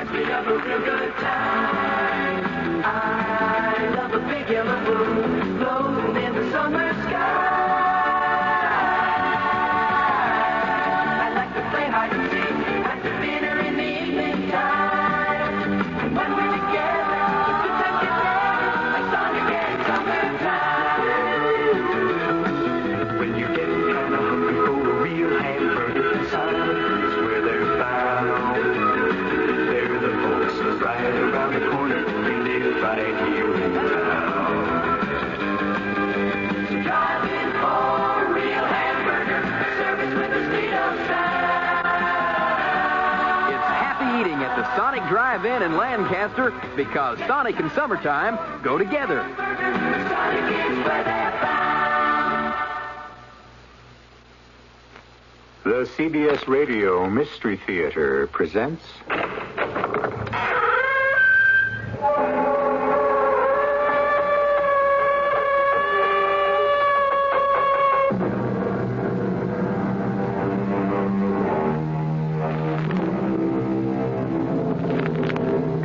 reminds me of a real good time. I love a big yellow moon floating in the summer sky. I like to play hide and seek after dinner in the evening time. And when we're together, we touch each other like Sonic and summertime. When you're getting kind of hungry for a real hamburger, is where they're found. They're the folks right around the corner. They live right here in town. So drive in for a real hamburger, service with a Speedo sound. It's happy eating at the Sonic Drive-In in Lancaster because Sonic and summertime go together. Sonic is where they're found. The CBS Radio Mystery Theater presents...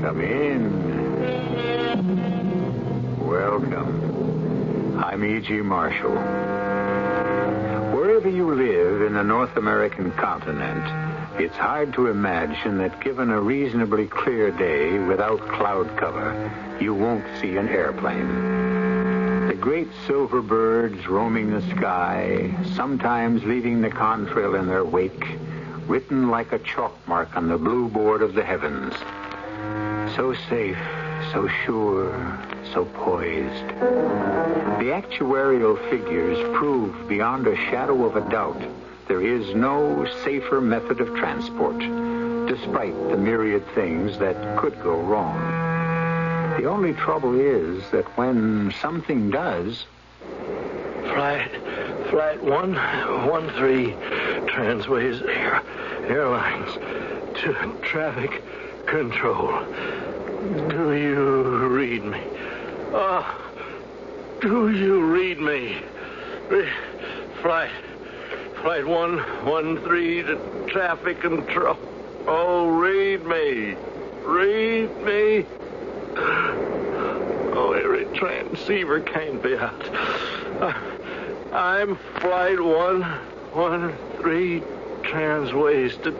Come in. Welcome. I'm E.G. Marshall. Wherever you live in the North American continent, it's hard to imagine that given a reasonably clear day without cloud cover, you won't see an airplane. The great silver birds roaming the sky, sometimes leaving the contrail in their wake, written like a chalk mark on the blue board of the heavens. So safe, so sure, so poised. The actuarial figures prove beyond a shadow of a doubt there is no safer method of transport, despite the myriad things that could go wrong. The only trouble is that when something does... Flight 113, Transways Airlines to traffic control. Do you read me? Do you read me? Flight 113 to traffic control. Oh, read me. Read me. Oh, every transceiver can't be out. I'm Flight 113 Transways to...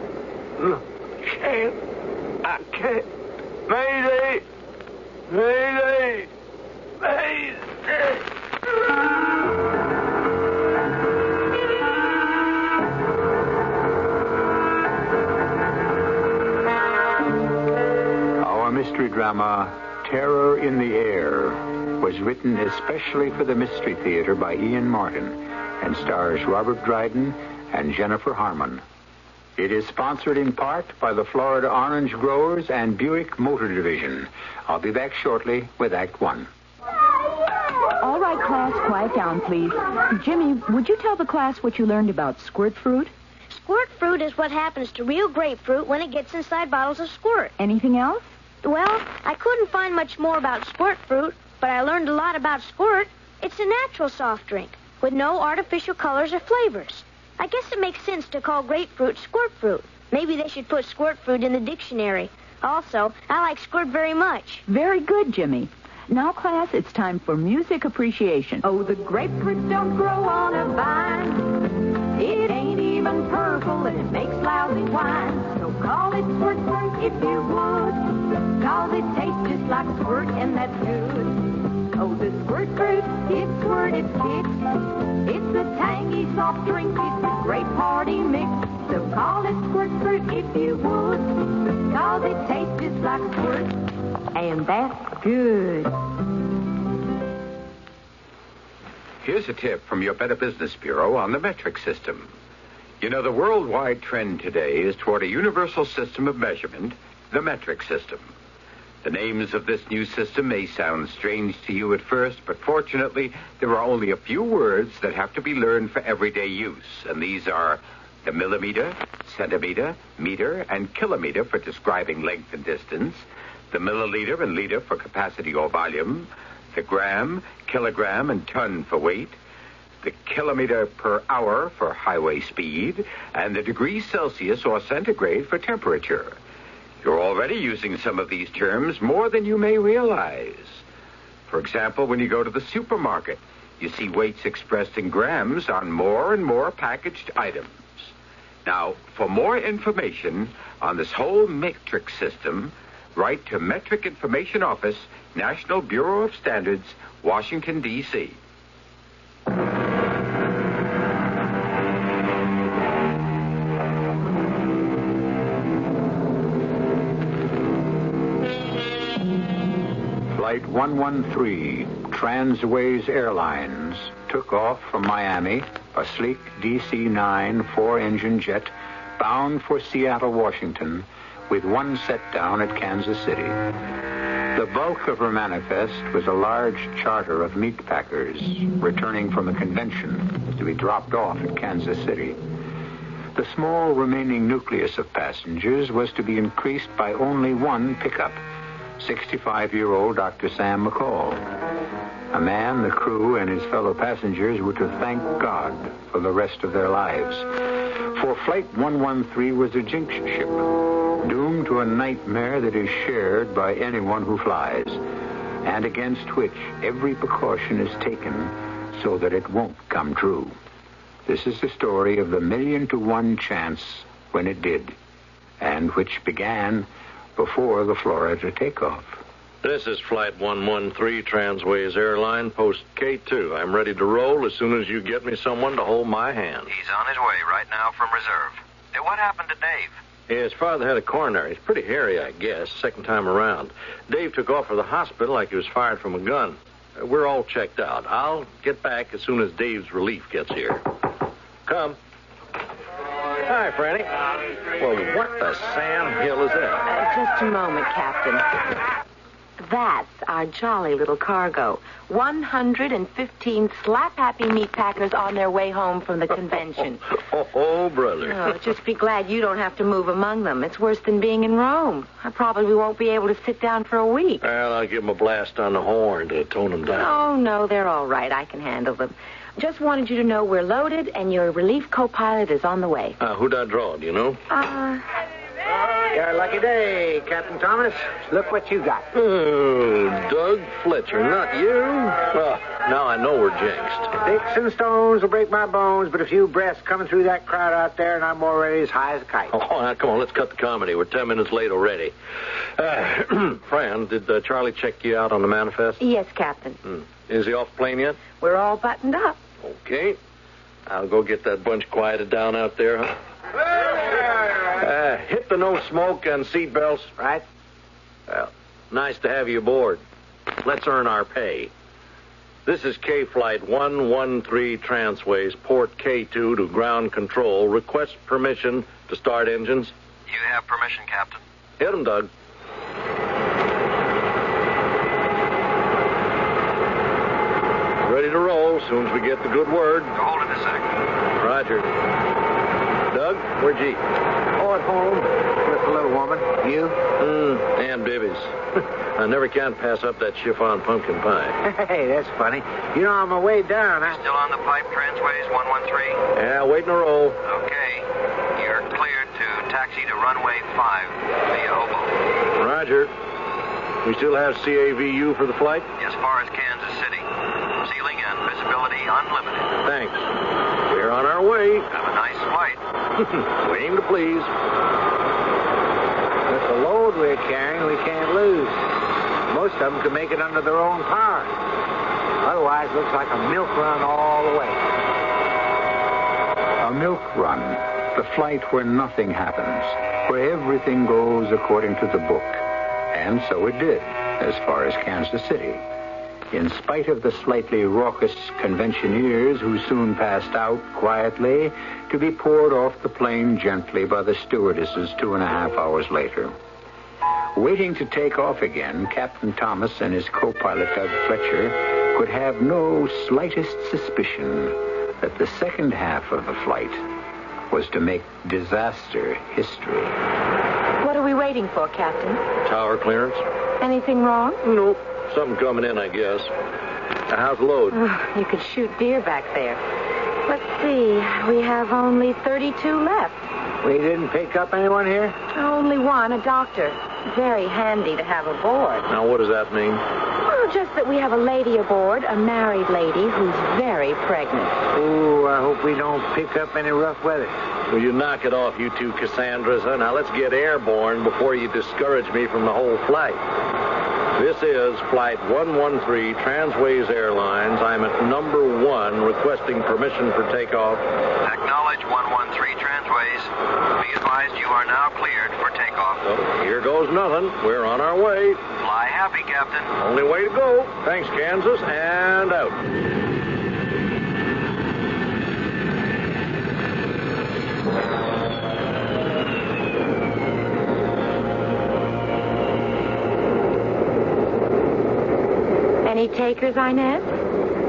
I can't. Mayday! Mayday! Mayday! Our mystery drama, Terror in the Air, was written especially for the Mystery Theater by Ian Martin and stars Robert Dryden and Jennifer Harmon. It is sponsored in part by the Florida Orange Growers and Buick Motor Division. I'll be back shortly with Act One. All right, class, quiet down, please. Jimmy, would you tell the class what you learned about squirt fruit? Squirt fruit is what happens to real grapefruit when it gets inside bottles of squirt. Anything else? Well, I couldn't find much more about squirt fruit, but I learned a lot about squirt. It's a natural soft drink with no artificial colors or flavors. I guess it makes sense to call grapefruit squirt fruit. Maybe they should put squirt fruit in the dictionary. Also, I like squirt very much. Very good, Jimmy. Now, class, it's time for music appreciation. Oh, the grapefruit don't grow on a vine. It ain't even purple, and it makes lousy wine. So call it squirt fruit if you would. 'Cause it tastes just like squirt, and that's good. Oh, the squirt fruit, it's squirt, it's kick. It's a tangy soft drink, it's a great party mix. So call it squirt fruit if you would. 'Cause it tastes just like squirt, and that's good. Here's a tip from your Better Business Bureau on the metric system. You know, the worldwide trend today is toward a universal system of measurement, the metric system. The names of this new system may sound strange to you at first, but fortunately, there are only a few words that have to be learned for everyday use, and these are the millimeter, centimeter, meter, and kilometer for describing length and distance, the milliliter and liter for capacity or volume, the gram, kilogram, and ton for weight, the kilometer per hour for highway speed, and the degrees Celsius or centigrade for temperature. You're already using some of these terms more than you may realize. For example, when you go to the supermarket, you see weights expressed in grams on more and more packaged items. Now, for more information on this whole metric system, write to Metric Information Office, National Bureau of Standards, Washington, D.C. Flight 113, Transways Airlines, took off from Miami, a sleek DC-9 four-engine jet bound for Seattle, Washington, with one set down at Kansas City. The bulk of her manifest was a large charter of meat packers returning from a convention to be dropped off at Kansas City. The small remaining nucleus of passengers was to be increased by only one pickup, 65-year-old Dr. Sam McCall. A man, the crew, and his fellow passengers were to thank God for the rest of their lives. For Flight 113 was a jinx ship, doomed to a nightmare that is shared by anyone who flies, and against which every precaution is taken so that it won't come true. This is the story of the 1,000,000-to-1 chance when it did, and which began before the Florida takeoff. This is Flight 113, Transways Airline, Post K2. I'm ready to roll as soon as you get me someone to hold my hand. He's on his way right now from reserve. Hey, what happened to Dave? Yeah, his father had a coronary. He's pretty hairy, I guess, second time around. Dave took off for the hospital like he was fired from a gun. We're all checked out. I'll get back as soon as Dave's relief gets here. Come. Hi, Franny. Well, what the Sam Hill is that? Just a moment, Captain. That's our jolly little cargo. 115 slap-happy meat packers on their way home from the convention. Oh, brother. Oh, just be glad you don't have to move among them. It's worse than being in Rome. I probably won't be able to sit down for a week. Well, I'll give them a blast on the horn to tone them down. Oh, no, they're all right. I can handle them. Just wanted you to know we're loaded and your relief co-pilot is on the way. Who'd I draw, do you know? Your lucky day, Captain Thomas. Look what you got. Oh, Doug Fletcher, not you? Well, now I know we're jinxed. Sticks and stones will break my bones, but a few breaths coming through that crowd out there, and I'm already as high as a kite. Oh, now, come on, let's cut the comedy. We're 10 minutes late already. Fran, did Charlie check you out on the manifest? Yes, Captain. Is he off the plane yet? We're all buttoned up. Okay. I'll go get that bunch quieted down out there, huh? Hit the no smoke and seat belts. Right. Well, nice to have you aboard. Let's earn our pay. This is K Flight 113 Transways, Port K2 to ground control. Request permission to start engines. You have permission, Captain. Hit 'em, Doug. Ready to roll as soon as we get the good word. Hold it a sec. Roger. Doug, where'd you eat? Oh, at home with the little woman. You? And Bibby's. I never can pass up that chiffon pumpkin pie. Hey, that's funny. You know, on my way down, Still on the pipe, Transways 113? Yeah, waiting to roll. Okay. You're cleared to taxi to runway 5 via Hobo. Roger. We still have CAVU for the flight? As far as Kansas City. Ceiling and visibility unlimited. Thanks. We're on our way. Have a nice flight. We aim to please. with the load we're carrying, we can't lose. Most of them can make it under their own power. Otherwise, it looks like a milk run all the way. A milk run. The flight where nothing happens, where everything goes according to the book. And so it did, as far as Kansas City. In spite of the slightly raucous conventioneers who soon passed out quietly to be poured off the plane gently by the stewardesses 2.5 hours later. Waiting to take off again, Captain Thomas and his co-pilot Doug Fletcher could have no slightest suspicion that the second half of the flight was to make disaster history. What are we waiting for, Captain? Tower clearance? Anything wrong? Nope. Something coming in, I guess. How's the load? Oh, you could shoot deer back there. Let's see. We have only 32 left. We didn't pick up anyone here? Only one, a doctor. Very handy to have aboard. Now, what does that mean? Well, just that we have a lady aboard, a married lady who's very pregnant. Ooh, I hope we don't pick up any rough weather. Will you knock it off, you two Cassandras? Huh? Now, let's get airborne before you discourage me from the whole flight. This is Flight 113, Transways Airlines. I'm at number 1, requesting permission for takeoff. Acknowledge 113 Transways. Be advised you are now cleared for takeoff. Oh, here goes nothing. We're on our way. Fly happy, Captain. Only way to go. Thanks, Kansas, and out. Any takers, Inez?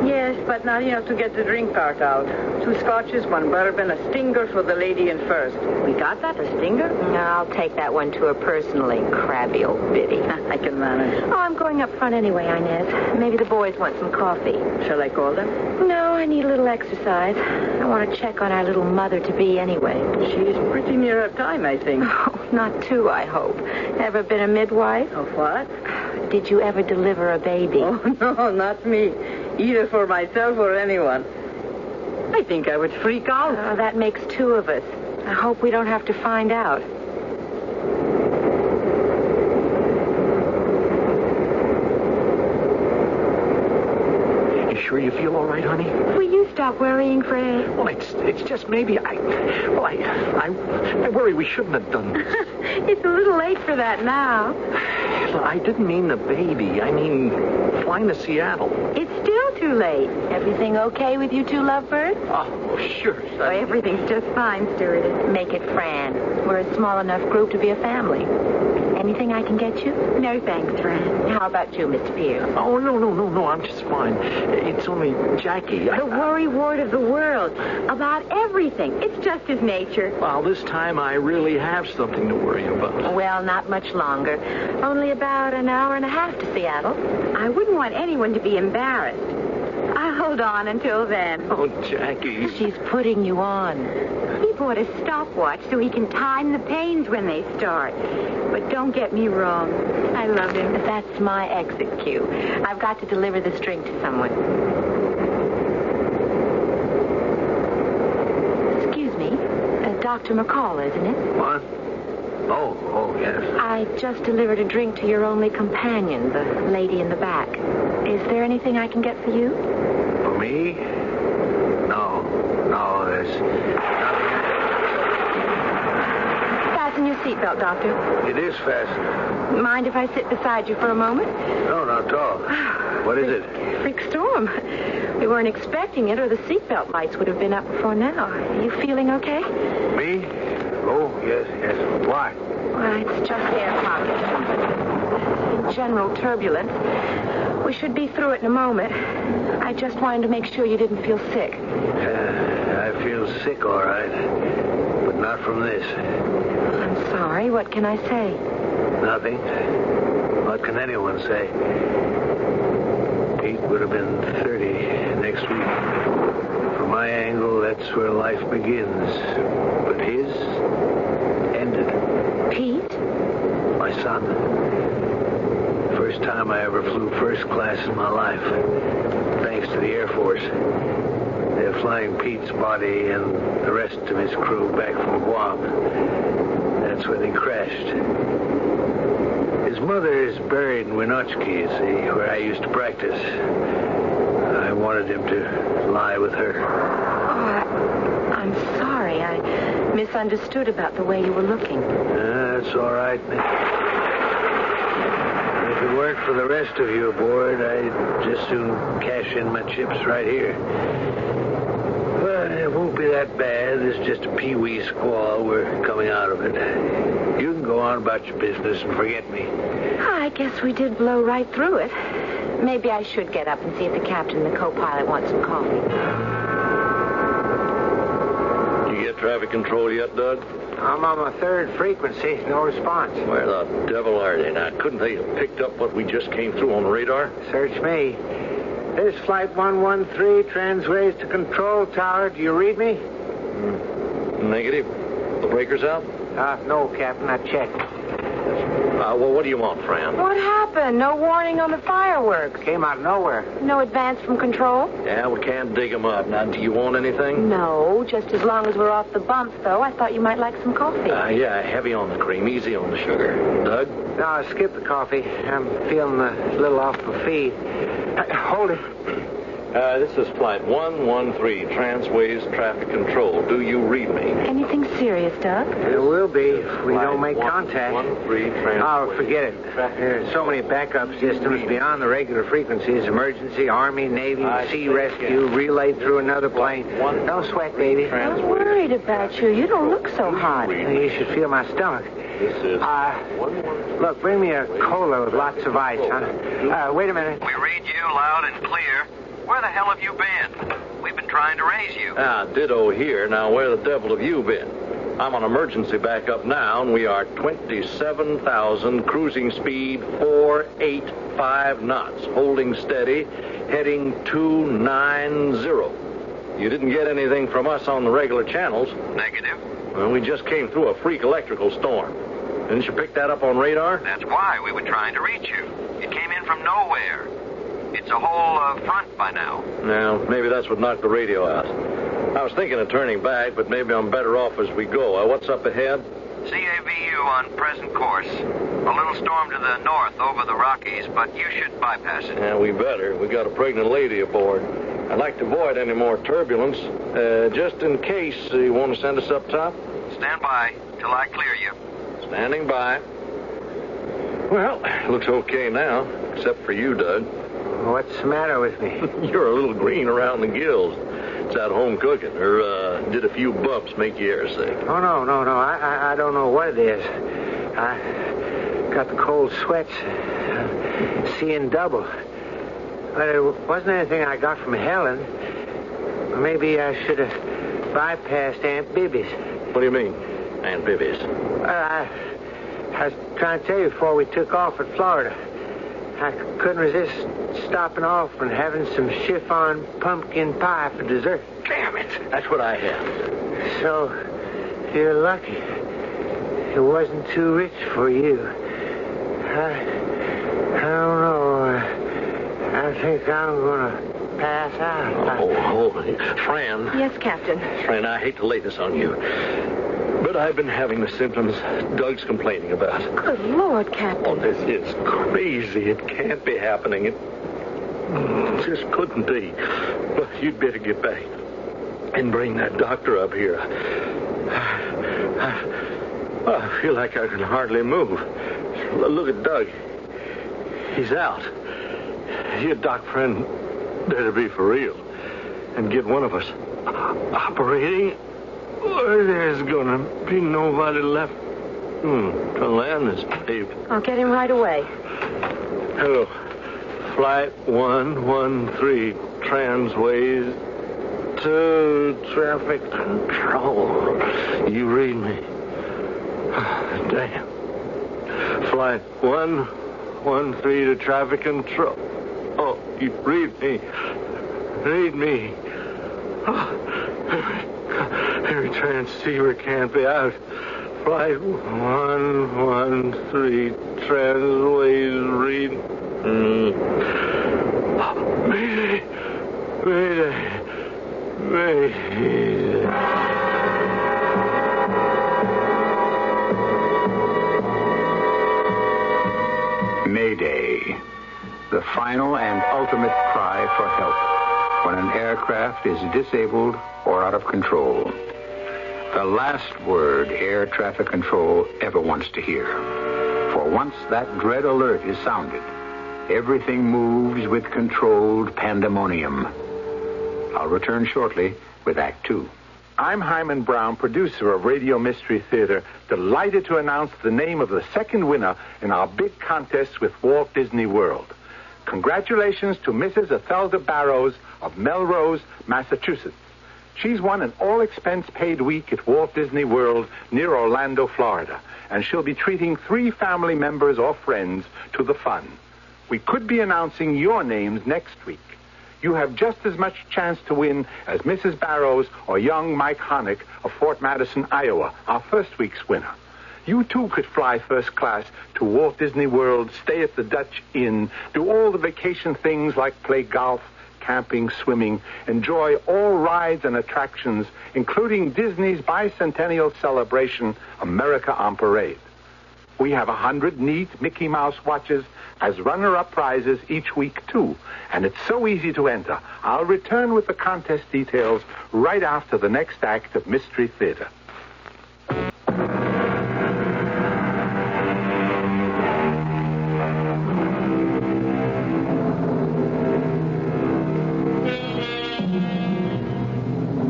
Yes, but not enough to get the drink part out. 2 scotches, 1 bourbon, a stinger for the lady in first. We got that, a stinger? No, I'll take that one to her personally, crabby old biddy. I can manage. Oh, I'm going up front anyway, Inez. Maybe the boys want some coffee. Shall I call them? No, I need a little exercise. I want to check on our little mother-to-be anyway. She's pretty near her time, I think. Oh, not too, I hope. Ever been a midwife? Of what? Did you ever deliver a baby? Oh, no, not me. Either for myself or anyone. I think I would freak out. Oh, that makes 2 of us. I hope we don't have to find out. You sure you feel all right, honey? Will you stop worrying, Fred? Well, it's just maybe I worry we shouldn't have done this. It's a little late for that now. I didn't mean the baby. I mean flying to Seattle. It's still too late. Everything okay with you 2 lovebirds? Oh, sure. Oh, everything's just fine, stewardess. Make it Fran. We're a small enough group to be a family. Anything I can get you? No, thanks, Fran. How about you, Mr. Pierce? Oh, no. I'm just fine. It's only Jackie. The worry wart of the world. About everything. It's just his nature. Well, this time I really have something to worry about. Well, not much longer. Only about an hour and a half to Seattle. I wouldn't want anyone to be embarrassed. I'll hold on until then. Oh, Jackie. She's putting you on. He bought a stopwatch so he can time the pains when they start. But don't get me wrong. I love him. That's my exit cue. I've got to deliver this drink to someone. Excuse me. Dr. McCall, isn't it? What? Oh, yes. I just delivered a drink to your only companion, the lady in the back. Is there anything I can get for you? For me? No, there's nothing. Fasten your seatbelt, Doctor. It is fastened. Mind if I sit beside you for a moment? No, not at all. What is it? Freak storm. We weren't expecting it, or the seatbelt lights would have been up before now. Are you feeling okay? Me? Oh, yes. Why? Well, it's just air pockets. In general turbulence. We should be through it in a moment. I just wanted to make sure you didn't feel sick. I feel sick, all right. But not from this. I'm sorry. What can I say? Nothing. What can anyone say? Pete would have been 30 next week. From my angle, that's where life begins. But his ended. Pete? My son. First time I ever flew first class in my life. Thanks to the Air Force. They're flying Pete's body and the rest of his crew back from Guam. That's when he crashed. His mother is buried in Winoochka, you see, where I used to practice. I wanted him to lie with her. Oh, I'm sorry. I misunderstood about the way you were looking. That's all right. If it weren't for the rest of you aboard, I'd just soon cash in my chips right here. But it won't be that bad. It's just a pee-wee squall. We're coming out of it. You can go on about your business and forget me. I guess we did blow right through it. Maybe I should get up and see if the captain and the co-pilot want some coffee. You get traffic control yet, Doug? I'm on my 3rd frequency. No response. Where the devil are they? Now, couldn't they have picked up what we just came through on the radar? Search me. This Flight 113, Transways to Control Tower. Do you read me? Negative. The breaker's out? No, Captain. I checked. Well, what do you want, Fran? What happened? No warning on the fireworks. Came out of nowhere. No advance from control? Yeah, we can't dig them up. Now, do you want anything? No, just as long as we're off the bumps, though. I thought you might like some coffee. Yeah, heavy on the cream, easy on the sugar. Doug? No, skip the coffee. I'm feeling a little off my feet. Hold it. This is Flight 113, Transways Traffic Control. Do you read me? Anything serious, Doug? It will be if we don't make contact. 113, Transways. Oh, forget it. There's so many backup systems beyond the regular frequencies. Emergency, Army, Navy, Sea Rescue, relayed through another plane. Don't sweat, baby. I'm worried about you. You don't look so hot. You should feel my stomach. This is Look, bring me a cola with lots of ice, huh? Wait a minute. We read you loud and clear. Where the hell have you been? We've been trying to raise you. Ditto here. Now, where the devil have you been? I'm on emergency backup now, and we are 27,000, cruising speed 485 knots, holding steady, heading 290. You didn't get anything from us on the regular channels. Negative. Well, we just came through a freak electrical storm. Didn't you pick that up on radar? That's why we were trying to reach you. It came in from nowhere. It's a whole front by now. Now, maybe that's what knocked the radio out. I was thinking of turning back, but maybe I'm better off as we go. What's up ahead? CAVU on present course. A little storm to the north over the Rockies, but you should bypass it. Yeah, we better. We got a pregnant lady aboard. I'd like to avoid any more turbulence. Just in case, you want to send us up top? Stand by till I clear you. Standing by. Well, looks okay now, except for you, Doug. What's the matter with me? You're a little green around the gills. It's at home cooking, or did a few bumps make you air sick? Oh, no. I don't know what it is. I got the cold sweats, seeing double. But it wasn't anything I got from Helen. Maybe I should have bypassed Aunt Bibby's. What do you mean, Aunt Bibby's? I was trying to tell you before we took off at Florida. I couldn't resist stopping off and having some chiffon pumpkin pie for dessert. Damn it! That's what I had. So, you're lucky. It wasn't too rich for you. I don't know. I think I'm going to pass out. Oh, Fran. Yes, Captain. Fran, I hate to lay this on you, but I've been having the symptoms Doug's complaining about. Good Lord, Captain. Oh, this is crazy. It can't be happening. It just couldn't be. Well, you'd better get back and bring that doctor up here. I feel like I can hardly move. Look at Doug. He's out. Your doc friend better be for real and get one of us operating, or there's gonna be nobody left to land this baby. I'll get him right away. Hello. Flight 113, Transways to Traffic Control. You read me. Damn. Flight 113 to Traffic Control. Oh, you read me. Read me. Every transceiver can't be out. Flight 113, Transways, read. Mayday. Mayday. Mayday. Mayday. The final and ultimate cry for help when an aircraft is disabled or out of control. The last word air traffic control ever wants to hear. For once that dread alert is sounded, everything moves with controlled pandemonium. I'll return shortly with Act Two. I'm Hyman Brown, producer of Radio Mystery Theater, delighted to announce the name of the second winner in our big contest with Walt Disney World. Congratulations to Mrs. Ethelda Barrows of Melrose, Massachusetts. She's won an all-expense-paid week at Walt Disney World near Orlando, Florida, and she'll be treating 3 family members or friends to the fun. We could be announcing your names next week. you have just as much chance to win as Mrs. Barrows or young Mike Honig of Fort Madison, Iowa, our first week's winner. You, too, could fly first class to Walt Disney World, stay at the Dutch Inn, do all the vacation things like play golf, camping, swimming, enjoy all rides and attractions, including Disney's bicentennial celebration, America on Parade. We have 100 neat Mickey Mouse watches as runner-up prizes each week, too. And it's so easy to enter. I'll return with the contest details right after the next act of Mystery Theater.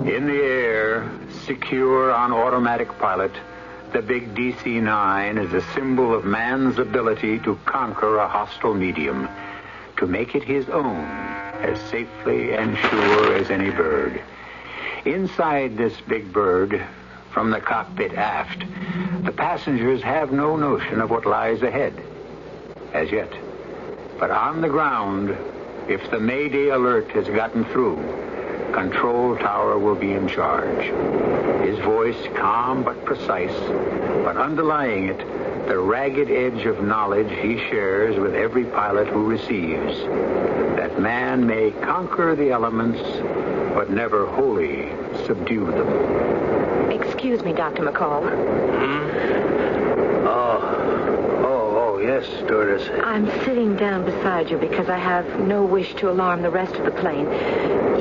In the air, secure on automatic pilot, the big DC-9 is a symbol of man's ability to conquer a hostile medium, to make it his own as safely and sure as any bird. Inside this big bird, from the cockpit aft, the passengers have no notion of what lies ahead, as yet. But on the ground, if the Mayday alert has gotten through, Control Tower will be in charge. His voice calm but precise, but underlying it, the ragged edge of knowledge he shares with every pilot who receives, that man may conquer the elements, but never wholly subdue them. Excuse me, Dr. McCall. Yes, stewardess. I'm sitting down beside you because I have no wish to alarm the rest of the plane.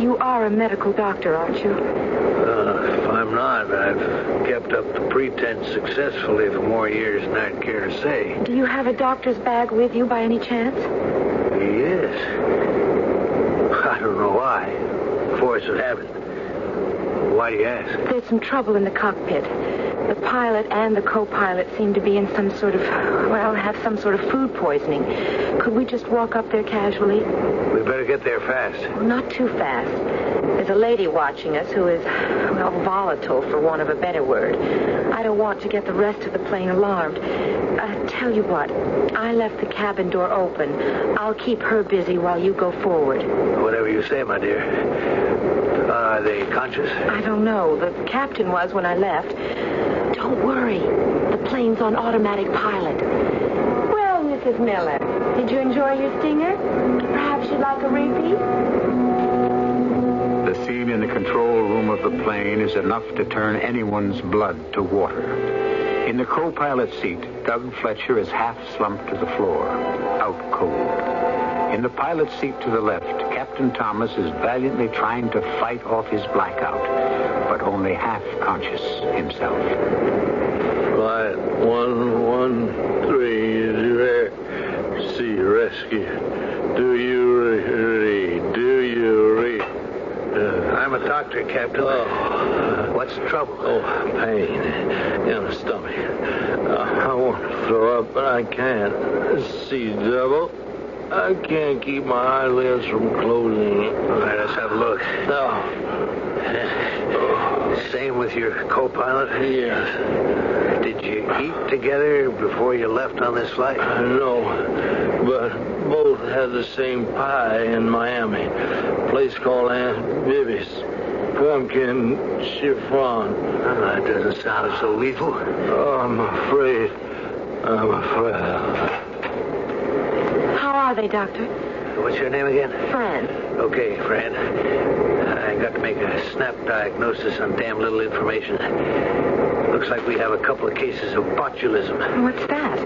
You are a medical doctor, aren't you? If I'm not, I've kept up the pretense successfully for more years than I'd care to say. Do you have a doctor's bag with you by any chance? Yes. I don't know why. Force of habit. Why do you ask? There's some trouble in the cockpit. The pilot and the co-pilot seem to be in have some sort of food poisoning. Could we just walk up there casually? We better get there fast. Well, not too fast. There's a lady watching us who is, volatile, for want of a better word. I don't want to get the rest of the plane alarmed. Tell you what, I left the cabin door open. I'll keep her busy while you go forward. Whatever you say, my dear. Are they conscious? I don't know. The captain was when I left. Don't worry. The plane's on automatic pilot. Well, Mrs. Miller, did you enjoy your stinger? Perhaps you'd like a repeat? The scene in the control room of the plane is enough to turn anyone's blood to water. In the co-pilot seat, Doug Fletcher is half slumped to the floor, out cold. In the pilot seat to the left, Captain Thomas is valiantly trying to fight off his blackout, but only half conscious himself. Flight 113 is there. Sea rescue. Do you read? Do you read? I'm a doctor, Captain. What's the trouble? Pain in the stomach. I want to throw up, but I can't. See double. I can't keep my eyelids from closing. All right, let's have a look. Same with your co-pilot? Yes. Did you eat together before you left on this flight? No, but both had the same pie in Miami. A place called Aunt Bibby's. Pumpkin chiffon. That doesn't sound so lethal. I'm afraid. How are they, Doctor? What's your name again? Fran. Okay, Fran. I got to make a snap diagnosis on damn little information. Looks like we have a couple of cases of botulism. What's that?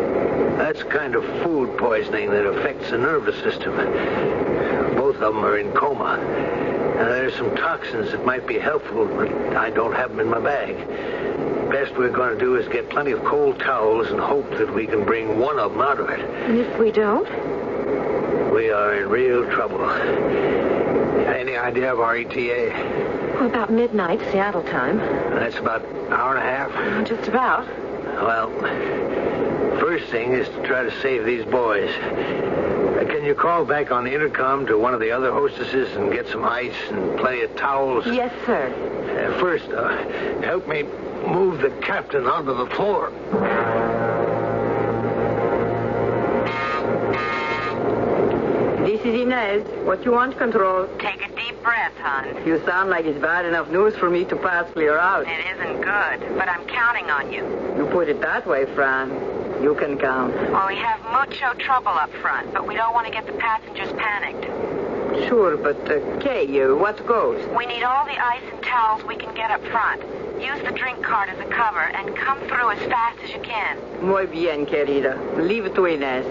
That's kind of food poisoning that affects the nervous system. Both of them are in coma. There's some toxins that might be helpful, but I don't have them in my bag. Best we're going to do is get plenty of cold towels and hope that we can bring one of them out of it. And if we don't? We are in real trouble. Any idea of our ETA? Well, about midnight, Seattle time. That's about an hour and a half? Just about. Well, first thing is to try to save these boys. Can you call back on the intercom to one of the other hostesses and get some ice and plenty of towels? Yes, sir. First, help me move the captain onto the floor. This is Inez. What you want, Control? Take a deep breath, hon. You sound like it's bad enough news for me to pass clear out. It isn't good, but I'm counting on you. You put it that way, Fran. You can count. Well, we have mucho trouble up front, but we don't want to get the passengers panicked. Sure, but, what goes? We need all the ice and towels we can get up front. Use the drink cart as a cover and come through as fast as you can. Muy bien, querida. Leave it to Inez.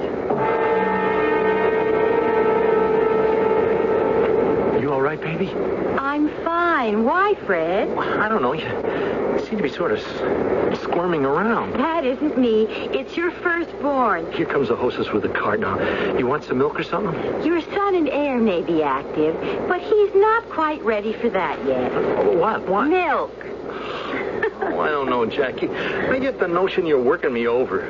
You all right, baby? I'm fine. Why, Fred? I don't know. You seem to be sort of squirming around. That isn't me. It's your firstborn. Here comes the hostess with the cart now. You want some milk or something? Your son and heir may be active, but he's not quite ready for that yet. What? Milk. Oh, I don't know, Jackie. I get the notion you're working me over.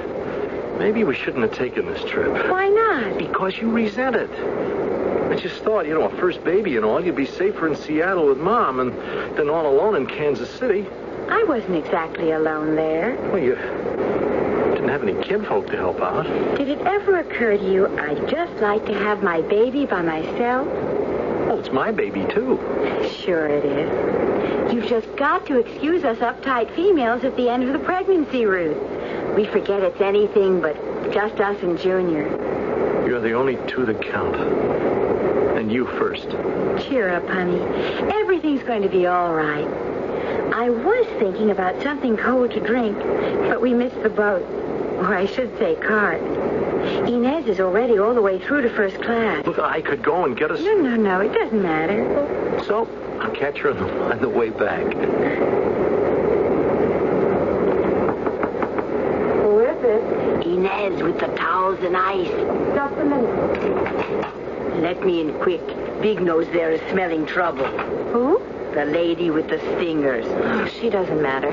Maybe we shouldn't have taken this trip. Why not? Because you resent it. I just thought, a first baby and all, you'd be safer in Seattle with Mom than all alone in Kansas City. I wasn't exactly alone there. Well, you didn't have any kinfolk to help out. Did it ever occur to you I'd just like to have my baby by myself? Well, it's my baby, too. Sure it is. You've just got to excuse us uptight females at the end of the pregnancy, Ruth. We forget it's anything but just us and Junior. You're the only two that count. And you first. Cheer up, honey. Everything's going to be all right. I was thinking about something cold to drink, but we missed the boat. Or I should say cart. Inez is already all the way through to first class. Look, I could go and get us... No, it doesn't matter. So, I'll catch her on the way back. Who is it? Inez with the towels and ice. Just a minute. Let me in quick. Big Nose there is smelling trouble. Who? The lady with the stingers. Oh, she doesn't matter.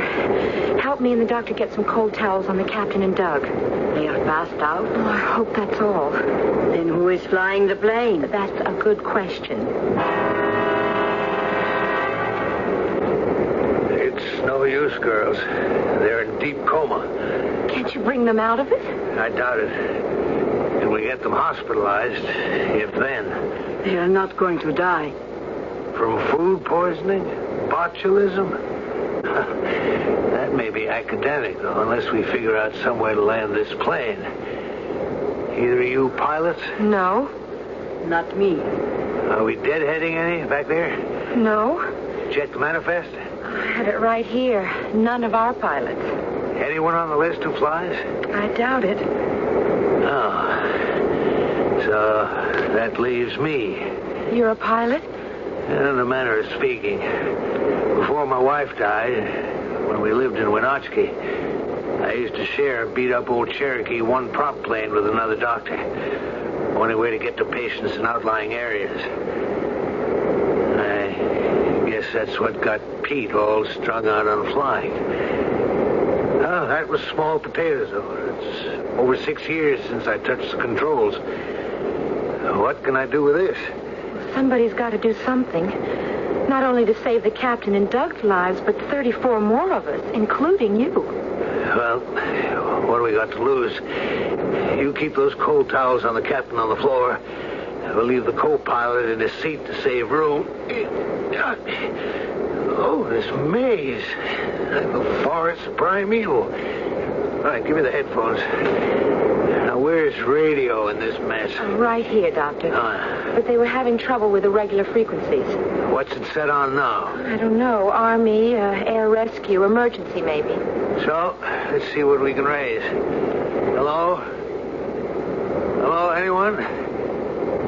Help me and the doctor get some cold towels on the captain and Doug. They are passed out? Oh, I hope that's all. Then who is flying the plane? That's a good question. It's no use, girls. They're in deep coma. Can't you bring them out of it? I doubt it. If we get them hospitalized, if then. They are not going to die. From food poisoning? Botulism? That may be academic, though, unless we figure out some way to land this plane. Either of you pilots? No. Not me. Are we deadheading any back there? No. Check the manifest? I had it right here. None of our pilots. Anyone on the list who flies? I doubt it. Oh. So that leaves me. You're a pilot? In a manner of speaking. Before my wife died, when we lived in Wenatchee, I used to share a beat-up old Cherokee one prop plane with another doctor. Only way to get to patients in outlying areas. I guess that's what got Pete all strung out on flying. Oh, that was small potatoes, though. It's over 6 years since I touched the controls. What can I do with this? Somebody's got to do something. Not only to save the captain and Doug's lives, but 34 more of us, including you. Well, what do we got to lose? You keep those cold towels on the captain on the floor. We'll leave the co-pilot in his seat to save room. Oh, this maze. The forest primeval. All right, give me the headphones. Now, where's radio in this mess? Right here, Doctor. But they were having trouble with the regular frequencies. What's it set on now? I don't know. Army, air rescue, emergency, maybe. So, let's see what we can raise. Hello? Hello, anyone?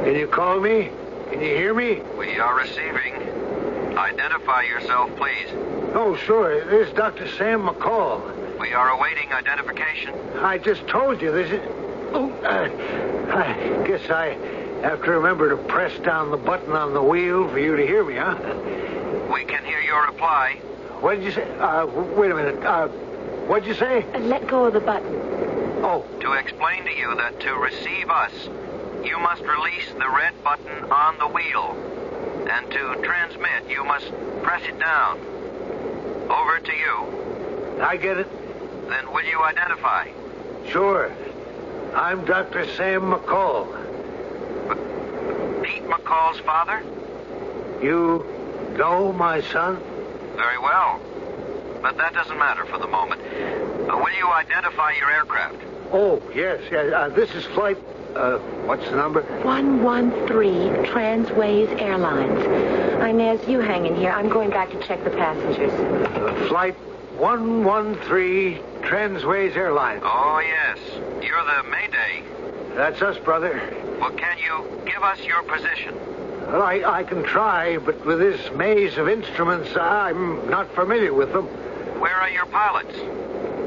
Can you call me? Can you hear me? We are receiving. Identify yourself, please. Oh, sure. This is Dr. Sam McCall. We are awaiting identification. I just told you this is... Oh, I guess I have to remember to press down the button on the wheel for you to hear me, huh? We can hear your reply. What did you say? Wait a minute. What'd you say? Let go of the button. Oh. To explain to you that to receive us, you must release the red button on the wheel. And to transmit, you must press it down. Over to you. I get it. Then will you identify? Sure. I'm Dr. Sam McCall. Pete McCall's father? You know my son? Very well. But that doesn't matter for the moment. Will you identify your aircraft? Oh, yes. This is flight... what's the number? 113 Transways Airlines. Inez, you hang in here. I'm going back to check the passengers. Flight 113 Transways Airlines. Oh, yes. You're the Mayday. That's us, brother. Well, can you give us your position? Well, I can try, but with this maze of instruments, I'm not familiar with them. Where are your pilots?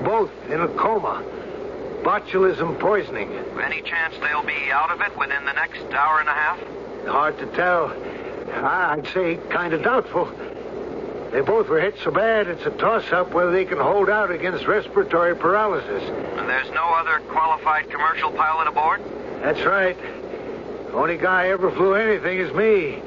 Both in a coma. Botulism poisoning. Any chance they'll be out of it within the next hour and a half? Hard to tell. I'd say kind of doubtful. They both were hit so bad it's a toss-up whether they can hold out against respiratory paralysis. And there's no other qualified commercial pilot aboard? That's right. The only guy ever flew anything is me.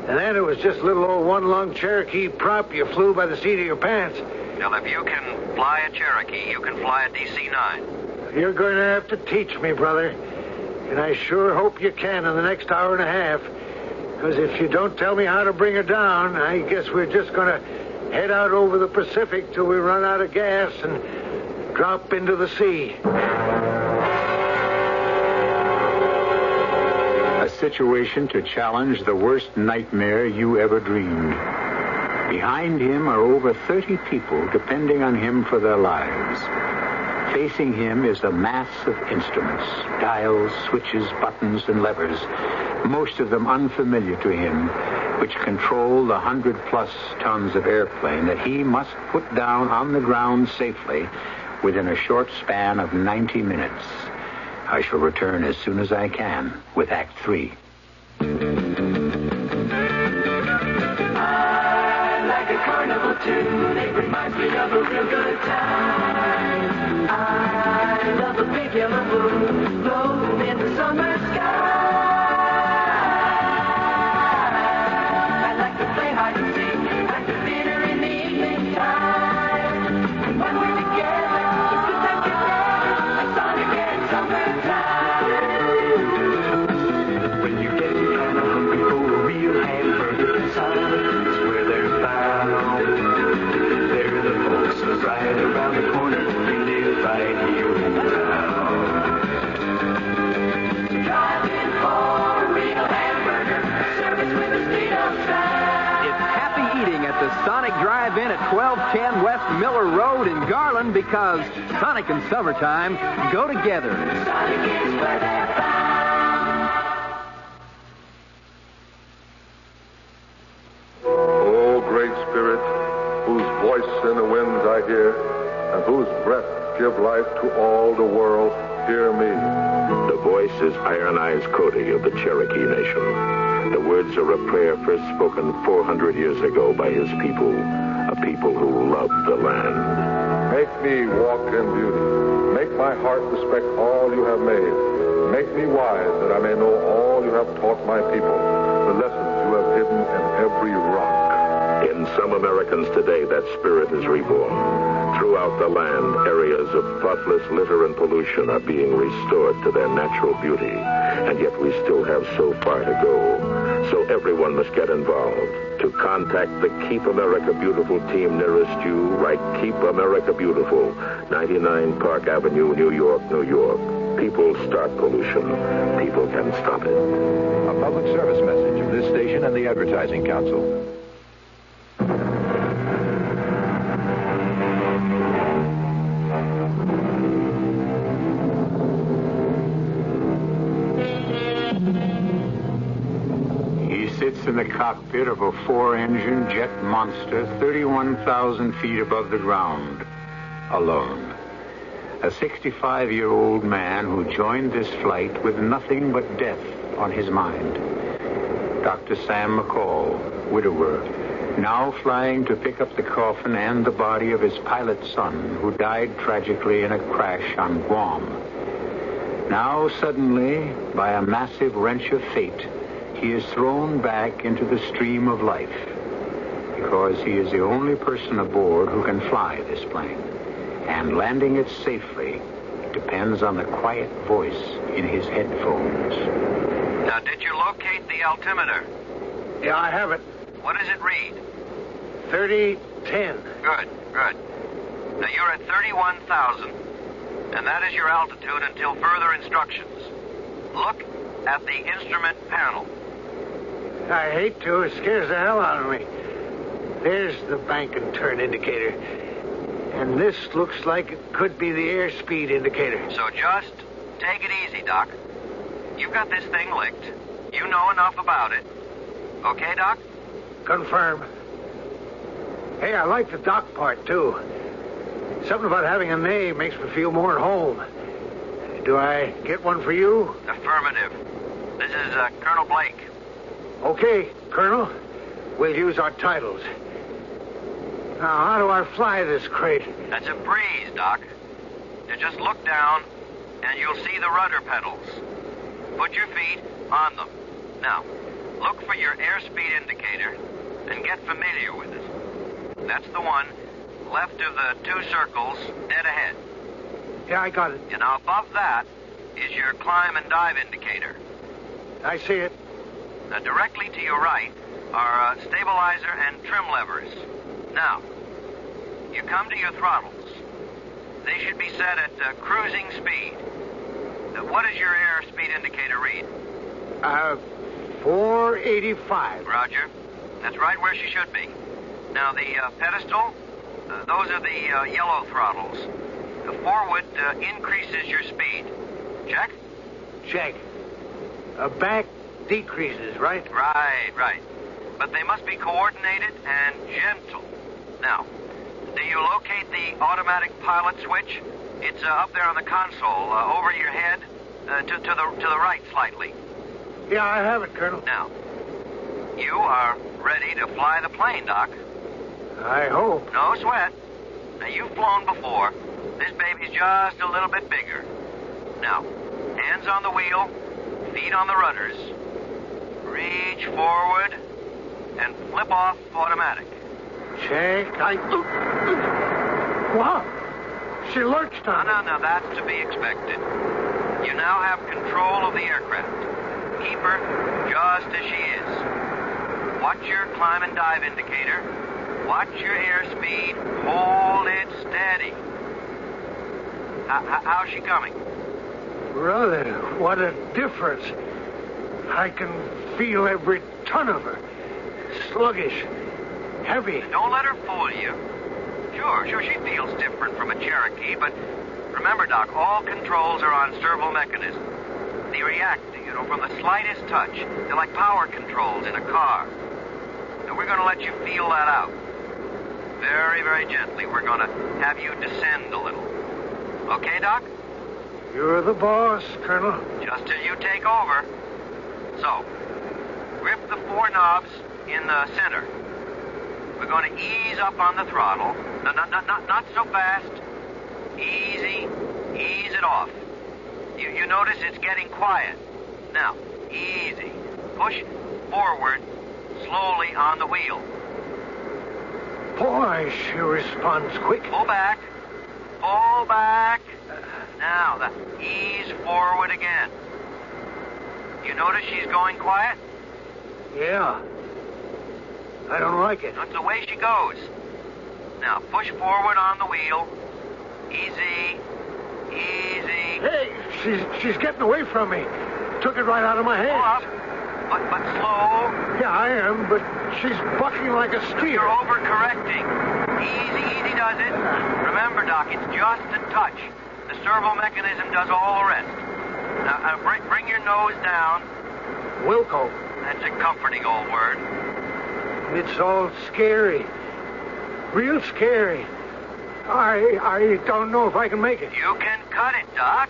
And then it was just a little old one-lung Cherokee prop you flew by the seat of your pants. Well, if you can fly a Cherokee, you can fly a DC-9. You're going to have to teach me, brother. And I sure hope you can in the next hour and a half. Because if you don't tell me how to bring her down, I guess we're just going to head out over the Pacific till we run out of gas and drop into the sea. A situation to challenge the worst nightmare you ever dreamed. Behind him are over 30 people depending on him for their lives. Facing him is a mass of instruments, dials, switches, buttons, and levers, most of them unfamiliar to him, which control the 100-plus tons of airplane that he must put down on the ground safely within a short span of 90 minutes. I shall return as soon as I can with Act 3. I like a carnival tune. It reminds me of a real good time. I love a big yellow moon floating in the summer sky. I like to play hide and seek at the theater in the evening time. And when we're together, it's good times together, like Sonic and summertime. When you get kind of hungry for a real hamburger, silence where they're found. They're the folks right around the corner. We live right here in town. Driving for a real hamburger, service with a speed of sound. It's happy eating at the Sonic Drive-In at 1210 West Miller Road in Garland because Sonic and summertime go together. Sonic is where they're found. O great Spirit, whose voice in the winds I hear, and whose breath give life to all the world, hear me. The voice is Iron Eyes Cody of the Cherokee Nation. The words are a prayer first spoken 400 years ago by his people, a people who love the land. Make me walk in beauty. Make my heart respect all you have made. Make me wise that I may know all you have taught my people, the lessons you have hidden in every rock. In some Americans today, that spirit is reborn. Throughout the land, areas of thoughtless litter and pollution are being restored to their natural beauty. And yet we still have so far to go. So everyone must get involved. To contact the Keep America Beautiful team nearest you, write Keep America Beautiful, 99 Park Avenue, New York, New York. People start pollution. People can stop it. A public service message of this station and the Advertising Council. In the cockpit of a 4-engine jet monster 31,000 feet above the ground, alone. A 65-year-old man who joined this flight with nothing but death on his mind. Dr. Sam McCall, widower, now flying to pick up the coffin and the body of his pilot son who died tragically in a crash on Guam. Now suddenly, by a massive wrench of fate, he is thrown back into the stream of life because he is the only person aboard who can fly this plane. And landing it safely depends on the quiet voice in his headphones. Now, did you locate the altimeter? Yeah, I have it. What does it read? 3010. Good. Now, you're at 31,000, and that is your altitude until further instructions. Look at the instrument panel. I hate to. It scares the hell out of me. There's the bank and turn indicator. And this looks like it could be the airspeed indicator. So just take it easy, Doc. You've got this thing licked. You know enough about it. Okay, Doc? Confirm. Hey, I like the doc part, too. Something about having a name makes me feel more at home. Do I get one for you? Affirmative. This is Colonel Blake. Okay, Colonel. We'll use our titles. Now, how do I fly this crate? That's a breeze, Doc. You just look down, and you'll see the rudder pedals. Put your feet on them. Now, look for your airspeed indicator and get familiar with it. That's the one left of the two circles dead ahead. Yeah, I got it. And now above that is your climb and dive indicator. I see it. Now, directly to your right are stabilizer and trim levers. Now, you come to your throttles. They should be set at cruising speed. What does your airspeed indicator read? 485. Roger. That's right where she should be. Now, the pedestal, those are the yellow throttles. The forward increases your speed. Check? Check. Back decreases, right? Right. But they must be coordinated and gentle. Now, do you locate the automatic pilot switch? It's up there on the console, over your head, to the right slightly. Yeah, I have it, Colonel. Now, you are ready to fly the plane, Doc. I hope. No sweat. Now, you've flown before. This baby's just a little bit bigger. Now, hands on the wheel, feet on the rudders. Reach forward and flip off automatic. Check. Wow. She lurched on me. No, that's to be expected. You now have control of the aircraft. Keep her just as she is. Watch your climb and dive indicator. Watch your airspeed. Hold it steady. How's she coming? Brother, what a difference. I can feel every ton of her. Sluggish. Heavy. Don't let her fool you. Sure, she feels different from a Cherokee, but remember, Doc, all controls are on servo mechanism. They react, from the slightest touch. They're like power controls in a car. And we're going to let you feel that out. Very, very gently, we're going to have you descend a little. Okay, Doc? You're the boss, Colonel. Just till you take over. So, grip the four knobs in the center. We're going to ease up on the throttle. No, not so fast. Easy. Ease it off. You notice it's getting quiet. Now, easy. Push forward slowly on the wheel. Boy, she responds quick. Pull back. Pull back. Now, ease forward again. You notice she's going quiet? Yeah. I don't like it. That's the way she goes. Now, push forward on the wheel. Easy. Easy. Hey, she's getting away from me. Took it right out of my hand. Pull up, but slow. Yeah, I am, but she's bucking like a steer. You're overcorrecting. Easy does it. Remember, Doc, it's just a touch. The servo mechanism does all the rest. Now, bring your nose down. Wilco. That's a comforting old word. It's all scary. Real scary. I don't know if I can make it. You can cut it, Doc.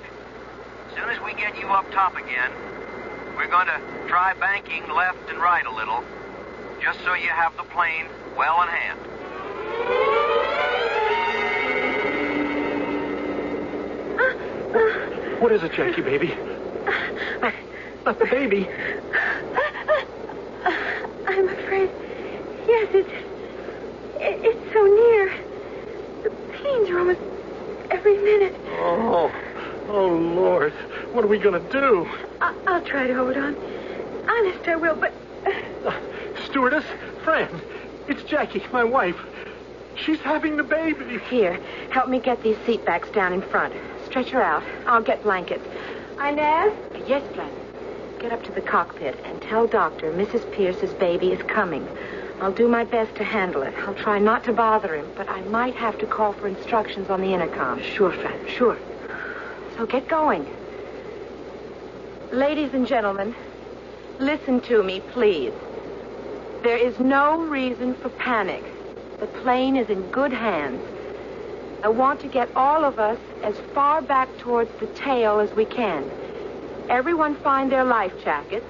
As soon as we get you up top again, we're going to try banking left and right a little, just so you have the plane well in hand. What is it, Jackie, baby? Not the baby. I'm afraid. Yes, it's so near. The pains are almost every minute. Oh, Lord. What are we going to do? I'll try to hold on. Honest, I will, but... Stewardess, friend, it's Jackie, my wife. She's having the baby. Here, help me get these seat backs down in front. Stretch her out. I'll get blankets. Inez? Yes, friend. Get up to the cockpit and tell Doctor Mrs. Pierce's baby is coming. I'll do my best to handle it. I'll try not to bother him, but I might have to call for instructions on the intercom. Sure, friend, sure. So get going. Ladies and gentlemen, listen to me, please. There is no reason for panic. The plane is in good hands. I want to get all of us as far back towards the tail as we can. Everyone find their life jackets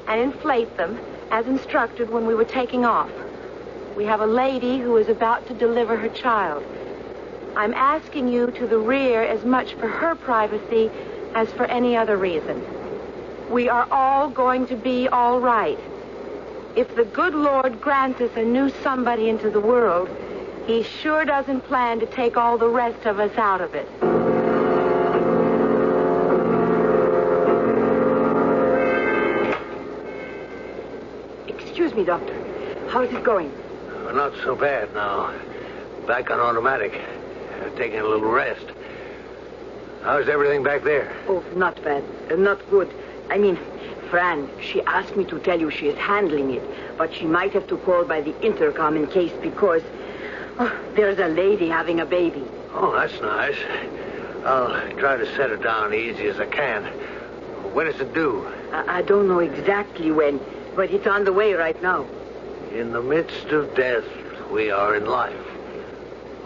and inflate them as instructed when we were taking off. We have a lady who is about to deliver her child. I'm asking you to the rear as much for her privacy as for any other reason. We are all going to be all right. If the good Lord grants us a new somebody into the world, he sure doesn't plan to take all the rest of us out of it. Excuse me, Doctor. How is it going? Not so bad now. Back on automatic. Taking a little rest. How's everything back there? Oh, not bad. Not good. I mean, Fran, she asked me to tell you she is handling it, but she might have to call by the intercom in case because there's a lady having a baby. Oh, that's nice. I'll try to set it down easy as I can. When is it due? I don't know exactly when, but it's on the way right now. In the midst of death, we are in life.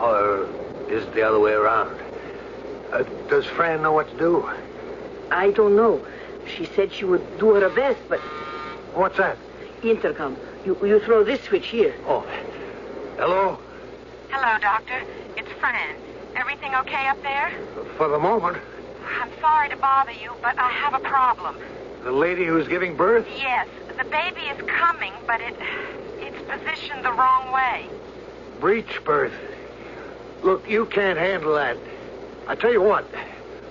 Or is it the other way around? Does Fran know what to do? I don't know. She said she would do her best, but... What's that? Intercom. You throw this switch here. Oh. Hello? Hello, Doctor. It's Fran. Everything okay up there? For the moment. I'm sorry to bother you, but I have a problem. The lady who's giving birth? Yes. The baby is coming, but it's positioned the wrong way. Breech birth. Look, you can't handle that. I tell you what.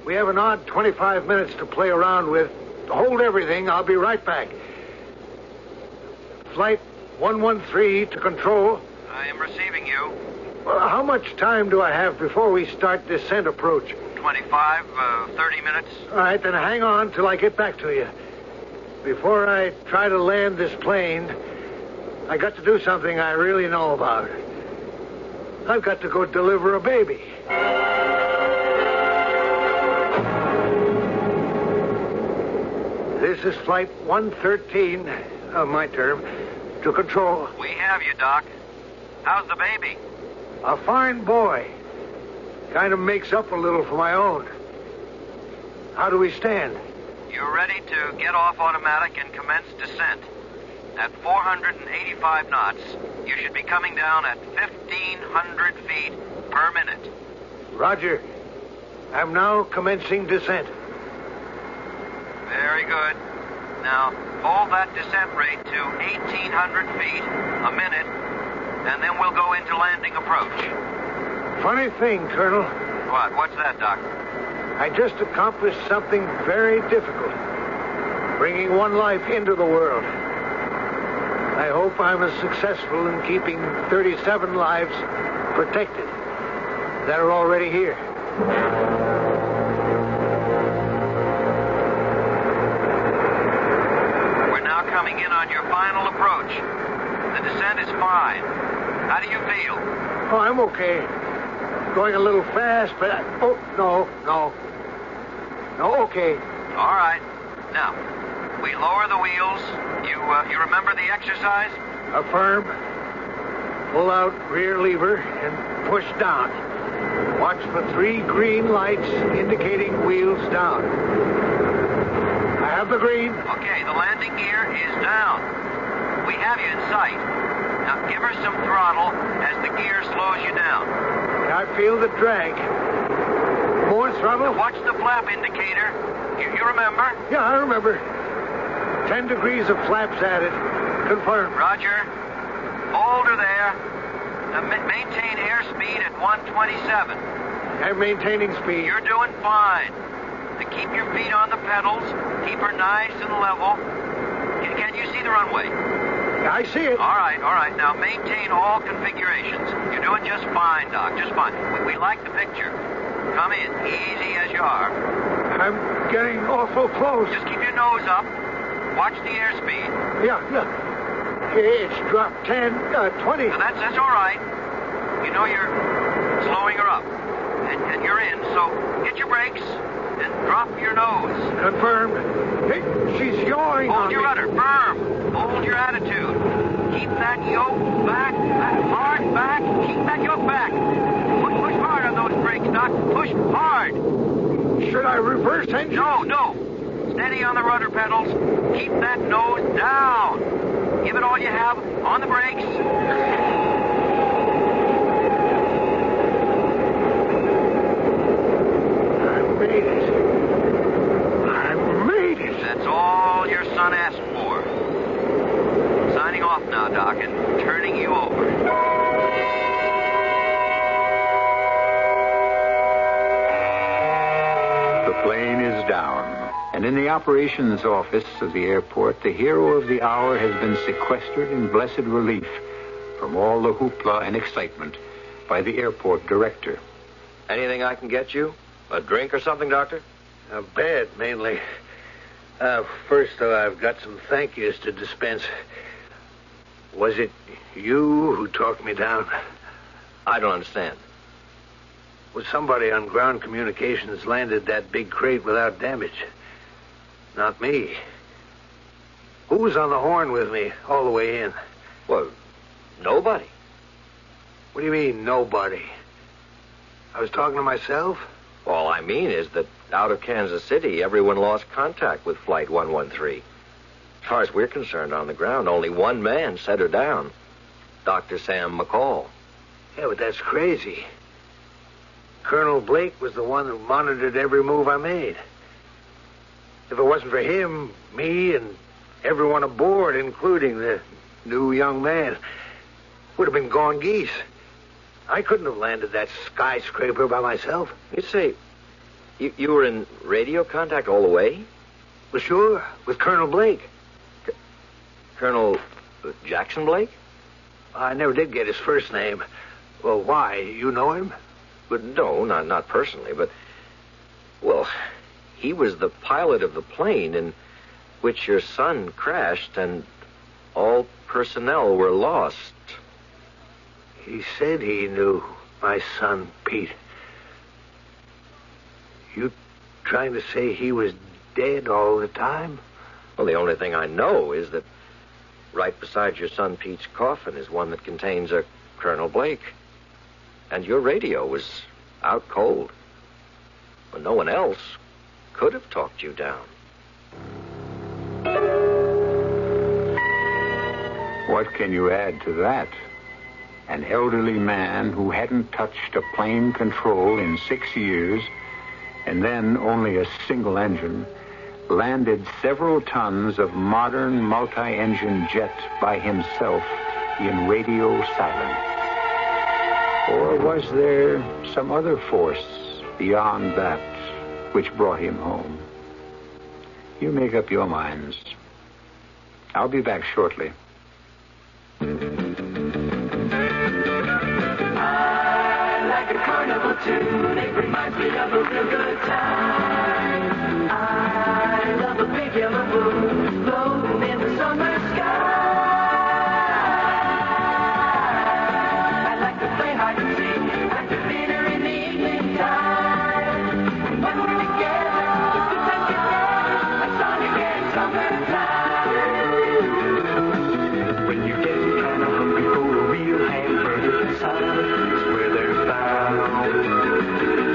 We have an odd 25 minutes to play around with. Hold everything. I'll be right back. Flight 113 to control. I am receiving you. How much time do I have before we start descent approach? 25, 30 minutes. All right, then hang on till I get back to you. Before I try to land this plane, I got to do something I really know about. I've got to go deliver a baby. This is Flight 113, my term, to control. We have you, Doc. How's the baby? A fine boy. Kind of makes up a little for my own. How do we stand? You're ready to get off automatic and commence descent. At 485 knots, you should be coming down at 1,500 feet per minute. Roger. I'm now commencing descent. Very good. Now, hold that descent rate to 1,800 feet a minute, and then we'll go into landing approach. Funny thing, Colonel. What? What's that, Doc? I just accomplished something very difficult. Bringing one life into the world. I hope I'm as successful in keeping 37 lives protected that are already here. We're now coming in on your final approach. The descent is fine. How do you feel? Oh, I'm okay. Going a little fast, but No, okay. All right. Now, we lower the wheels. You remember the exercise? Affirm. Pull out rear lever and push down. Watch for 3 green lights indicating wheels down. I have the green. Okay, the landing gear is down. We have you in sight. Now give her some throttle as the gear slows you down. I feel the drag. More throttle. Now watch the flap indicator. You remember? Yeah, I remember. 10 degrees of flaps added. Confirmed. Roger. Hold her there. Now maintain airspeed at 127. I'm maintaining speed. You're doing fine. Now keep your feet on the pedals. Keep her nice and level. Can you see the runway? I see it. All right. Now maintain all configurations. You're doing just fine, Doc, just fine. We like the picture. Come in, easy as you are. I'm getting awful close. Just keep your nose up. Watch the airspeed. Yeah. It's dropped 10, 20. Now that's all right. You know you're slowing her up. And you're in, so hit your brakes and drop your nose. Confirmed. Hey, she's yawing on Hold your me. rudder firm. Hold your attitude. Keep that yoke back, hard back. Keep that yoke back. Push hard on those brakes, Doc. Push hard. Should I reverse engine? No. Steady on the rudder pedals. Keep that nose down. Give it all you have on the brakes. I made it. That's all your son asked for. Signing off now, Doc, and turning you over. The plane is down, and in the operations office of the airport, the hero of the hour has been sequestered in blessed relief from all the hoopla and excitement by the airport director. Anything I can get you? A drink or something, Doctor? A bed, mainly. First, though, I've got some thank yous to dispense. Was it you who talked me down? I don't understand. Was somebody on ground communications landed that big crate without damage? Not me. Who was on the horn with me all the way in? Well, nobody. What do you mean, nobody? I was talking to myself? All I mean is that out of Kansas City, everyone lost contact with Flight 113. As far as we're concerned on the ground, only one man set her down. Dr. Sam McCall. Yeah, but that's crazy. Colonel Blake was the one who monitored every move I made. If it wasn't for him, me and everyone aboard, including the new young man, would have been gone geese. I couldn't have landed that skyscraper by myself. You say, you were in radio contact all the way? Well, sure, with Colonel Blake. Colonel Jackson Blake? I never did get his first name. Well, why? You know him? But no, not personally, but... Well, he was the pilot of the plane in which your son crashed and all personnel were lost. He said he knew my son, Pete. You trying to say he was dead all the time? Well, the only thing I know is that right beside your son Pete's coffin is one that contains a Colonel Blake. And your radio was out cold. Well, no one else could have talked you down. What can you add to that? An elderly man who hadn't touched a plane control in 6 years, and then only a single engine, landed several tons of modern multi-engine jet by himself in radio silence. Or was there some other force beyond that which brought him home? You make up your minds. I'll be back shortly. I like a carnival tune. It reminds me of a real good time. I love a big yellow moon floating in the summer sky. I like to play hide and seek after dinner in the evening time. When we're together, the good times get better. Like Sonic and summertime. When you get kind of hungry for a real hamburger, silence where they're found.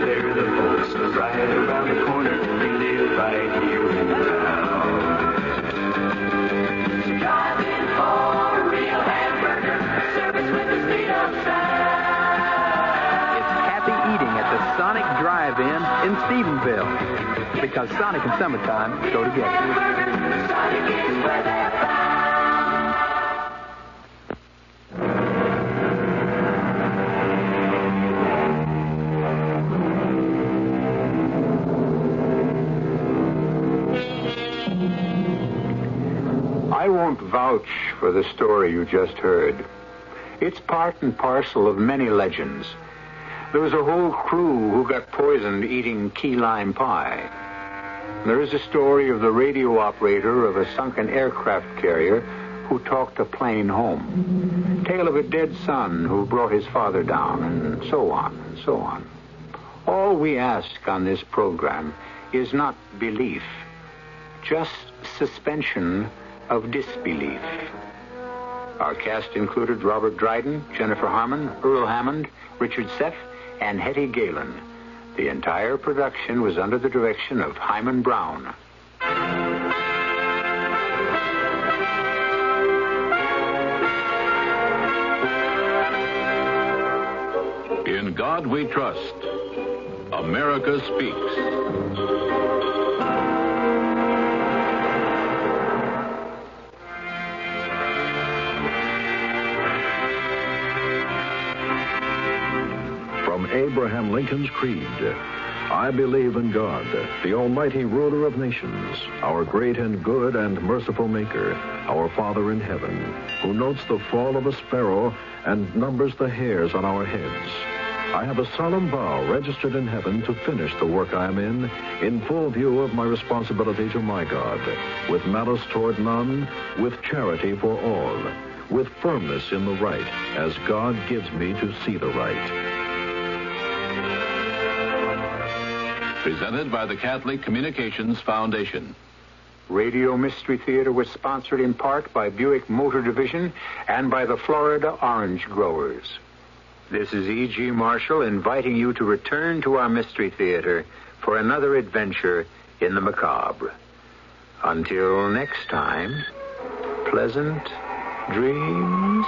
They're the folks right around the corner. They live right here in town. Driving for a real hamburger, service with the speed of sound. It's happy eating at the Sonic Drive-In in Stephenville, because Sonic and summertime go together. Sonic is where they're found. I I won't vouch for the story you just heard. It's part and parcel of many legends. There was a whole crew who got poisoned eating key lime pie. There is a story of the radio operator of a sunken aircraft carrier who talked a plane home. Tale of a dead son who brought his father down, and so on and so on. All we ask on this program is not belief, just suspension of disbelief. Our cast included Robert Dryden, Jennifer Harmon, Earl Hammond, Richard Seff, and Hetty Galen. The entire production was under the direction of Hyman Brown. In God we trust. America speaks. From Abraham Lincoln's Creed, I believe in God, the almighty ruler of nations, our great and good and merciful Maker, our Father in heaven, who notes the fall of a sparrow and numbers the hairs on our heads. I have a solemn vow registered in heaven to finish the work I am in full view of my responsibility to my God, with malice toward none, with charity for all, with firmness in the right, as God gives me to see the right. Presented by the Catholic Communications Foundation. Radio Mystery Theater was sponsored in part by Buick Motor Division and by the Florida Orange Growers. This is E.G. Marshall inviting you to return to our Mystery Theater for another adventure in the macabre. Until next time, pleasant dreams.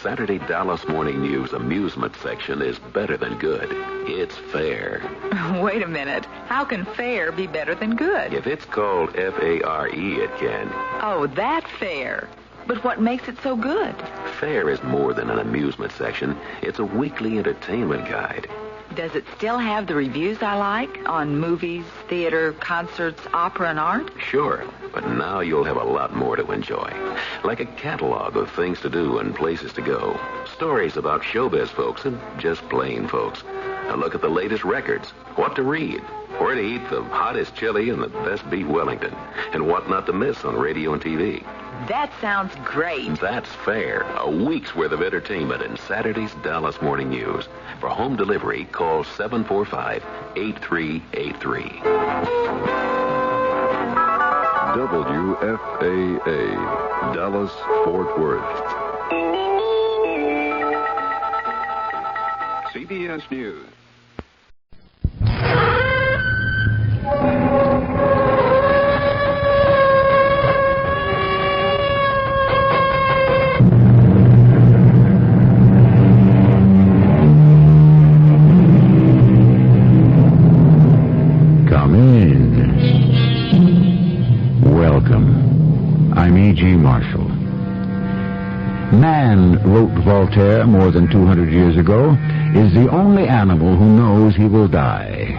Saturday Dallas Morning News amusement section is better than good. It's fair. Wait a minute. How can fair be better than good? If it's called F-A-R-E, it can. Oh, that fair. But what makes it so good? Fair is more than an amusement section. It's a weekly entertainment guide. Does it still have the reviews I like on movies, theater, concerts, opera, and art? Sure, but now you'll have a lot more to enjoy. Like a catalog of things to do and places to go. Stories about showbiz folks and just plain folks. A look at the latest records, what to read, where to eat the hottest chili and the best beef Wellington, and what not to miss on radio and TV. That sounds great. That's fair. A week's worth of entertainment in Saturday's Dallas Morning News. For home delivery, call 745-8383. WFAA, Dallas, Fort Worth. CBS News. Marshall. Man, wrote Voltaire more than 200 years ago, is the only animal who knows he will die.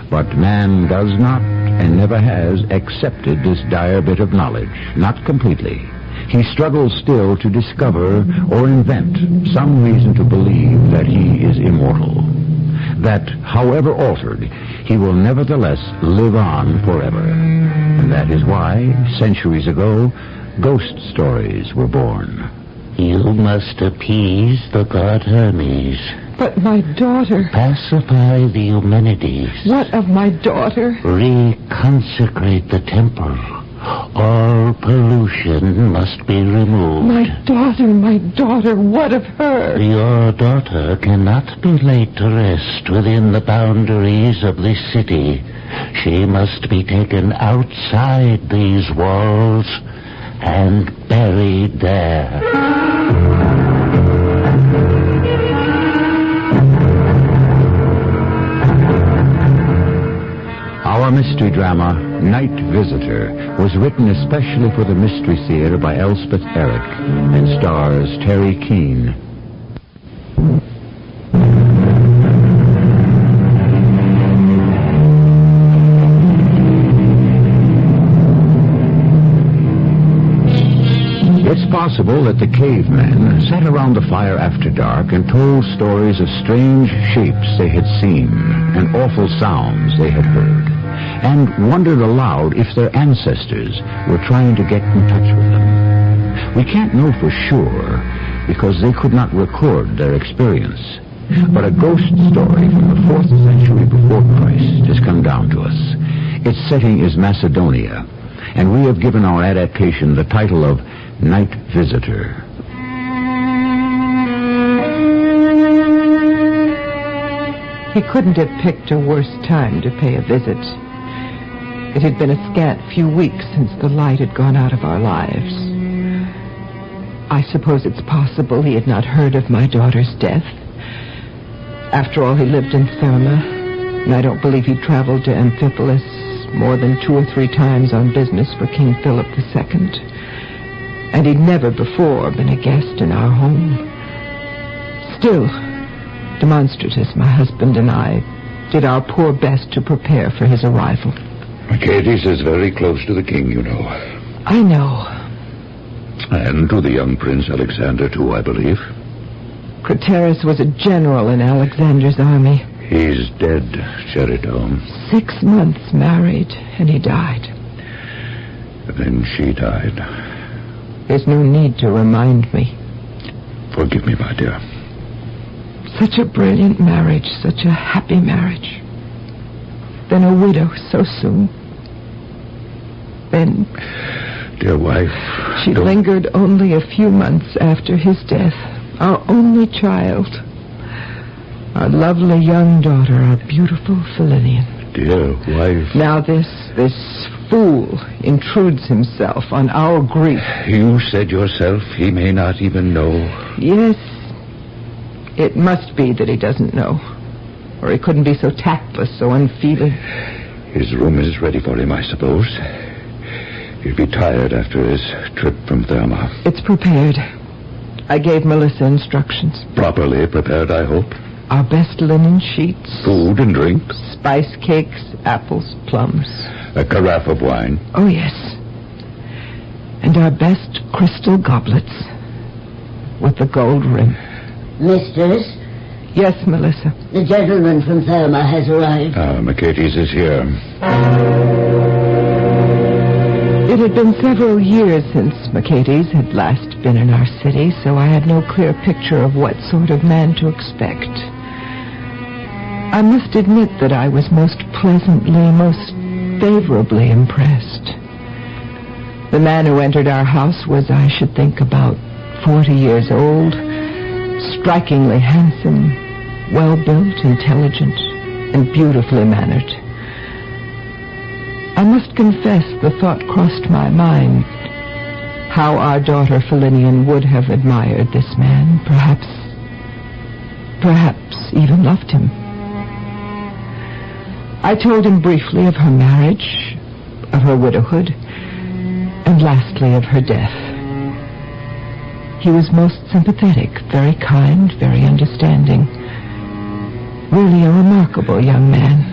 But man does not and never has accepted this dire bit of knowledge, not completely. He struggles still to discover or invent some reason to believe that he is immortal. That, however altered, he will nevertheless live on forever. And that is why, centuries ago, ghost stories were born. You must appease the god Hermes. But my daughter... Pacify the Eumenides. What of my daughter? Reconsecrate the temple. All pollution must be removed. My daughter, what of her? Your daughter cannot be laid to rest within the boundaries of this city. She must be taken outside these walls and buried there. mystery drama, Night Visitor, was written especially for the Mystery Theater by Elspeth Eric and stars Terry Keane. It's possible that the cavemen sat around the fire after dark and told stories of strange shapes they had seen and awful sounds they had heard, and wondered aloud if their ancestors were trying to get in touch with them. We can't know for sure because they could not record their experience, but a ghost story from the 4th century before Christ has come down to us. Its setting is Macedonia, and we have given our adaptation the title of Night Visitor. He couldn't have picked a worse time to pay a visit. It had been a scant few weeks since the light had gone out of our lives. I suppose it's possible he had not heard of my daughter's death. After all, he lived in Therma, and I don't believe he traveled to Amphipolis more than 2 or 3 times on business for King Philip II. And he'd never before been a guest in our home. Still, Demonstratus, my husband, and I did our poor best to prepare for his arrival. Mercedes is very close to the king, you know. I know. And to the young Prince Alexander, too, I believe. Craterus was a general in Alexander's army. He's dead, Sheridan. 6 months married, and he died. Then she died. There's no need to remind me. Forgive me, my dear. Such a brilliant marriage, such a happy marriage. Then a widow so soon. Then... Dear wife... She lingered only a few months after his death. Our only child. Our lovely young daughter, our beautiful Philinian. Dear wife... Now this fool intrudes himself on our grief. You said yourself he may not even know. Yes. It must be that he doesn't know. Or he couldn't be so tactless, so unfeeling. His room is ready for him, I suppose. He'll be tired after his trip from Therma. It's prepared. I gave Melissa instructions. Properly prepared, I hope. Our best linen sheets. Food and drink. Spice cakes, apples, plums. A carafe of wine. Oh, yes. And our best crystal goblets with the gold rim. Mistress? Yes, Melissa. The gentleman from Therma has arrived. Mercedes is here. It had been several years since Mercedes had last been in our city, so I had no clear picture of what sort of man to expect. I must admit that I was most pleasantly, most favorably impressed. The man who entered our house was, I should think, about 40 years old, strikingly handsome, well-built, intelligent, and beautifully mannered. I must confess the thought crossed my mind how our daughter Philinian would have admired this man, perhaps even loved him. I told him briefly of her marriage, of her widowhood, and lastly of her death. He was most sympathetic, very kind, very understanding. Really a remarkable young man.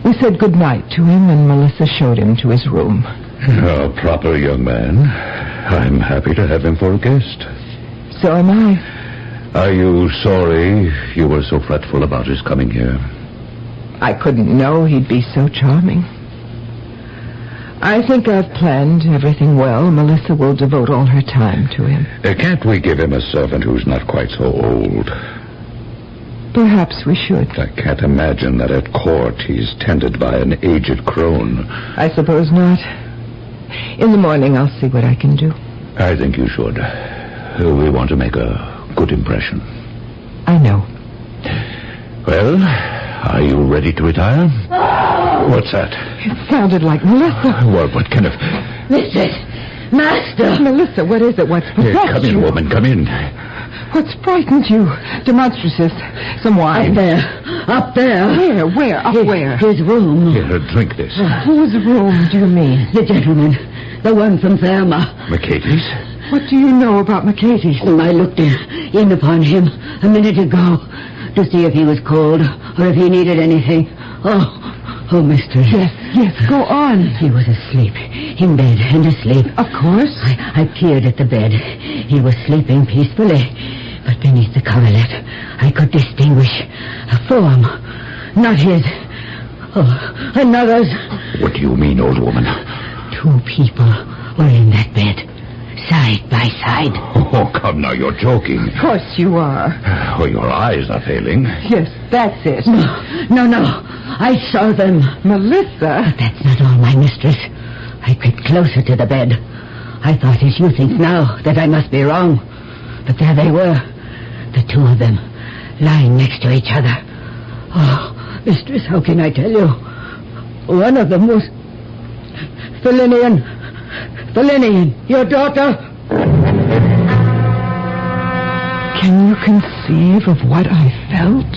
We said good night to him, and Melissa showed him to his room. A proper young man. I'm happy to have him for a guest. So am I. Are you sorry you were so fretful about his coming here? I couldn't know he'd be so charming. I think I've planned everything well. Melissa will devote all her time to him. Can't we give him a servant who's not quite so old? Perhaps we should. I can't imagine that at court he's tended by an aged crone. I suppose not. In the morning I'll see what I can do. I think you should. We want to make a good impression. I know. Well, are you ready to retire? What's that? It sounded like Melissa. What kind of... Mistress! Master! Melissa, what is it? What's possessed Come in, woman, come in. What's frightened you? Demonstratus. Some wine. Up there. Where? Up where? His room. Here, drink this. Whose room do you mean? The gentleman. The one from Thelma. Mercedes? What do you know about Mercedes? I looked in upon him a minute ago to see if he was cold or if he needed anything. Oh, mistress. Yes, go on. He was asleep, in bed and asleep. Of course. I peered at the bed. He was sleeping peacefully, but beneath the coverlet, I could distinguish a form, not his, another's. What do you mean, old woman? 2 people were in that bed, side by side. Oh, come now, you're joking. Of course you are. Oh, your eyes are failing. Yes, that's it. No. I saw them. Melissa? But that's not all, my mistress. I crept closer to the bed. I thought, as you think now, that I must be wrong. But there they were, the 2 of them, lying next to each other. Oh, mistress, how can I tell you? One of them was Felinian, your daughter. Can you conceive of what I felt?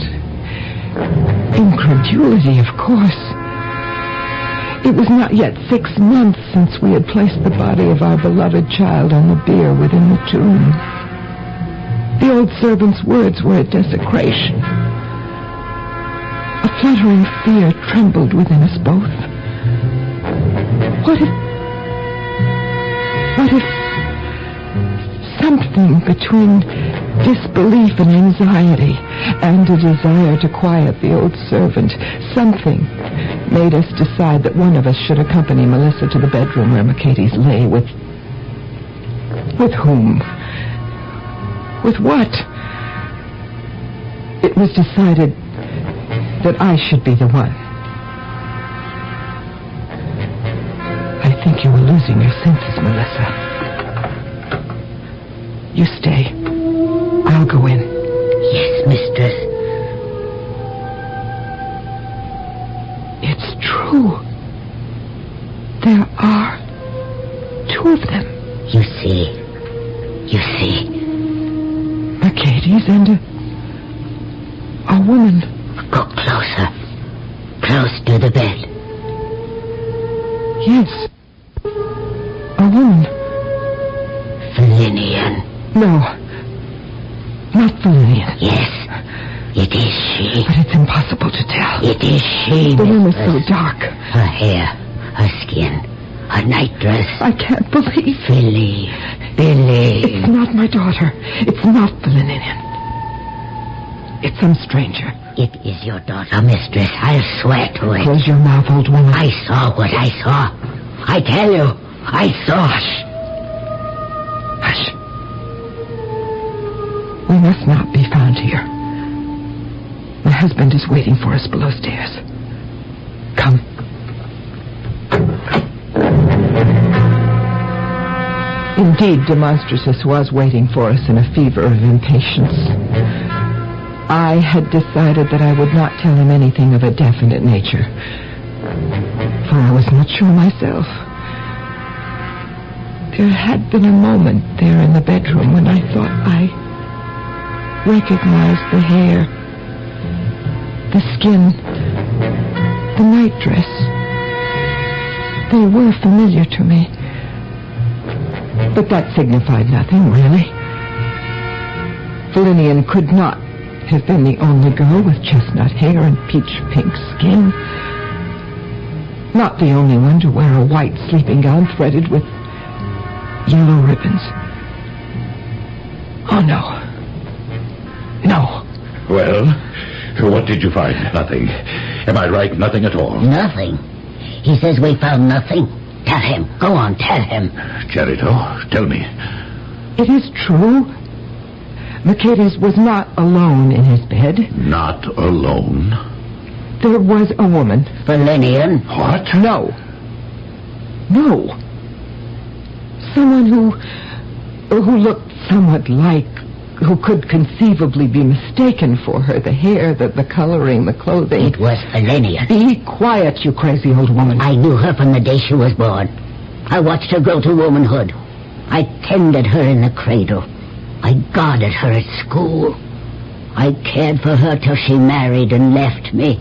Incredulity, of course. It was not yet 6 months since we had placed the body of our beloved child on the bier within the tomb. The old servant's words were a desecration. A fluttering fear trembled within us both. What if something between disbelief and anxiety and a desire to quiet the old servant, something made us decide that one of us should accompany Melissa to the bedroom where Mercedes lay with whom? With what? It was decided that I should be the one. I think you were losing your senses, Melissa. You stay. I'll go in. Yes, mistress. It's true. There are 2 of them. You see. Mercedes and a woman. Go closer. Close to the bed. Yes. A woman. Felinian. No. Not Felinian. Yes. It is she. But it's impossible to tell. It is she, The room is mistress. so dark. Her hair, her skin, her nightdress. I can't believe. Billy. It's not my daughter. It's not Felinian. It's some stranger. It is your daughter, mistress. I'll swear to it. Close your mouth, old woman. I saw what I saw. I tell you, I saw. Hush. We must not be found here. My husband is waiting for us below stairs. Come. Indeed, Demonstratus was waiting for us in a fever of impatience. I had decided that I would not tell him anything of a definite nature, for I was not sure myself. There had been a moment there in the bedroom when I thought I recognized the hair, the skin, the nightdress. They were familiar to me. But that signified nothing, really. Felinian could not have been the only girl with chestnut hair and peach-pink skin. Not the only one to wear a white sleeping gown threaded with yellow ribbons. Oh, no. No. Well, what did you find? Nothing. Am I right? Nothing at all? Nothing. He says we found nothing. Tell him. Go on, tell him. Charito, tell me. It is true. Mercedes was not alone in his bed. Not alone? There was a woman. Felinian? What? No. Someone who looked somewhat like, who could conceivably be mistaken for her. The hair, the coloring, the clothing. It was Felinian. Be quiet, you crazy old woman. I knew her from the day she was born. I watched her grow to womanhood. I tended her in the cradle. I guarded her at school. I cared for her till she married and left me.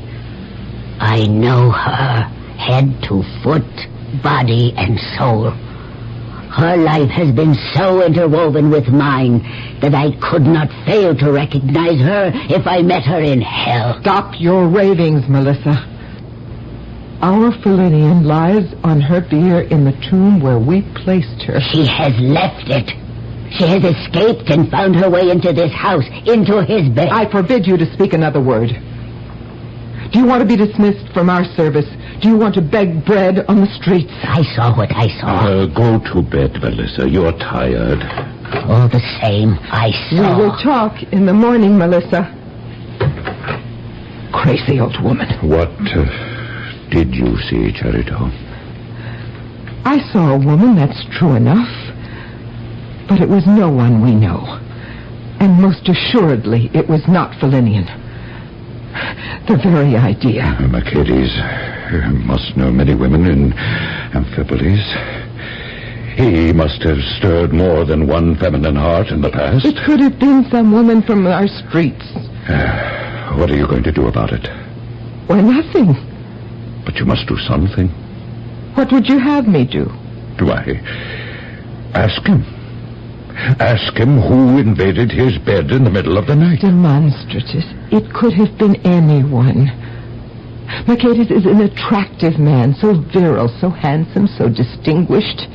I know her, head to foot, body and soul. Her life has been so interwoven with mine that I could not fail to recognize her if I met her in hell. Stop your ravings, Melissa. Our Felinian lies on her bier in the tomb where we placed her. She has left it. She has escaped and found her way into this house, into his bed. I forbid you to speak another word. Do you want to be dismissed from our service? Do you want to beg bread on the streets? I saw what I saw. Go to bed, Melissa. You're tired. All the same, I saw. We will talk in the morning, Melissa. Crazy old woman. What did you see, Charito? I saw a woman, that's true enough. But it was no one we know. And most assuredly, it was not Felinian. The very idea. Mercedes must know many women in Amphipolis. He must have stirred more than one feminine heart in the past. It could have been some woman from our streets. What are you going to do about it? Why, nothing. But you must do something. What would you have me do? Do I ask him? Ask him who invaded his bed in the middle of the night. Demonstratus. It could have been anyone. Mercedes is an attractive man, so virile, so handsome, so distinguished.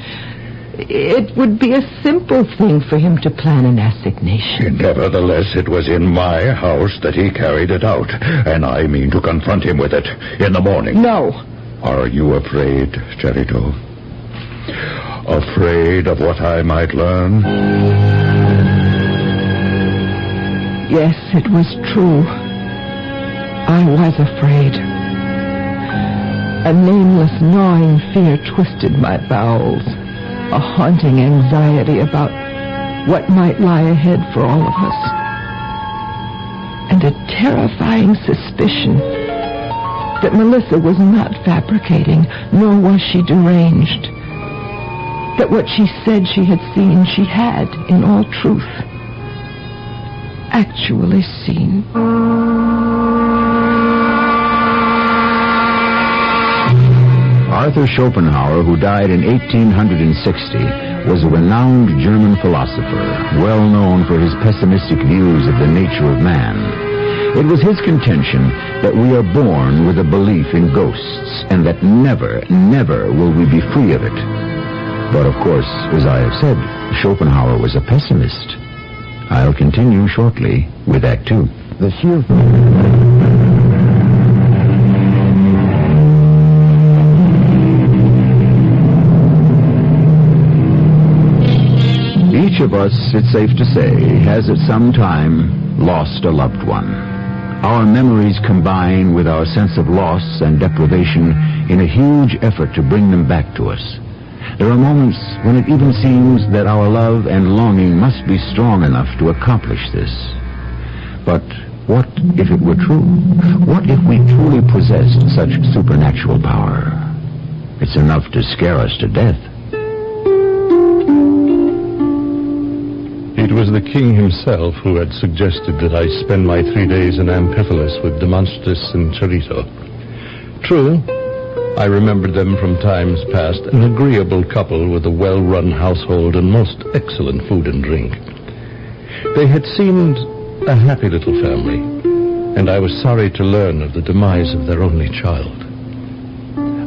It would be a simple thing for him to plan an assignation. Nevertheless, it was in my house that he carried it out, and I mean to confront him with it in the morning. No. Are you afraid, Charito? Afraid of what I might learn? Yes, it was true. I was afraid. A nameless, gnawing fear twisted my bowels. A haunting anxiety about what might lie ahead for all of us. And a terrifying suspicion that Melissa was not fabricating, nor was she deranged. That what she said she had seen, she had, in all truth, actually seen. Arthur Schopenhauer, who died in 1860, was a renowned German philosopher, well known for his pessimistic views of the nature of man. It was his contention that we are born with a belief in ghosts, and that never, never will we be free of it. But of course, as I have said, Schopenhauer was a pessimist. I'll continue shortly with Act Two. The few... Each of us, it's safe to say, has at some time lost a loved one. Our memories combine with our sense of loss and deprivation in a huge effort to bring them back to us. There are moments when it even seems that our love and longing must be strong enough to accomplish this. But what if it were true? What if we truly possessed such supernatural power? It's enough to scare us to death. It was the king himself who had suggested that I spend my 3 days in Amphipolis with Demonstratus and Charito. True, I remembered them from times past, an agreeable couple with a well-run household and most excellent food and drink. They had seemed a happy little family, and I was sorry to learn of the demise of their only child.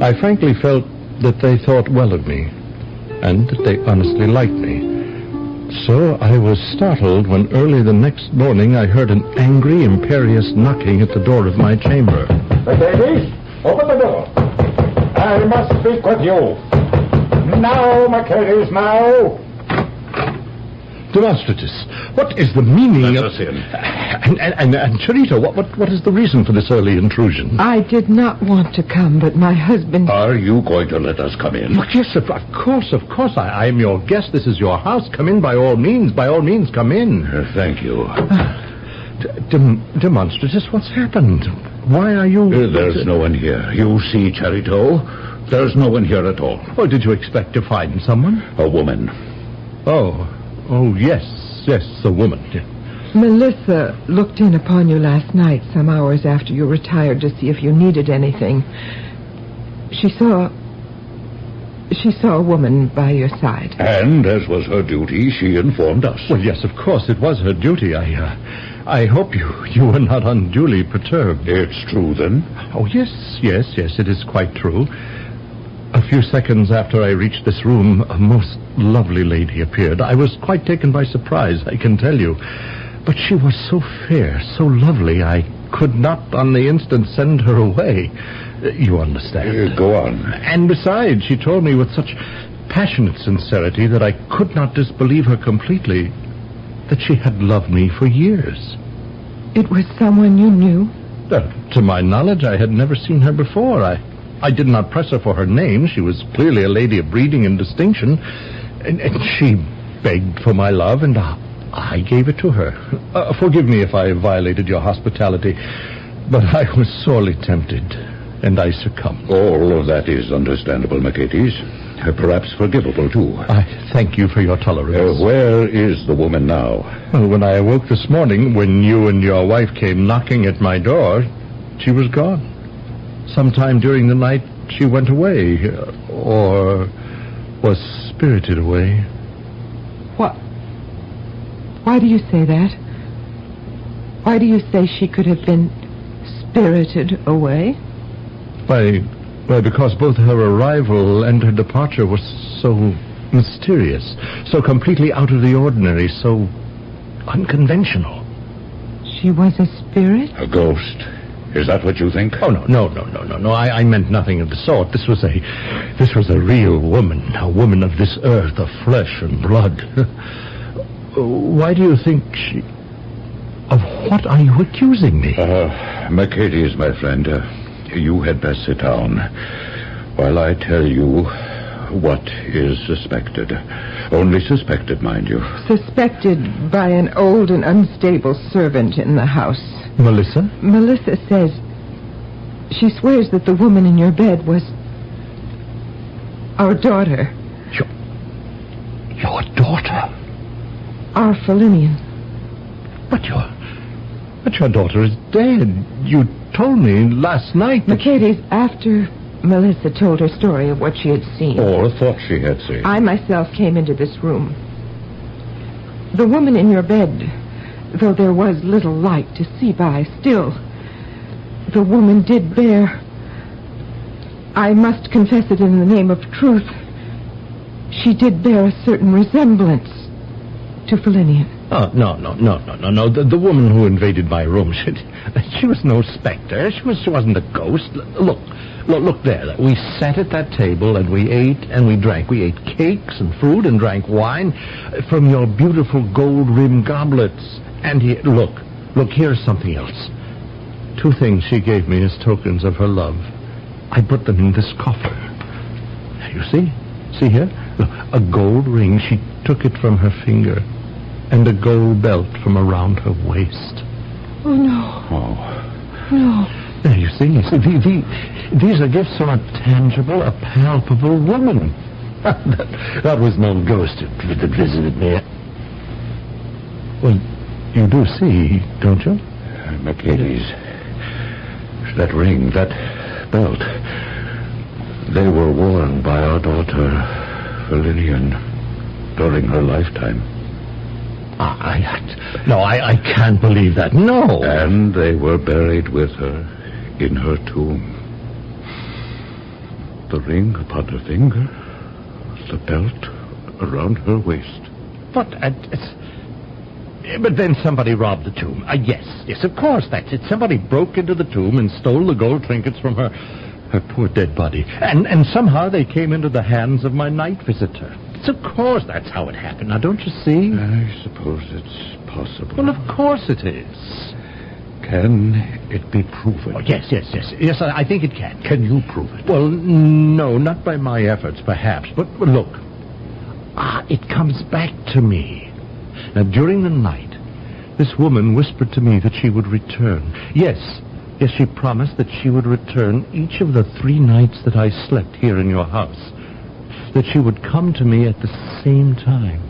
I frankly felt that they thought well of me, and that they honestly liked me. So I was startled when early the next morning I heard an angry, imperious knocking at the door of my chamber. Mercedes, open the door. I must speak with you. Now, Mercedes, now. Demonstratus, what is the meaning Let of... us in. And Charito, what is the reason for this early intrusion? I did not want to come, but my husband... Are you going to let us come in? Look, yes, of course. I am your guest. This is your house. Come in by all means. By all means, come in. Thank you. Demonstratus, what's happened? Why are you... There's no one here. You see, Charito, there's no one here at all. Oh, did you expect to find someone? A woman. Oh, yes. the woman. Yeah. Melissa looked in upon you last night, some hours after you retired, to see if you needed anything. She saw a woman by your side. And, as was her duty, she informed us. Well, yes, of course, it was her duty. I hope you were not unduly perturbed. It's true, then? Oh, yes, it is quite true. A few seconds after I reached this room, a most lovely lady appeared. I was quite taken by surprise, I can tell you. But she was so fair, so lovely, I could not on the instant send her away. You understand. Go on. And besides, she told me with such passionate sincerity that I could not disbelieve her completely, that she had loved me for years. It was someone you knew? To my knowledge, I had never seen her before. I did not press her for her name. She was clearly a lady of breeding and distinction. And she begged for my love, and I gave it to her. Forgive me if I violated your hospitality, but I was sorely tempted, and I succumbed. All of that is understandable, Mercedes. Perhaps forgivable, too. I thank you for your tolerance. Where is the woman now? Well, when I awoke this morning, when you and your wife came knocking at my door, she was gone. Sometime during the night, she went away, or was spirited away. What? Why do you say that? Why do you say she could have been spirited away? Why, because both her arrival and her departure were so mysterious, so completely out of the ordinary, so unconventional. She was a spirit? A ghost. Is that what you think? Oh, no. I meant nothing of the sort. This was a real woman, a woman of this earth, of flesh and blood. Why do you think she... Of what are you accusing me? Mercedes, my friend, you had best sit down while I tell you what is suspected. Only suspected, mind you. Suspected by an old and unstable servant in the house. Melissa? Melissa says she swears that the woman in your bed was our daughter. Your daughter? Our Felinian. But your daughter is dead. You told me last night that... Mercedes, after Melissa told her story of what she had seen... Or thought she had seen. I myself came into this room. The woman in your bed, though there was little light to see by, still, the woman did bear... I must confess it in the name of truth. She did bear a certain resemblance to Felinian. Oh, no. The woman who invaded my room, she was no specter. She wasn't a ghost. Look there. We sat at that table and we ate and we drank. We ate cakes and fruit and drank wine from your beautiful gold-rimmed goblets. And here, look, here's something else. 2 things she gave me as tokens of her love. I put them in this coffer. You see? See here? Look, a gold ring. She took it from her finger. And a gold belt from around her waist. Oh, no. Oh. No. There, you see, these are gifts from a tangible, a palpable woman. that was no ghost that visited me. Well, you do see, don't you? Mercedes, that ring, that belt, they were worn by our daughter, Felinian, during her lifetime. I can't believe that. No. And they were buried with her in her tomb. The ring upon her finger, the belt around her waist. But then somebody robbed the tomb. Yes, of course, that's it. Somebody broke into the tomb and stole the gold trinkets from her poor dead body. And somehow they came into the hands of my night visitor. Of course, that's how it happened. Now, don't you see? I suppose it's possible. Well, of course it is. Can it be proven? Oh, yes. Yes, I think it can. Can you prove it? Well, no, not by my efforts, perhaps. But look, it comes back to me. Now, during the night, this woman whispered to me that she would return. Yes, she promised that she would return each of the 3 nights that I slept here in your house. That she would come to me at the same time.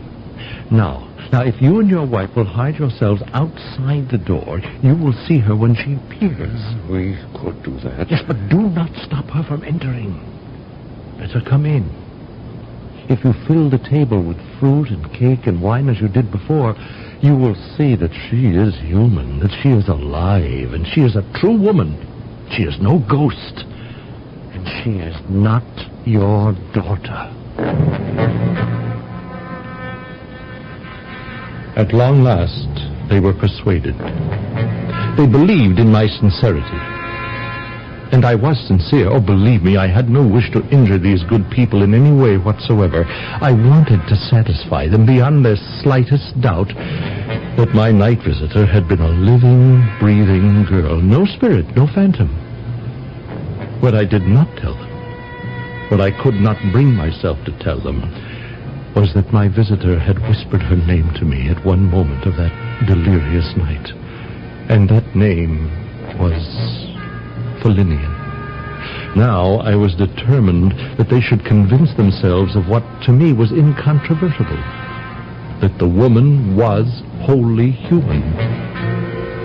Now, Now, if you and your wife will hide yourselves outside the door, you will see her when she appears. We could do that. Yes, but do not stop her from entering. Let her come in. If you fill the table with fruit and cake and wine as you did before, you will see that she is human, that she is alive, and she is a true woman. She is no ghost. And she is not your daughter. At long last, they were persuaded. They believed in my sincerity. And I was sincere. Oh, believe me, I had no wish to injure these good people in any way whatsoever. I wanted to satisfy them beyond their slightest doubt that my night visitor had been a living, breathing girl. No spirit, no phantom. What I did not tell them, what I could not bring myself to tell them, was that my visitor had whispered her name to me at one moment of that delirious night. And that name was Felinian. Now I was determined that they should convince themselves of what to me was incontrovertible, that the woman was wholly human.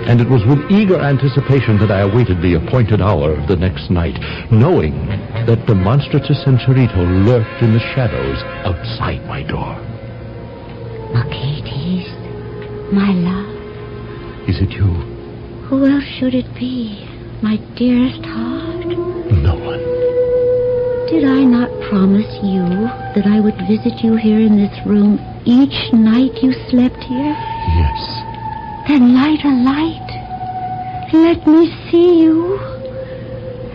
And it was with eager anticipation that I awaited the appointed hour of the next night, knowing that Demonstratus and Chorito lurked in the shadows outside my door. Mercedes, my love. Is it you? Who else should it be? My dearest heart? No one. Did I not promise you that I would visit you here in this room each night you slept here? Yes. Then light a light. Let me see you.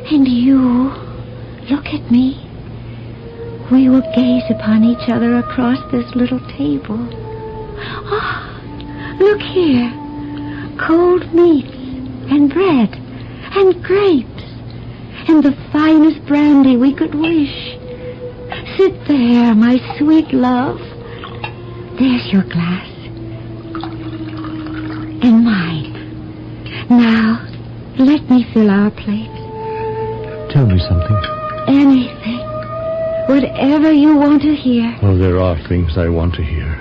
And you, look at me. We will gaze upon each other across this little table. Oh, look here. Cold meats and bread and grapes and the finest brandy we could wish. Sit there, my sweet love. There's your glass. And mine. Now, let me fill our plates. Tell me something. Anything. Whatever you want to hear. Oh, there are things I want to hear.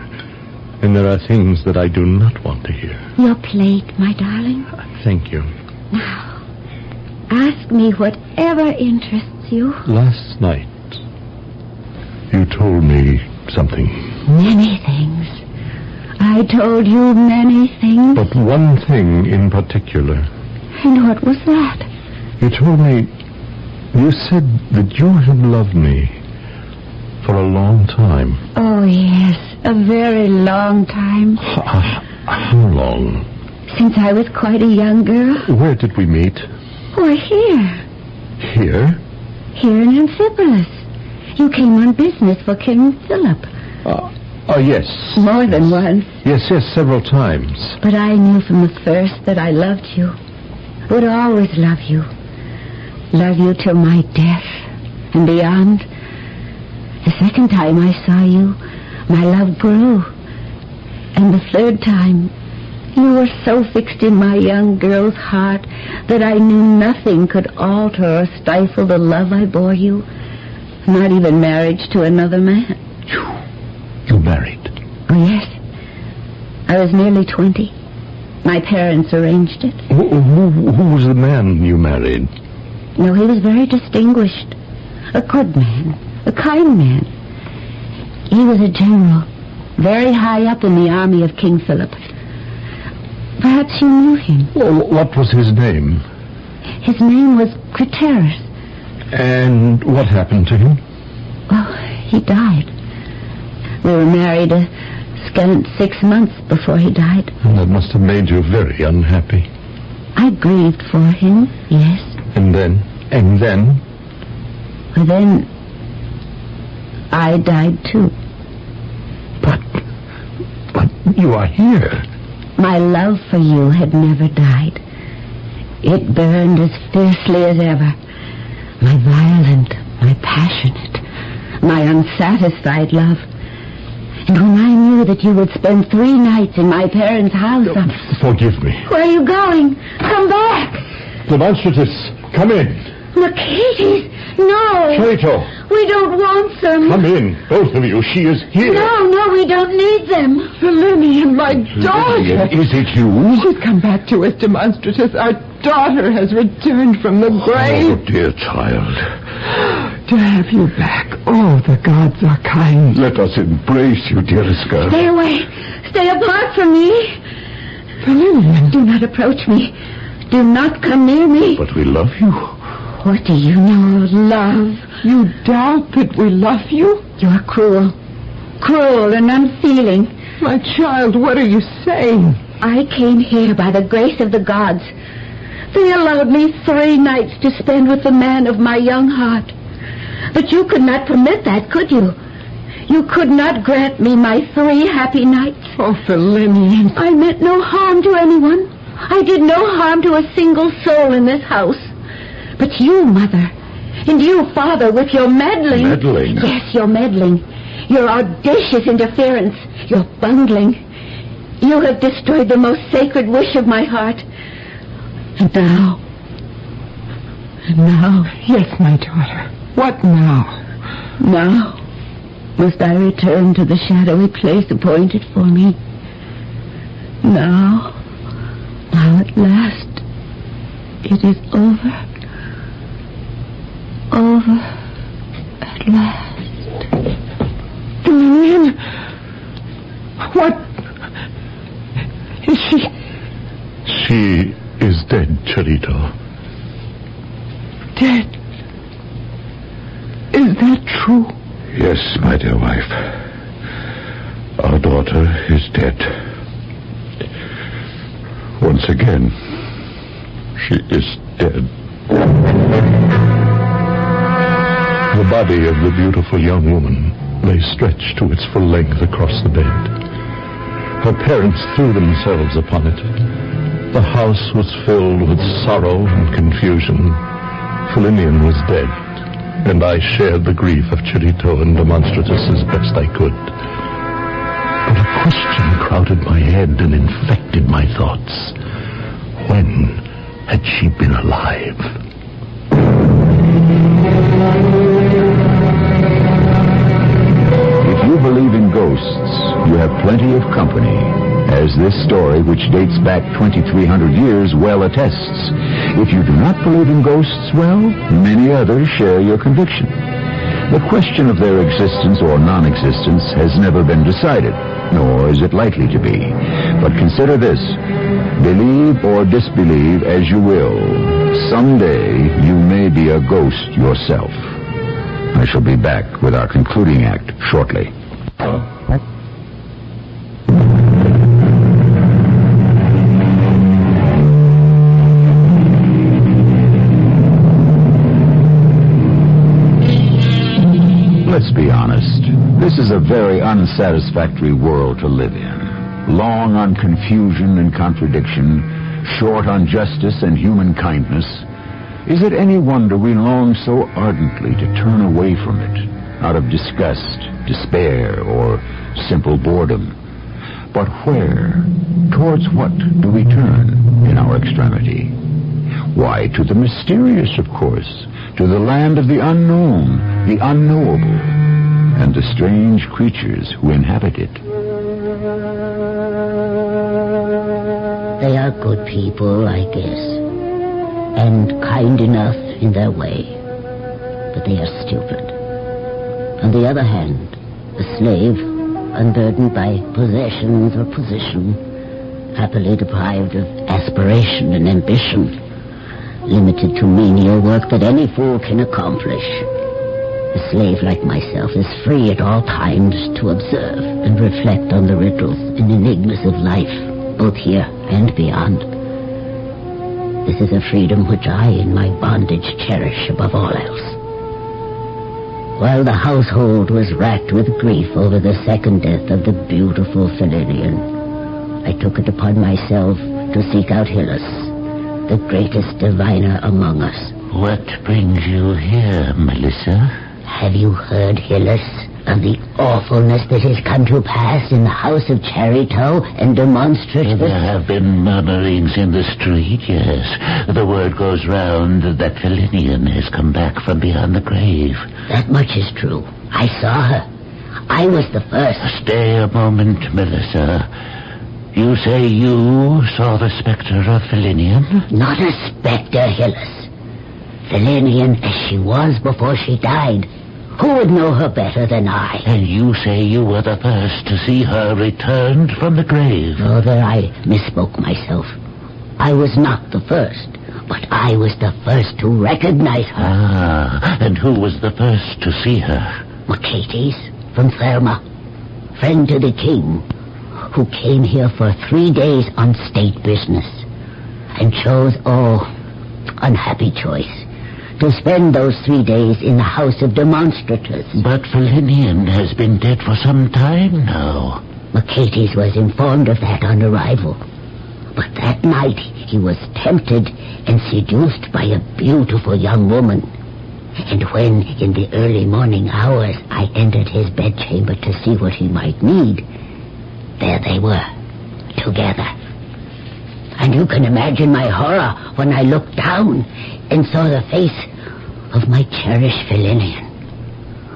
And there are things that I do not want to hear. Your plate, my darling. Thank you. Now, ask me whatever interests you. Last night, you told me something. Many things. I told you many things. But one thing in particular. And what was that? You told me, you said that you had loved me for a long time. Oh, yes, a very long time. How long? Since I was quite a young girl. Where did we meet? Why, here. Here? Here in Amphipolis. You came on business for King Philip. Oh, yes. More than once. Yes, several times. But I knew from the first that I loved you. Would always love you. Love you till my death and beyond. The second time I saw you, my love grew. And the third time, you were so fixed in my young girl's heart that I knew nothing could alter or stifle the love I bore you. Not even marriage to another man. You married? Oh, yes. I was nearly 20. My parents arranged it. Who was the man you married? No, he was very distinguished. A good man. A kind man. He was a general. Very high up in the army of King Philip. Perhaps you knew him. Well, what was his name? His name was Craterus. And what happened to him? Oh, he died. We were married a scant 6 months before he died. And that must have made you very unhappy. I grieved for him, yes. And then? Well, then, I died too. But you are here. My love for you had never died. It burned as fiercely as ever. My violent, my passionate, my unsatisfied love. And when I knew that you would spend 3 nights in my parents' house... Forgive me. Where are you going? Come back! Demonstratus, come in. Mercedes, no! Charito! We don't want them. Come in, both of you. She is here. No, we don't need them. Lillian, my daughter. Lillian, is it you? She's come back to us, Demonstratus. Our daughter has returned from the grave. Oh, dear child. To have you back. Oh, the gods are kind. Let us embrace you, dearest girl. Stay away. Stay apart from me. Lillian. Do not approach me. Do not come near me. But we love you. What do you know of love? You doubt that we love you? You're cruel. Cruel and unfeeling. My child, what are you saying? I came here by the grace of the gods. They allowed me 3 nights to spend with the man of my young heart. But you could not permit that, could you? You could not grant me my 3 happy nights. Oh, Lillian. I meant no harm to anyone. I did no harm to a single soul in this house. But you, Mother, and you, Father, with your meddling... Meddling? Yes, your meddling. Your audacious interference. Your bungling. You have destroyed the most sacred wish of my heart. And now... Yes, my daughter. What now? Now must I return to the shadowy place appointed for me. Now at last, it is over. Over at last. Lillian, what? Is she... She is dead, Charito. Dead? Is that true? Yes, my dear wife. Our daughter is dead. Once again, she is dead. The body of the beautiful young woman lay stretched to its full length across the bed. Her parents threw themselves upon it. The house was filled with sorrow and confusion. Lillian was dead, and I shared the grief of Charito and Demonstratus as best I could. But a question crowded my head and infected my thoughts. When had she been alive? If you believe in ghosts, you have plenty of company, as this story, which dates back 2,300 years, well attests. If you do not believe in ghosts, well, many others share your conviction. The question of their existence or non-existence has never been decided, nor is it likely to be. But consider this. Believe or disbelieve as you will. Someday you may be a ghost yourself. I shall be back with our concluding act shortly. Let's be honest. This is a very unsatisfactory world to live in. Long on confusion and contradiction, short on justice and human kindness. Is it any wonder we long so ardently to turn away from it, out of disgust, despair, or simple boredom? But where, towards what do we turn in our extremity? Why, to the mysterious, of course, to the land of the unknown, the unknowable, and the strange creatures who inhabit it. They are good people, I guess, and kind enough in their way, but they are stupid. On the other hand, a slave, unburdened by possessions or position, happily deprived of aspiration and ambition, limited to menial work that any fool can accomplish. A slave like myself is free at all times to observe and reflect on the riddles and enigmas of life, both here and beyond. This is a freedom which I, in my bondage, cherish above all else. While the household was racked with grief over the second death of the beautiful Lillian, I took it upon myself to seek out Hylas, the greatest diviner among us. What brings you here, Melissa? Have you heard Hylas? of the awfulness that has come to pass in the house of Charito and Demonstratus? There have been murmurings in the street, yes. The word goes round that Felinian has come back from beyond the grave. That much is true. I saw her. I was the first. Stay a moment, Melissa. You say you saw the specter of Felinian? Not a specter, Hillis. Felinian as she was before she died. Who would know her better than I? And you say you were the first to see her returned from the grave? Oh, there I misspoke myself. I was not the first, but I was the first to recognize her. Ah, and who was the first to see her? Mercedes from Therma, friend to the king, who came here for 3 days on state business, and chose, unhappy choice, to spend those 3 days in the house of Demonstratus. But Felinian has been dead for some time now. Mercedes was informed of that on arrival. But that night he was tempted and seduced by a beautiful young woman. And when, in the early morning hours, I entered his bedchamber to see what he might need, there they were, together. And you can imagine my horror when I looked down and saw the face of my cherished Felinian.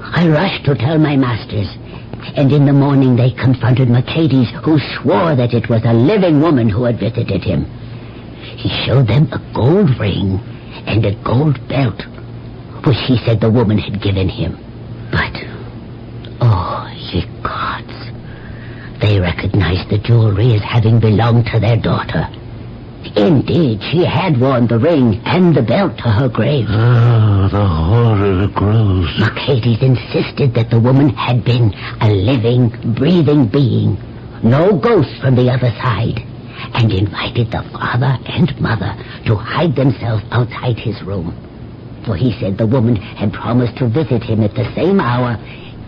I rushed to tell my masters, and in the morning they confronted Mercedes, who swore that it was a living woman who had visited him. He showed them a gold ring and a gold belt, which he said the woman had given him. But, ye gods, they recognized the jewelry as having belonged to their daughter. Indeed, she had worn the ring and the belt to her grave. Oh, the horror grows. Mercedes insisted that the woman had been a living, breathing being, no ghost from the other side, and invited the father and mother to hide themselves outside his room. For he said the woman had promised to visit him at the same hour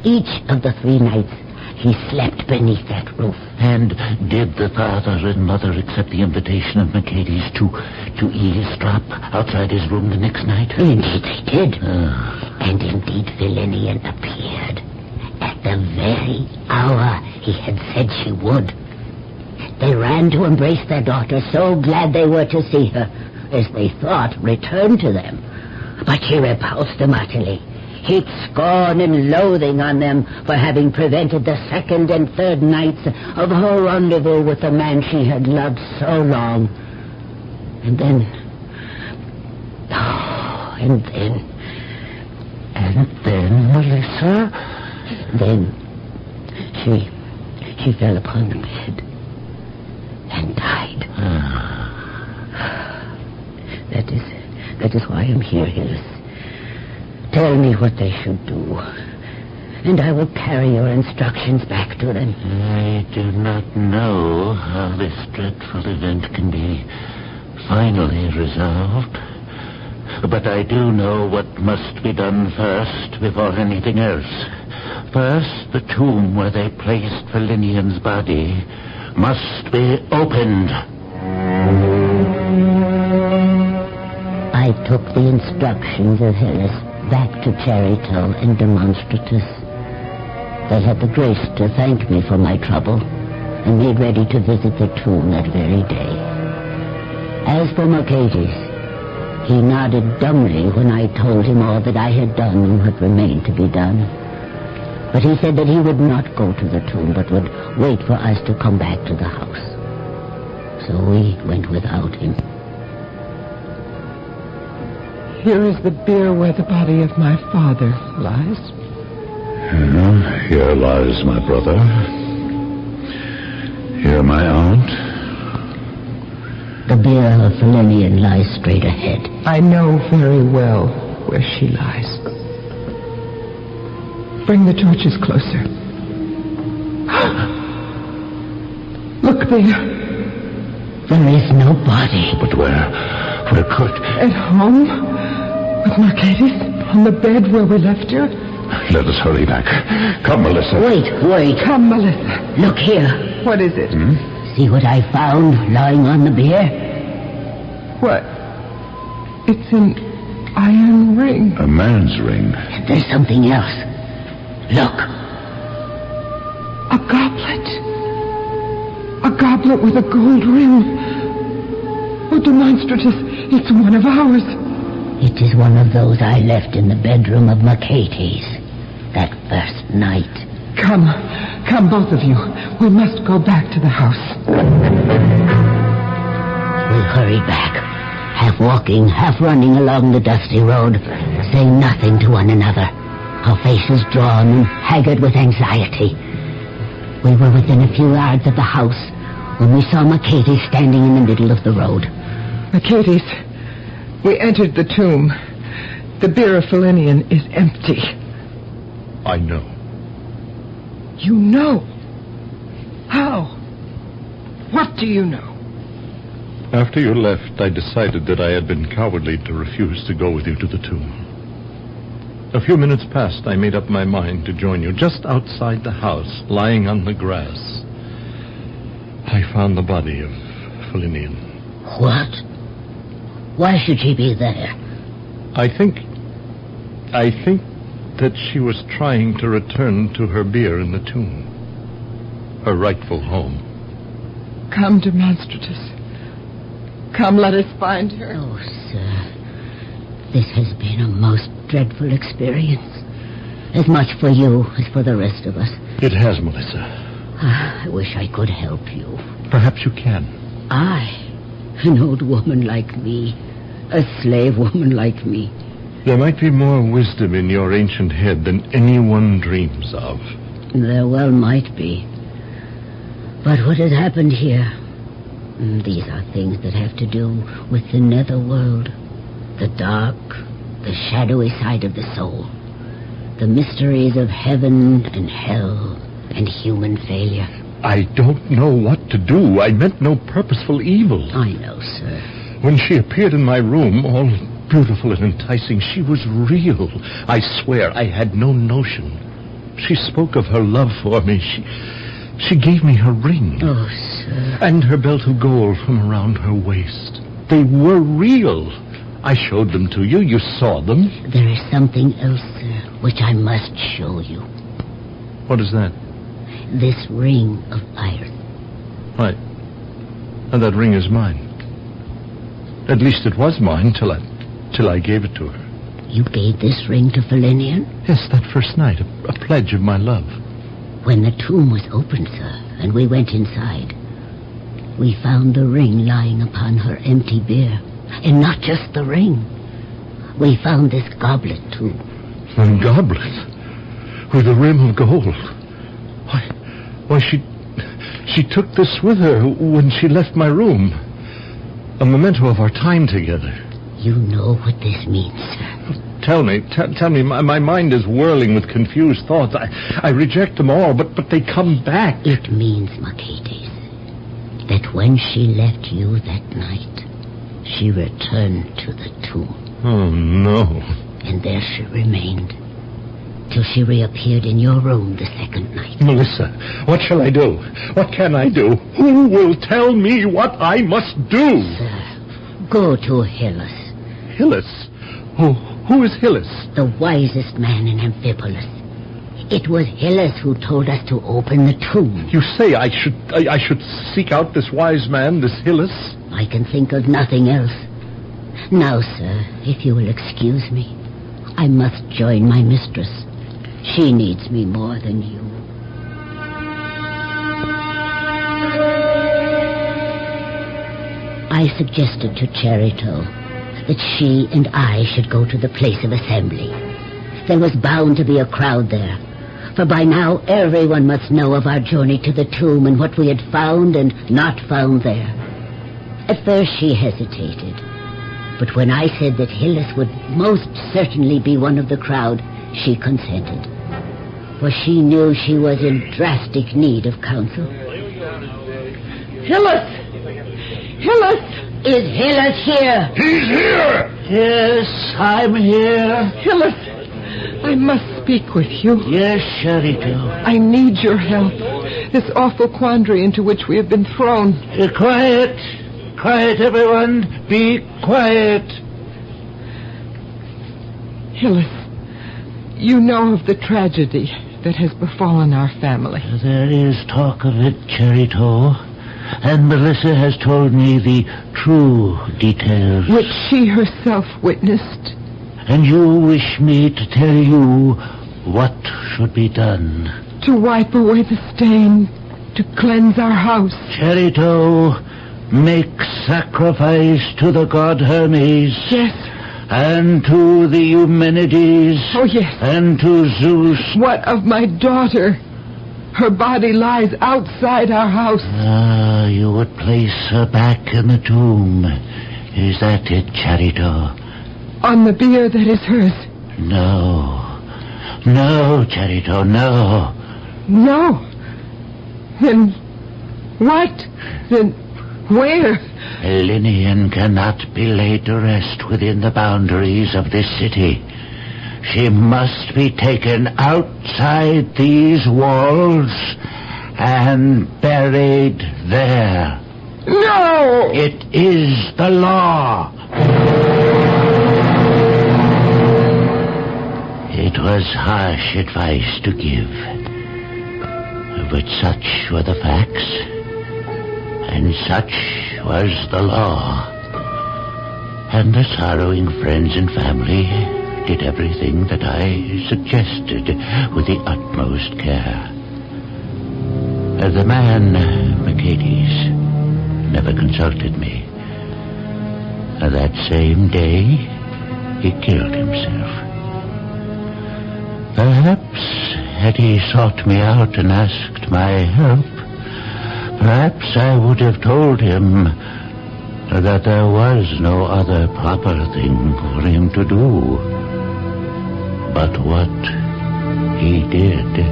each of the 3 nights he slept beneath that roof. And did the father and mother accept the invitation of Mercedes to eavesdrop outside his room the next night? Indeed they did. And indeed Felinian appeared at the very hour he had said she would. They ran to embrace their daughter, so glad they were to see her, as they thought, return to them. But she repulsed them utterly, heaped scorn and loathing on them for having prevented the 2nd and 3rd nights of her rendezvous with the man she had loved so long. And then, Melissa? Then she fell upon the bed and died. That is why I'm here, Hillis. Tell me what they should do, and I will carry your instructions back to them. I do not know how this dreadful event can be finally resolved, but I do know what must be done first before anything else. First, the tomb where they placed Felinian's body must be opened. I took the instructions of Hillis back to Charito and Demonstratus. They had the grace to thank me for my trouble and made ready to visit the tomb that very day. As for Mercedes, he nodded dumbly when I told him all that I had done and what remained to be done. But he said that he would not go to the tomb, but would wait for us to come back to the house. So we went without him. Here is the bier where the body of my father lies. Here lies my brother. Here my aunt. The bier of Felinian lies straight ahead. I know very well where she lies. Bring the torches closer. Look there. There is no body. But where could? At home? With Mercedes on the bed where we left her? Let us hurry back. Come, Melissa. Wait. Come, Melissa. Look here. What is it? See what I found lying on the bier? What? It's an iron ring. A man's ring. There's something else. Look. A goblet. A goblet with a gold ring. Oh, demonstratus, it's one of ours. It is one of those I left in the bedroom of Mercatus that first night. Come, both of you. We must go back to the house. We hurried back, half walking, half running along the dusty road, saying nothing to one another, our faces drawn and haggard with anxiety. We were within a few yards of the house when we saw Mercatus standing in the middle of the road. Mercatus, we entered the tomb. The bier of Philinian is empty. I know. You know? How? What do you know? After you left, I decided that I had been cowardly to refuse to go with you to the tomb. A few minutes past, I made up my mind to join you just outside the house, lying on the grass. I found the body of Philinian. What? Why should she be there? I think that she was trying to return to her bier in the tomb. Her rightful home. Come, demonstratus. Come, let us find her. Oh, sir. This has been a most dreadful experience. As much for you as for the rest of us. It has, Melissa. I wish I could help you. Perhaps you can. I, an old woman like me, a slave woman like me. There might be more wisdom in your ancient head than anyone dreams of. There well might be. But what has happened here? These are things that have to do with the netherworld. The dark, the shadowy side of the soul. The mysteries of heaven and hell and human failure. I don't know what to do. I meant no purposeful evil. I know, sir. When she appeared in my room, all beautiful and enticing, she was real. I swear I had no notion. She spoke of her love for me. She gave me her ring. Oh, sir. And her belt of gold from around her waist. They were real. I showed them to you. You saw them. There is something else, sir, which I must show you. What is that? This ring of iron. Why, and that ring is mine. At least it was mine till I gave it to her. You gave this ring to Philinian? Yes, that first night, a pledge of my love. When the tomb was opened, sir, and we went inside, we found the ring lying upon her empty bier. And not just the ring. We found this goblet, too. A goblet? With a rim of gold? Why, she took this with her when she left my room. A memento of our time together. You know what this means, sir. Tell me, my mind is whirling with confused thoughts. I reject them all, but they come back. It means, Mercatus, that when she left you that night, she returned to the tomb. Oh, no. And there she remained, till she reappeared in your room the second night. Melissa, what shall I do? What can I do? Who will tell me what I must do? Sir, go to Hylas. Hylas? Who is Hylas? The wisest man in Amphipolis. It was Hylas who told us to open the tomb. You say I should seek out this wise man, this Hylas? I can think of nothing else. Now, sir, if you will excuse me, I must join my mistress. She needs me more than you. I suggested to Charito that she and I should go to the place of assembly. There was bound to be a crowd there, for by now everyone must know of our journey to the tomb and what we had found and not found there. At first she hesitated, but when I said that Hylas would most certainly be one of the crowd, she consented, for she knew she was in drastic need of counsel. Hylas! Hylas! Is Hylas here? He's here! Yes, I'm here. Hylas, I must speak with you. Yes, Charito. I need your help. This awful quandary into which we have been thrown. Quiet. Quiet, everyone. Be quiet. Hylas, you know of the tragedy that has befallen our family. There is talk of it, Cherito. And Melissa has told me the true details. Which she herself witnessed. And you wish me to tell you what should be done. To wipe away the stain, to cleanse our house. Cherito, make sacrifice to the god Hermes. Yes. And to the Eumenides. Oh, yes. And to Zeus. What of my daughter? Her body lies outside our house. Ah, you would place her back in the tomb. Is that it, Cherito? On the bier that is hers. No. No, Cherito, no. No? Then what? Then where? Linian cannot be laid to rest within the boundaries of this city. She must be taken outside these walls and buried there. No! It is the law. It was harsh advice to give, but such were the facts, and such was the law. And the sorrowing friends and family did everything that I suggested with the utmost care. The man, Mercedes, never consulted me. That same day, he killed himself. Perhaps, had he sought me out and asked my help, perhaps I would have told him that there was no other proper thing for him to do. But what he did.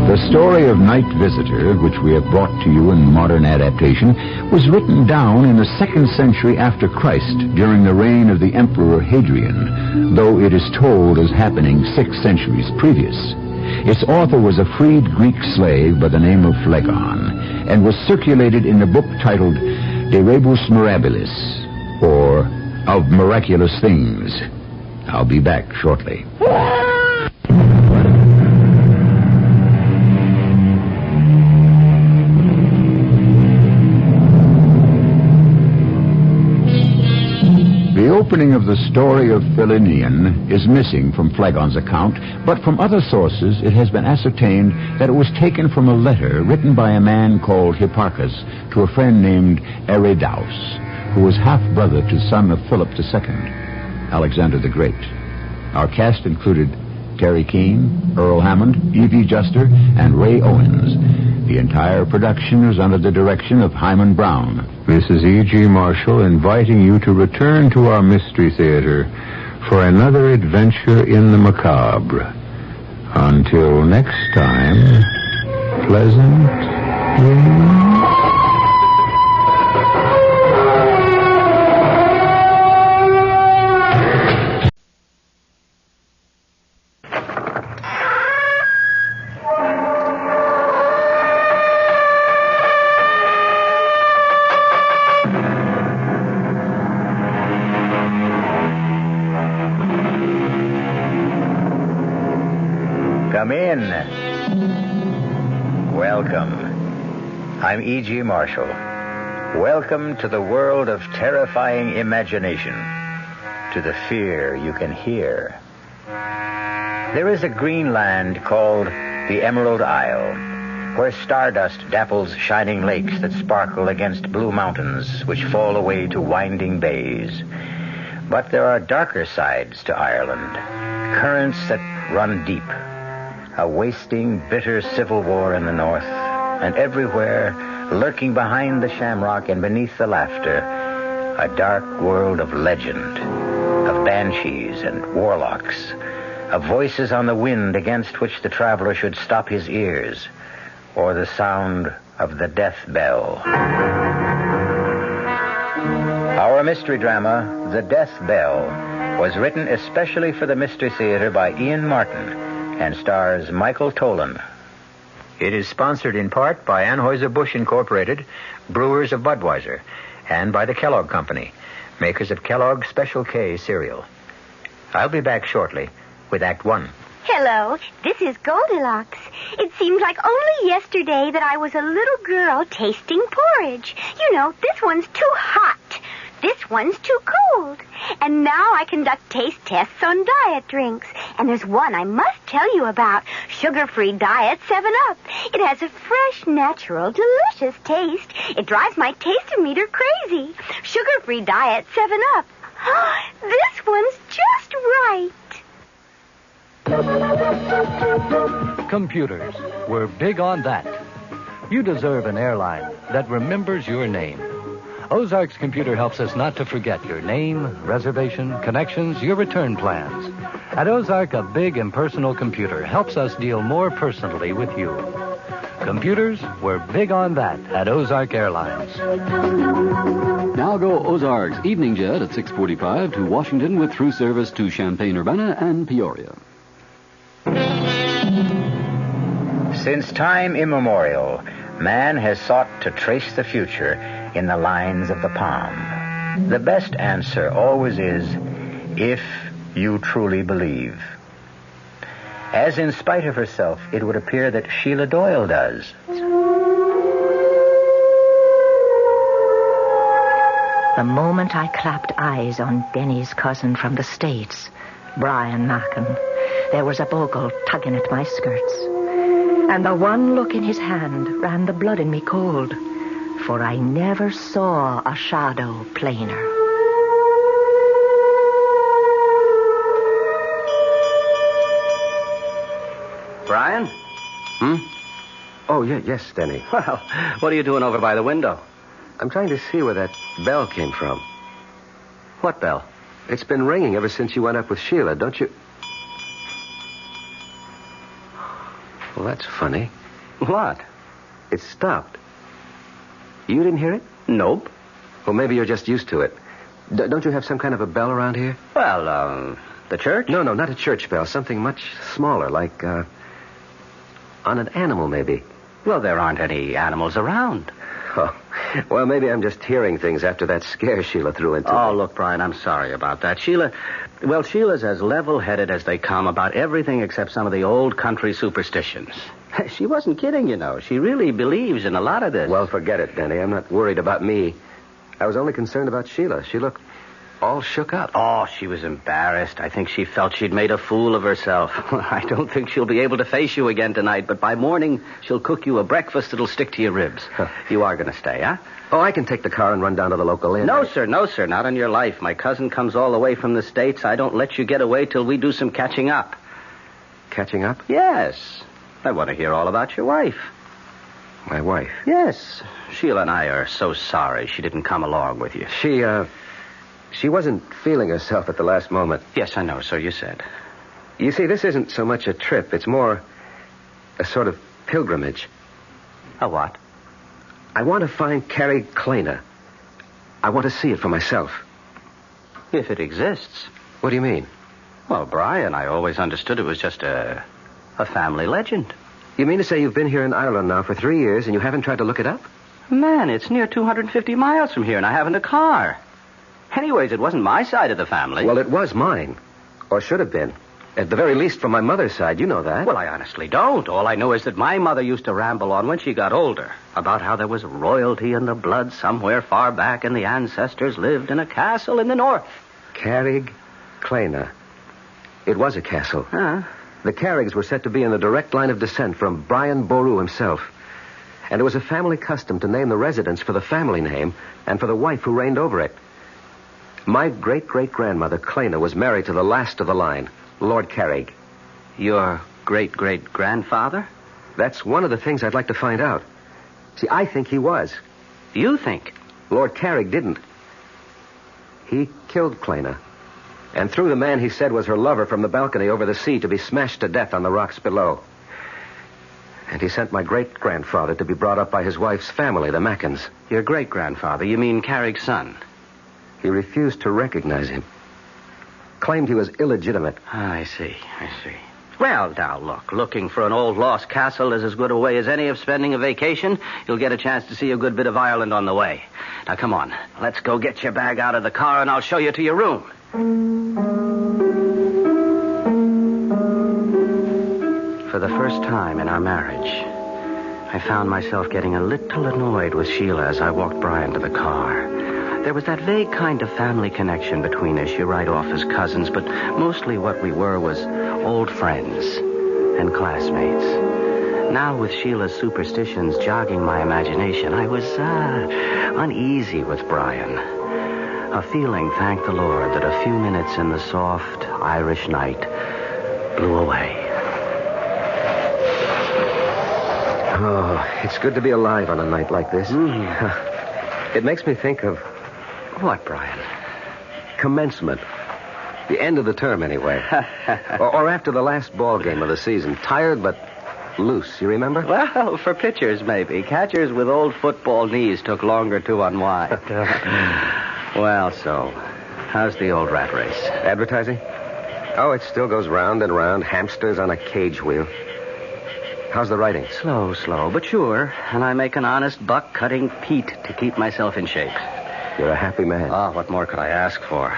The story of Night Visitor, which we have brought to you in modern adaptation, was written down in the 2nd century after Christ during the reign of the Emperor Hadrian, though it is told as happening 6 centuries previous. Its author was a freed Greek slave by the name of Phlegon, and was circulated in a book titled De Rebus Mirabilis, or Of Miraculous Things. I'll be back shortly. The opening of the story of Philinian is missing from Phlegon's account, but from other sources it has been ascertained that it was taken from a letter written by a man called Hipparchus to a friend named Eridaus, who was half-brother to son of Philip II, Alexander the Great. Our cast included Terry Keane, Earl Hammond, Evie Juster, and Ray Owens. The entire production was under the direction of Hyman Brown. This is E.G. Marshall inviting you to return to our Mystery Theater for another adventure in the macabre. Until next time, pleasant dreams. Come in. Welcome. I'm E.G. Marshall. Welcome to the world of terrifying imagination, to the fear you can hear. There is a green land called the Emerald Isle, where stardust dapples shining lakes that sparkle against blue mountains which fall away to winding bays. But there are darker sides to Ireland, currents that run deep. A wasting, bitter civil war in the north, and everywhere, lurking behind the shamrock and beneath the laughter, a dark world of legend, of banshees and warlocks, of voices on the wind against which the traveler should stop his ears, or the sound of the death bell. Our mystery drama, The Death Bell, was written especially for the Mystery Theater by Ian Martin, and stars Michael Tolan. It is sponsored in part by Anheuser-Busch Incorporated, Brewers of Budweiser, and by the Kellogg Company, makers of Kellogg's Special K cereal. I'll be back shortly with Act One. Hello, this is Goldilocks. It seems like only yesterday that I was a little girl tasting porridge. You know, this one's too hot. This one's too cold. And now I conduct taste tests on diet drinks. And there's one I must tell you about. Sugar-free Diet 7-Up. It has a fresh, natural, delicious taste. It drives my taste-o-meter crazy. Sugar-free Diet 7-Up. This one's just right. Computers. We're big on that. You deserve an airline that remembers your name. Ozarks Computer helps us not to forget your name, reservation, connections, your return plans. At Ozark, a big impersonal computer helps us deal more personally with you. Computers, we're big on that at Ozark Airlines. Now go Ozarks Evening Jet at 6:45 to Washington with through service to Champaign-Urbana and Peoria. Since time immemorial, man has sought to trace the future in the lines of the palm. The best answer always is, if you truly believe. As in spite of herself, it would appear that Sheila Doyle does. The moment I clapped eyes on Denny's cousin from the States, Brian Mackin, there was a bogle tugging at my skirts. And the one look in his hand ran the blood in me cold, for I never saw a shadow plainer. Brian? Oh, yes, Denny. Well, what are you doing over by the window? I'm trying to see where that bell came from. What bell? It's been ringing ever since you went up with Sheila, don't you? Well, that's funny. What? It stopped. You didn't hear it? Nope. Well, maybe you're just used to it. Don't you have some kind of a bell around here? Well, the church? No, not a church bell. Something much smaller, like, on an animal, maybe. Well, there aren't any animals around. Oh, well, maybe I'm just hearing things after that scare Sheila threw into me. Oh, look, Brian, I'm sorry about that. Sheila's as level-headed as they come about everything except some of the old country superstitions. She wasn't kidding, you know. She really believes in a lot of this. Well, forget it, Denny. I'm not worried about me. I was only concerned about Sheila. She looked all shook up. Oh, she was embarrassed. I think she felt she'd made a fool of herself. I don't think she'll be able to face you again tonight, but by morning she'll cook you a breakfast that'll stick to your ribs. You are going to stay, huh? Oh, I can take the car and run down to the local inn. No, sir, not on your life. My cousin comes all the way from the States. I don't let you get away till we do some catching up. Catching up? Yes. I want to hear all about your wife. My wife? Yes. Sheila and I are so sorry she didn't come along with you. She wasn't feeling herself at the last moment. Yes, I know, so you said. You see, this isn't so much a trip. It's more a sort of pilgrimage. A what? I want to find Carrie Kleiner. I want to see it for myself. If it exists. What do you mean? Well, Brian, I always understood it was just a family legend. You mean to say you've been here in Ireland now for 3 years and you haven't tried to look it up? Man, it's near 250 miles from here and I haven't a car. Anyways, it wasn't my side of the family. Well, it was mine. Or should have been. At the very least from my mother's side. You know that. Well, I honestly don't. All I know is that my mother used to ramble on when she got older about how there was royalty in the blood somewhere far back and the ancestors lived in a castle in the north. Carrig Kleiner. It was a castle. Huh? The Carrigs were said to be in the direct line of descent from Brian Boru himself. And it was a family custom to name the residence for the family name and for the wife who reigned over it. My great-great-grandmother, Kleiner, was married to the last of the line, Lord Carrig. Your great-great-grandfather? That's one of the things I'd like to find out. See, I think he was. You think? Lord Carrig didn't. He killed Kleiner and threw the man he said was her lover from the balcony over the sea to be smashed to death on the rocks below. And he sent my great-grandfather to be brought up by his wife's family, the Mackins. Your great-grandfather? You mean Carrig's son? He refused to recognize him. Claimed he was illegitimate. I see. Well, now, look. Looking for an old lost castle is as good a way as any of spending a vacation. You'll get a chance to see a good bit of Ireland on the way. Now, come on. Let's go get your bag out of the car, and I'll show you to your room. For the first time in our marriage, I found myself getting a little annoyed with Sheila as I walked Brian to the car. There was that vague kind of family connection between us. You write off as cousins, but mostly what we were was old friends and classmates. Now, with Sheila's superstitions jogging my imagination, I was uneasy with Brian. A feeling, thank the Lord, that a few minutes in the soft Irish night blew away. Oh, it's good to be alive on a night like this. It makes me think of... What, Brian? Commencement. The end of the term, anyway. or after the last ball game of the season. Tired, but loose, you remember? Well, for pitchers, maybe. Catchers with old football knees took longer to unwind. Well, so, how's the old rat race? Advertising? Oh, it still goes round and round. Hamsters on a cage wheel. How's the writing? Slow, but sure. And I make an honest buck cutting peat to keep myself in shape. You're a happy man. Oh, what more could I ask for?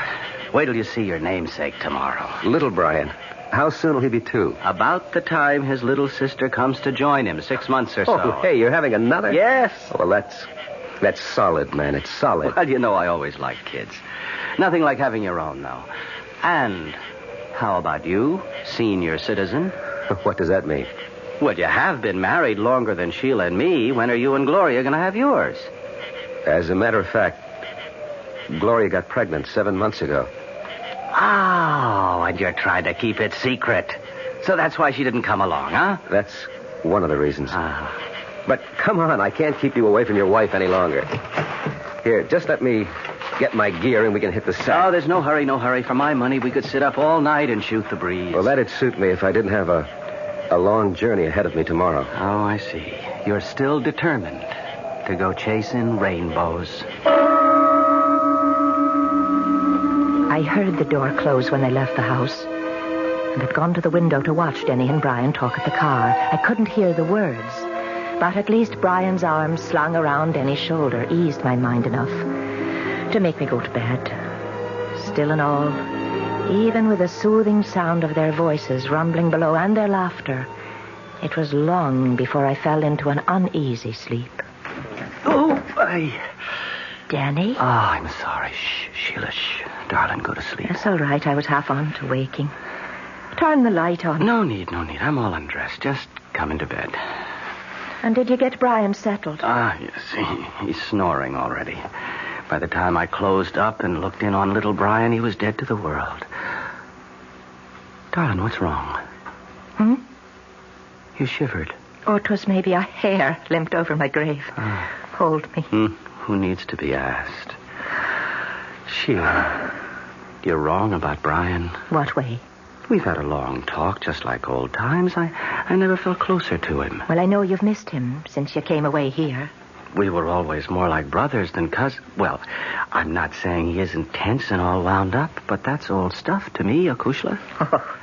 Wait till you see your namesake tomorrow. Little Brian. How soon will he be 2? About the time his little sister comes to join him, 6 months or so. Oh, hey, you're having another? Yes. Oh, well, that's solid, man. It's solid. Well, you know I always liked kids. Nothing like having your own, though. And how about you, senior citizen? What does that mean? Well, you have been married longer than Sheila and me. When are you and Gloria going to have yours? As a matter of fact, Gloria got pregnant 7 months ago. Oh, and you're trying to keep it secret. So that's why she didn't come along, huh? That's one of the reasons. But come on, I can't keep you away from your wife any longer. Here, just let me get my gear and we can hit the sack. Oh, there's no hurry. For my money, we could sit up all night and shoot the breeze. Well, that'd suit me if I didn't have a long journey ahead of me tomorrow. Oh, I see. You're still determined to go chasing rainbows. I heard the door close when they left the house, and had gone to the window to watch Denny and Brian talk at the car. I couldn't hear the words, but at least Brian's arms slung around Denny's shoulder eased my mind enough to make me go to bed. Still and all, even with the soothing sound of their voices rumbling below and their laughter, it was long before I fell into an uneasy sleep. Oh, Danny? Oh, I'm sorry. Shh, Sheila, shh. Darling, go to sleep. It's all right. I was half on to waking. Turn the light on. No need. I'm all undressed. Just come into bed. And did you get Brian settled? Yes. He's snoring already. By the time I closed up and looked in on little Brian, he was dead to the world. Darling, what's wrong? You shivered. Oh, it was maybe a hair limped over my grave. Hold me. Who needs to be asked? Sheila, you're wrong about Brian. What way? We've had a long talk, just like old times. I never felt closer to him. Well, I know you've missed him since you came away here. We were always more like brothers than cousins. Well, I'm not saying he isn't tense and all wound up, but that's old stuff to me, Akushla. Oh,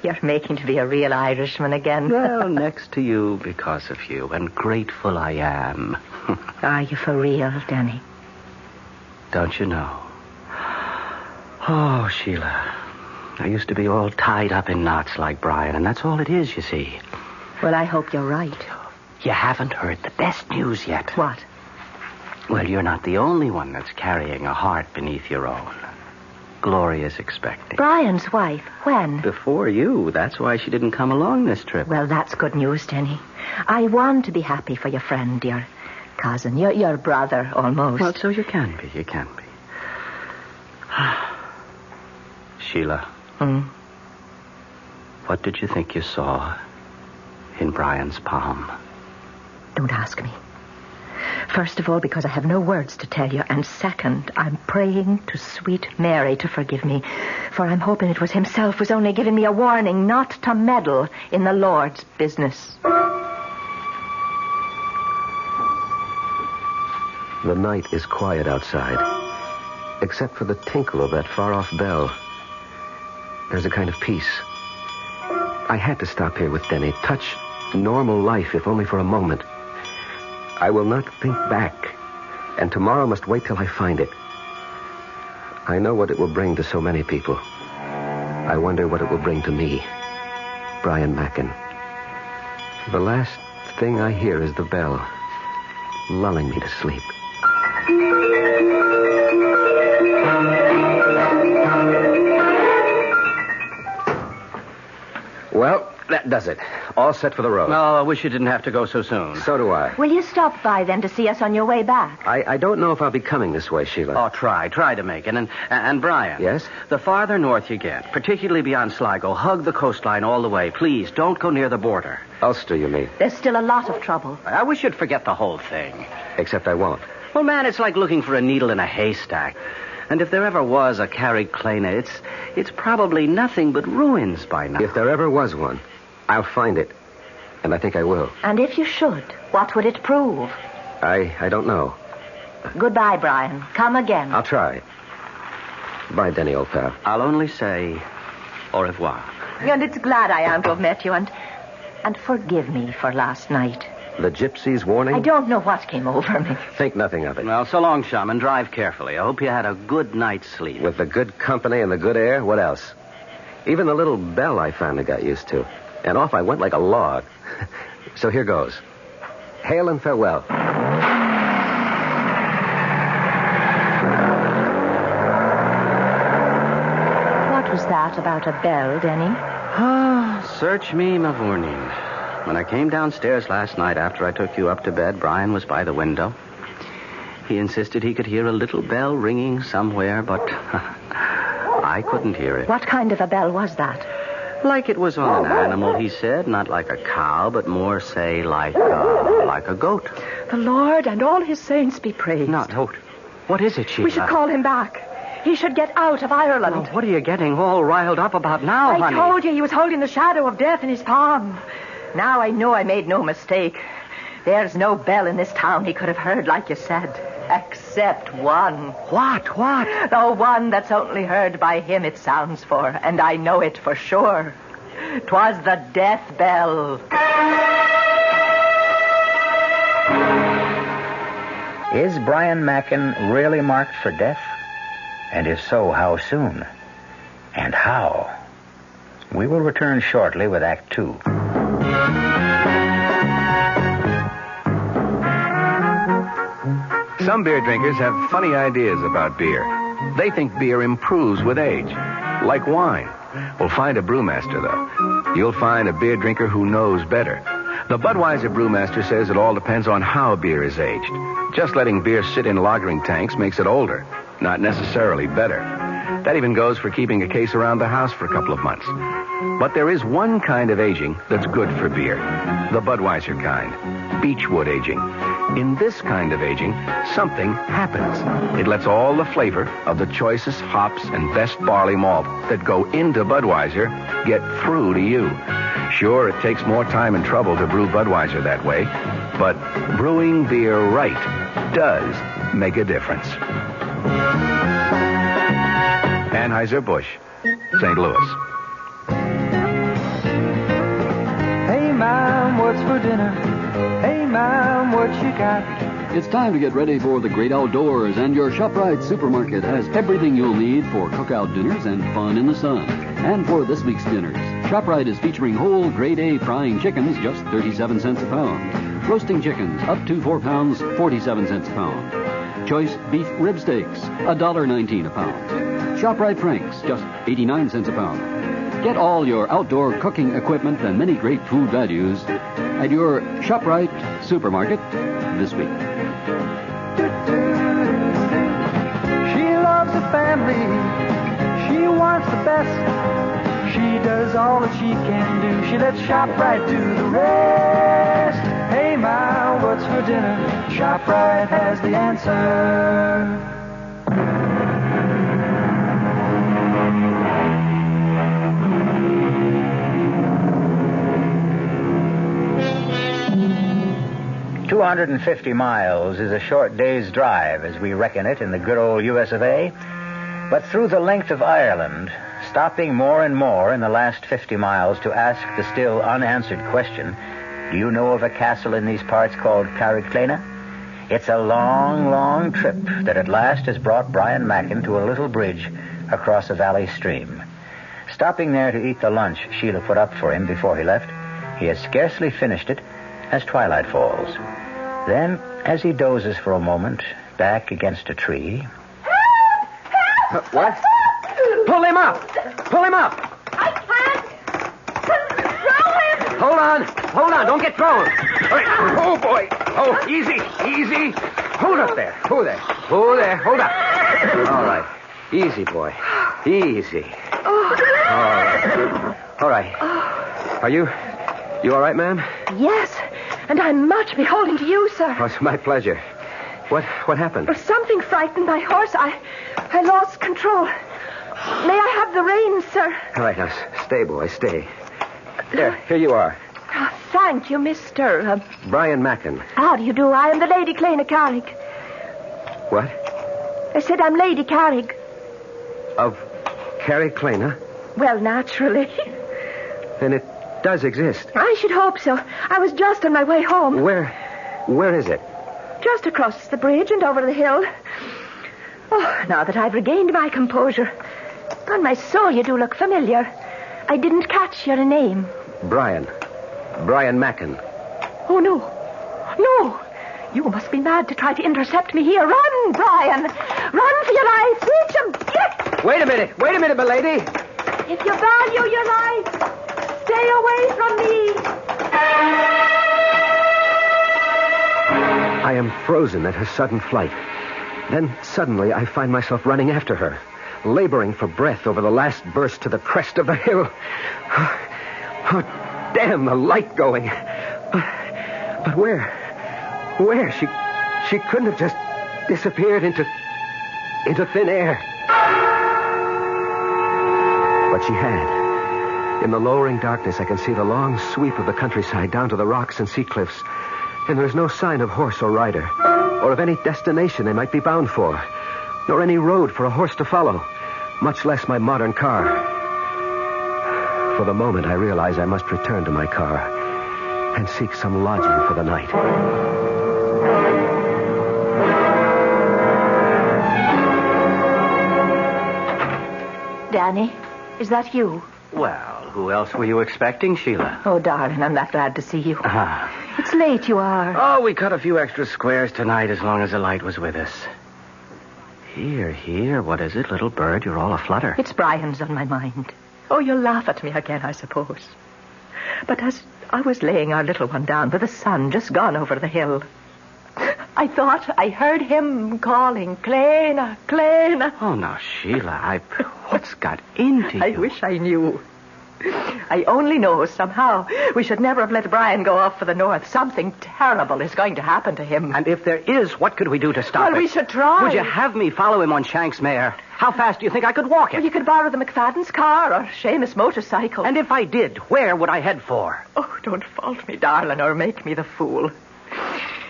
you're making to be a real Irishman again. Well, next to you because of you, and grateful I am. Are you for real, Danny? Don't you know? Oh, Sheila, I used to be all tied up in knots like Brian, and that's all it is, you see. Well, I hope you're right. You haven't heard the best news yet. What? Well, you're not the only one that's carrying a heart beneath your own. Gloria's expecting. Brian's wife? When? Before you. That's why she didn't come along this trip. Well, that's good news, Denny. I want to be happy for your friend, your cousin, your brother, almost. Well, so you can be. Sheila. What did you think you saw in Brian's palm? Don't ask me. First of all, because I have no words to tell you. And second, I'm praying to sweet Mary to forgive me. For I'm hoping it was himself who's only giving me a warning not to meddle in the Lord's business. The night is quiet outside, except for the tinkle of that far-off bell. There's a kind of peace. I had to stop here with Denny. Touch normal life, if only for a moment. I will not think back. And tomorrow must wait till I find it. I know what it will bring to so many people. I wonder what it will bring to me. Brian Mackin. The last thing I hear is the bell, lulling me to sleep. Well, that does it. All set for the road. Oh, I wish you didn't have to go so soon. So do I. Will you stop by then to see us on your way back? I don't know if I'll be coming this way, Sheila. Oh, try to make it. And Brian. Yes? The farther north you get, particularly beyond Sligo, hug the coastline all the way. Please, don't go near the border. Ulster, you mean? There's still a lot of trouble. I wish you'd forget the whole thing. Except I won't. Well, man, it's like looking for a needle in a haystack. And if there ever was a Carrickclana, it's probably nothing but ruins by now. If there ever was one, I'll find it. And I think I will. And if you should, what would it prove? I don't know. Goodbye, Brian. Come again. I'll try. Bye, Denny, old pal. I'll only say au revoir. And it's glad I am to have met you, and forgive me for last night. The gypsy's warning? I don't know what came over me. Think nothing of it. Well, so long, chum, and drive carefully. I hope you had a good night's sleep. With the good company and the good air, what else? Even the little bell I finally got used to. And off I went like a log. So here goes. Hail and farewell. What was that about a bell, Denny? Search me, Mavourneen. When I came downstairs last night after I took you up to bed, Brian was by the window. He insisted he could hear a little bell ringing somewhere, but I couldn't hear it. What kind of a bell was that? Like it was on an animal, he said. Not like a cow, but more, say, like a goat. The Lord and all his saints be praised. Not goat. What is it, Sheila? We should call him back. He should get out of Ireland. Oh, what are you getting all riled up about now, honey? I told you he was holding the shadow of death in his palm. Now I know I made no mistake. There's no bell in this town he could have heard, like you said. Except one. What? The one that's only heard by him it sounds for, and I know it for sure. 'Twas the death bell. Is Brian Mackin really marked for death? And if so, how soon? And how? We will return shortly with Act 2. Some beer drinkers have funny ideas about beer. They think beer improves with age, like wine. Well, find a brewmaster, though. You'll find a beer drinker who knows better. The Budweiser brewmaster says it all depends on how beer is aged. Just letting beer sit in lagering tanks makes it older, not necessarily better. That even goes for keeping a case around the house for a couple of months. But there is one kind of aging that's good for beer. The Budweiser kind. Beechwood aging. In this kind of aging, something happens. It lets all the flavor of the choicest hops and best barley malt that go into Budweiser get through to you. Sure, it takes more time and trouble to brew Budweiser that way, but brewing beer right does make a difference. Anheuser-Busch, St. Louis. Hey, Mom, what's for dinner? Hey, Mom, what you got? It's time to get ready for the great outdoors, and your ShopRite supermarket has everything you'll need for cookout dinners and fun in the sun. And for this week's dinners, ShopRite is featuring whole grade A frying chickens, just 37 cents a pound. Roasting chickens, up to 4 pounds, 47 cents a pound. Choice beef rib steaks, $1.19 a pound. ShopRite Franks, just 89 cents a pound. Get all your outdoor cooking equipment and many great food values at your ShopRite supermarket this week. She loves the family. She wants the best. She does all that she can do. She lets ShopRite do the rest. Hey, Ma, what's for dinner? ShopRite has the answer. 250 miles is a short day's drive as we reckon it in the good old US of A. But through the length of Ireland, stopping more and more in the last 50 miles to ask the still unanswered question, do you know of a castle in these parts called Carrickclena? It's a long, long trip that at last has brought Brian Mackin to a little bridge across a valley stream. Stopping there to eat the lunch Sheila put up for him before he left, he has scarcely finished it as twilight falls. Then, as he dozes for a moment, back against a tree... What? Pull him up! Pull him up! I can't control him! Hold on, don't get thrown. Oh, boy. Oh, easy. Hold up there. Hold up. All right. Easy, boy. Easy. All right. Are you all right, ma'am? Yes, and I'm much beholden to you, sir. Oh, it's my pleasure. What happened? Well, something frightened my horse. I lost control. May I have the reins, sir? All right, now, stay, boy, stay. Here you are. Oh, thank you, Mr. Brian Mackin. How do you do? I am the Lady Clena Carrick. What? I said I'm Lady Carrick. Of Carrickclena? Well, naturally. Then it does exist. I should hope so. I was just on my way home. Where is it? Just across the bridge and over the hill. Oh, now that I've regained my composure. On my soul, you do look familiar. I didn't catch your name. Brian Mackin. Oh, no. You must be mad to try to intercept me here. Run, Brian. Run for your life. Reach him. Get. Wait a minute, my lady. If you value your life, stay away from me. I am frozen at her sudden flight. Then suddenly I find myself running after her, laboring for breath over the last burst to the crest of the hill. Oh, damn, the light going. But where? She couldn't have just disappeared into thin air. But she had. In the lowering darkness, I can see the long sweep of the countryside down to the rocks and sea cliffs. And there's no sign of horse or rider, or of any destination they might be bound for, nor any road for a horse to follow, much less my modern car. For the moment, I realize I must return to my car and seek some lodging for the night. Danny, is that you? Well, who else were you expecting, Sheila? Oh, darling, I'm that glad to see you. It's late you are. Oh, we cut a few extra squares tonight as long as the light was with us. Here, what is it, little bird? You're all aflutter. It's Brian's on my mind. Oh, you'll laugh at me again, I suppose. But as I was laying our little one down with the sun just gone over the hill, I thought I heard him calling, Clena, Clena. Oh, now, Sheila, what's got into you? I wish I knew. I only know somehow we should never have let Brian go off for the north. Something terrible is going to happen to him. And if there is, what could we do to stop it? Well, we should try. Would you have me follow him on Shank's mare? How fast do you think I could walk it? Well, you could borrow the McFadden's car or Seamus' motorcycle. And if I did, where would I head for? Oh, don't fault me, darling, or make me the fool.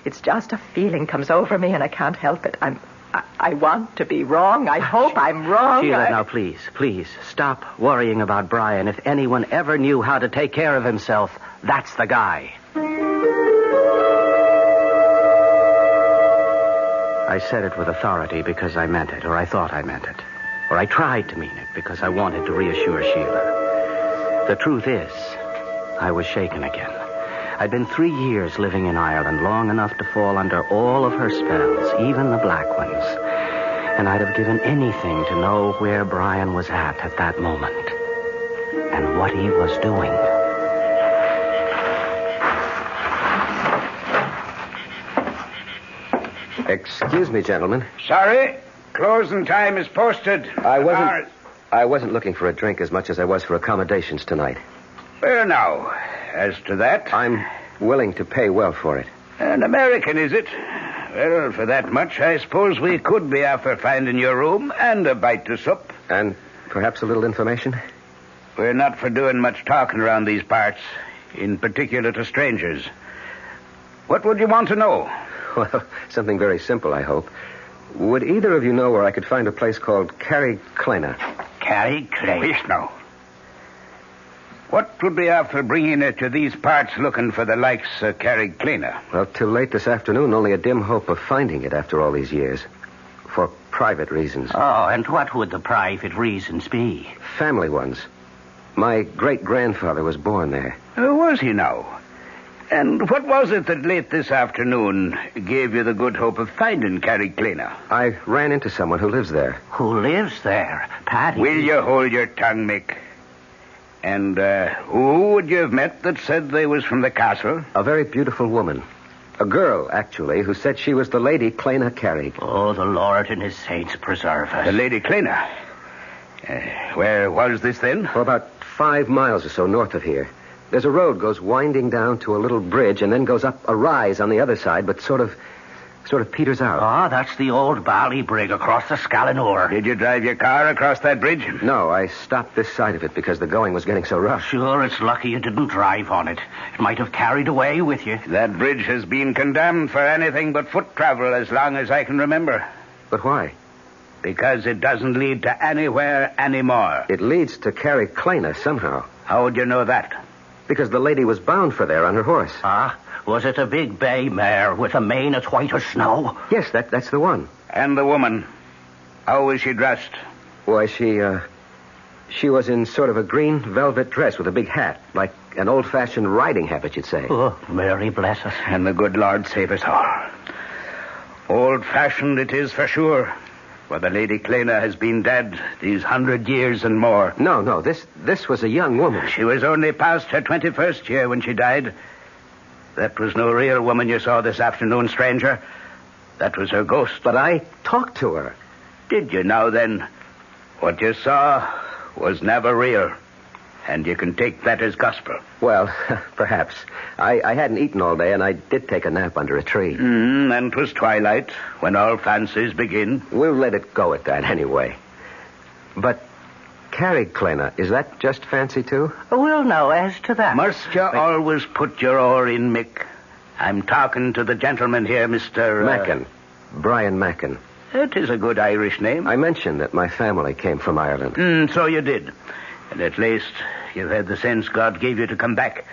It's just a feeling comes over me and I can't help it. I want to be wrong. I hope I'm wrong. Sheila, now please, stop worrying about Brian. If anyone ever knew how to take care of himself, that's the guy. I said it with authority because I meant it, or I thought I meant it. Or I tried to mean it because I wanted to reassure Sheila. The truth is, I was shaken again. I'd been 3 years living in Ireland, long enough to fall under all of her spells, even the black ones. And I'd have given anything to know where Brian was at that moment. And what he was doing. Excuse me, gentlemen. Sorry. Closing time is posted. I wasn't looking for a drink as much as I was for accommodations tonight. Well, now, as to that... I'm willing to pay well for it. An American, is it? Well, for that much, I suppose we could be after finding your room and a bite to sup. And perhaps a little information? We're not for doing much talking around these parts, in particular to strangers. What would you want to know? Well, something very simple, I hope. Would either of you know where I could find a place called Carrie Kleiner? Carrie Kleiner? Yes, no. What would be after bringing it to these parts looking for the likes of Carrie Kleiner? Well, till late this afternoon, only a dim hope of finding it after all these years. For private reasons. Oh, and what would the private reasons be? Family ones. My great-grandfather was born there. Was he now? And what was it that late this afternoon gave you the good hope of finding Carrie Kleiner? I ran into someone who lives there. Who lives there? Paddy. Will you hold your tongue, Mick? And who would you have met that said they was from the castle? A very beautiful woman. A girl, actually, who said she was the Lady Kleiner Carrig. Oh, the Lord and his saints preserve us. The Lady Kleiner? Where was this then? Oh, about 5 miles or so north of here. There's a road goes winding down to a little bridge and then goes up a rise on the other side, but sort of peters out. Ah, that's the old Bally Brig across the Scalanore. Did you drive your car across that bridge? No, I stopped this side of it because the going was getting so rough. Sure, it's lucky you didn't drive on it. It might have carried away with you. That bridge has been condemned for anything but foot travel as long as I can remember. But why? Because it doesn't lead to anywhere anymore. It leads to Carrie Kleiner somehow. How would you know that? Because the lady was bound for there on her horse. Ah, was it a big bay mare with a mane as white as snow? Yes, that's the one. And the woman, how was she dressed? Why, she was in sort of a green velvet dress with a big hat, like an old-fashioned riding habit, you'd say. Oh, Mary bless us. And the good Lord save us all. Old-fashioned it is for sure. For the Lady Kleiner has been dead these 100 years and more. No, this was a young woman. She was only past her 21st year when she died. That was no real woman you saw this afternoon, stranger. That was her ghost. But I talked to her. Did you now, then? What you saw was never real. And you can take that as gospel. Well, perhaps. I hadn't eaten all day, and I did take a nap under a tree. And 'twas twilight, when all fancies begin. We'll let it go at that anyway. But Carrie Kleiner, is that just fancy, too? Well, now, as to that... Must you always put your oar in, Mick? I'm talking to the gentleman here, Mr... Mackin. Brian Mackin. It is a good Irish name. I mentioned that my family came from Ireland. So you did. And at least you've had the sense God gave you to come back.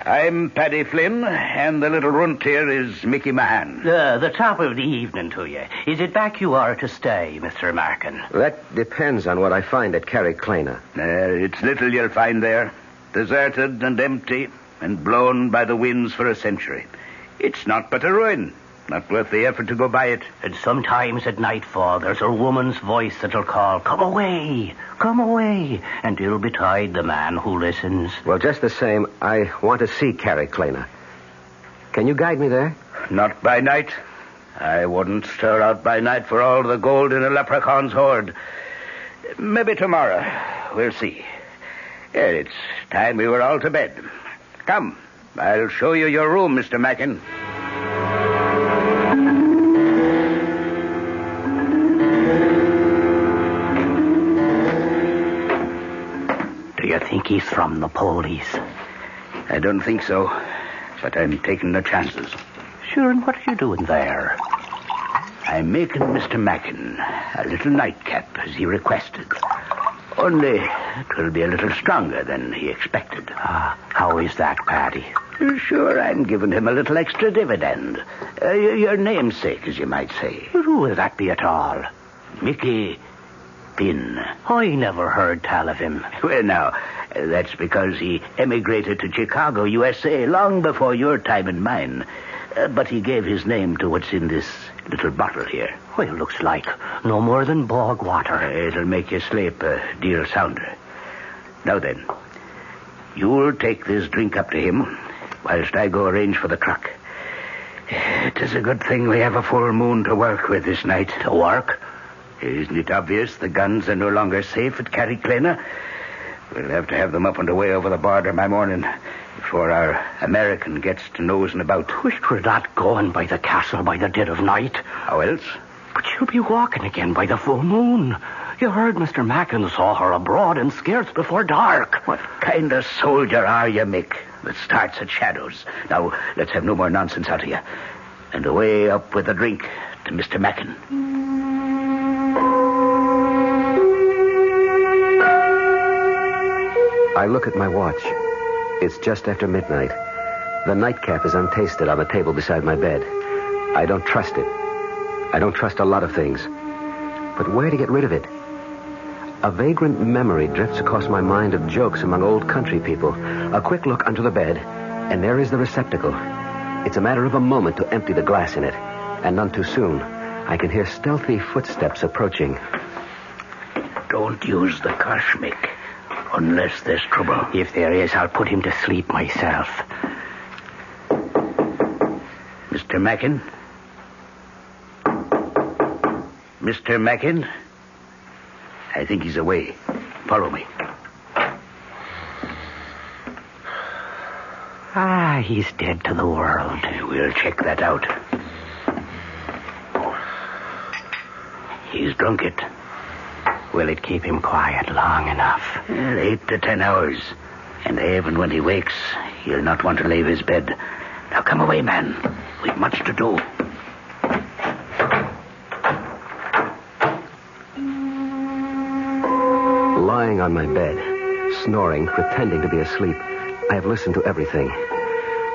I'm Paddy Flynn, and the little runt here is Mickey Mahan. The top of the evening to you. Is it back you are to stay, Mr. Markin? That depends on what I find at Carrie Kleiner. It's little you'll find there. Deserted and empty, and blown by the winds for a century. It's not but a ruin. Not worth the effort to go by it. And sometimes at nightfall, there's a woman's voice that'll call, come away, and ill betide the man who listens. Well, just the same, I want to see Carrie Kleiner. Can you guide me there? Not by night. I wouldn't stir out by night for all the gold in a leprechaun's hoard. Maybe tomorrow. We'll see. It's time we were all to bed. Come, I'll show you your room, Mr. Mackin. You think he's from the police? I don't think so, but I'm taking the chances. Sure, and what are you doing there? I'm making Mr. Mackin a little nightcap, as he requested. Only, it'll be a little stronger than he expected. How is that, Paddy? Sure, I'm giving him a little extra dividend. Your namesake, as you might say. Who will that be at all? Mickey Pin. I never heard tell of him. Well, now, that's because he emigrated to Chicago, USA, long before your time and mine. But he gave his name to what's in this little bottle here. Well, looks like no more than bog water. It'll make you sleep a deal sounder. Now then, you'll take this drink up to him, whilst I go arrange for the truck. It is a good thing we have a full moon to work with this night. To work? Isn't it obvious the guns are no longer safe at Carrie Kleiner? We'll have to have them up and away over the border by morning before our American gets to nosing about. We're not going by the castle by the dead of night. How else? But she'll be walking again by the full moon. You heard Mr. Mackin saw her abroad and scarce before dark. What kind of soldier are you, Mick, that starts at shadows? Now, let's have no more nonsense out of you. And away up with the drink to Mr. Mackin. I look at my watch. It's just after midnight. The nightcap is untasted on the table beside my bed. I don't trust it. I don't trust a lot of things. But where to get rid of it? A vagrant memory drifts across my mind of jokes among old country people. A quick look under the bed, and there is the receptacle. It's a matter of a moment to empty the glass in it. And none too soon. I can hear stealthy footsteps approaching. Don't use the curse, Mick. Unless there's trouble. If there is, I'll put him to sleep myself. Mr. Mackin? Mr. Mackin? I think he's away. Follow me. He's dead to the world. We'll check that out. He's drunk it. Will it keep him quiet long enough? 8 to 10 hours. And even when he wakes, he'll not want to leave his bed. Now come away, man. We've much to do. Lying on my bed, snoring, pretending to be asleep, I have listened to everything.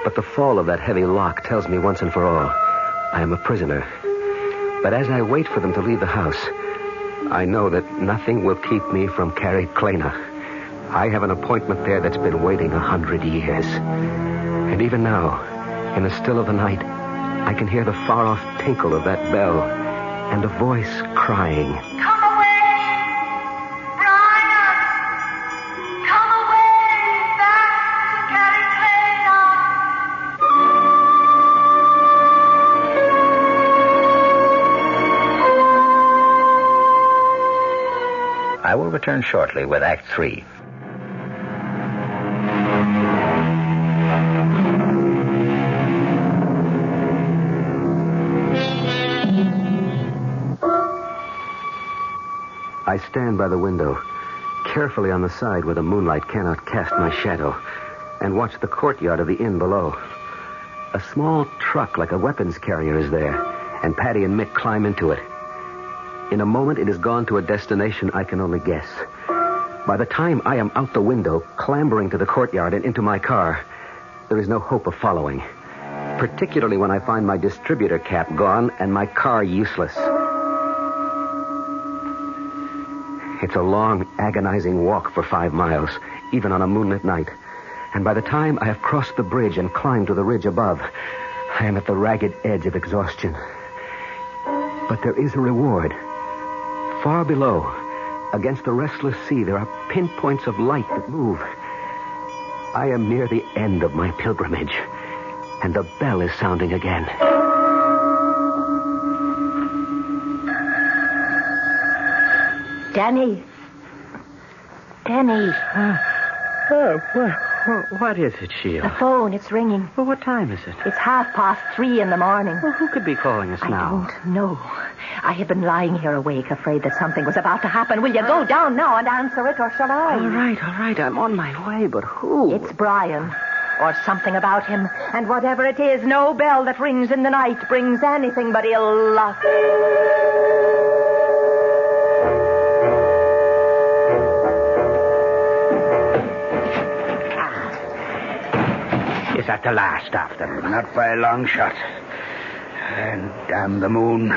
But the fall of that heavy lock tells me once and for all, I am a prisoner. But as I wait for them to leave the house, I know that nothing will keep me from Carrick-Clana. I have an appointment there that's been waiting 100 years. And even now, in the still of the night, I can hear the far-off tinkle of that bell and a voice crying. Come away, Brian! Come away back to Carrick-Clana! I will return shortly with Act 3. I stand by the window, carefully on the side where the moonlight cannot cast my shadow, and watch the courtyard of the inn below. A small truck like a weapons carrier is there, and Paddy and Mick climb into it. In a moment, it has gone to a destination I can only guess. By the time I am out the window, clambering to the courtyard and into my car, there is no hope of following, particularly when I find my distributor cap gone and my car useless. It's a long, agonizing walk for 5 miles, even on a moonlit night. And by the time I have crossed the bridge and climbed to the ridge above, I am at the ragged edge of exhaustion. But there is a reward. Far below, against the restless sea, there are pinpoints of light that move. I am near the end of my pilgrimage, and the bell is sounding again. Danny. What is it, Sheila? The phone, it's ringing. Well, what time is it? It's 3:30 in the morning. Well, who could be calling us now? I don't know. I have been lying here awake, afraid that something was about to happen. Will you go down now and answer it, or shall I? All right. I'm on my way, but who? It's Brian. Or something about him. And whatever it is, no bell that rings in the night brings anything but ill luck. Is that the last of them? Not by a long shot. And damn the moon.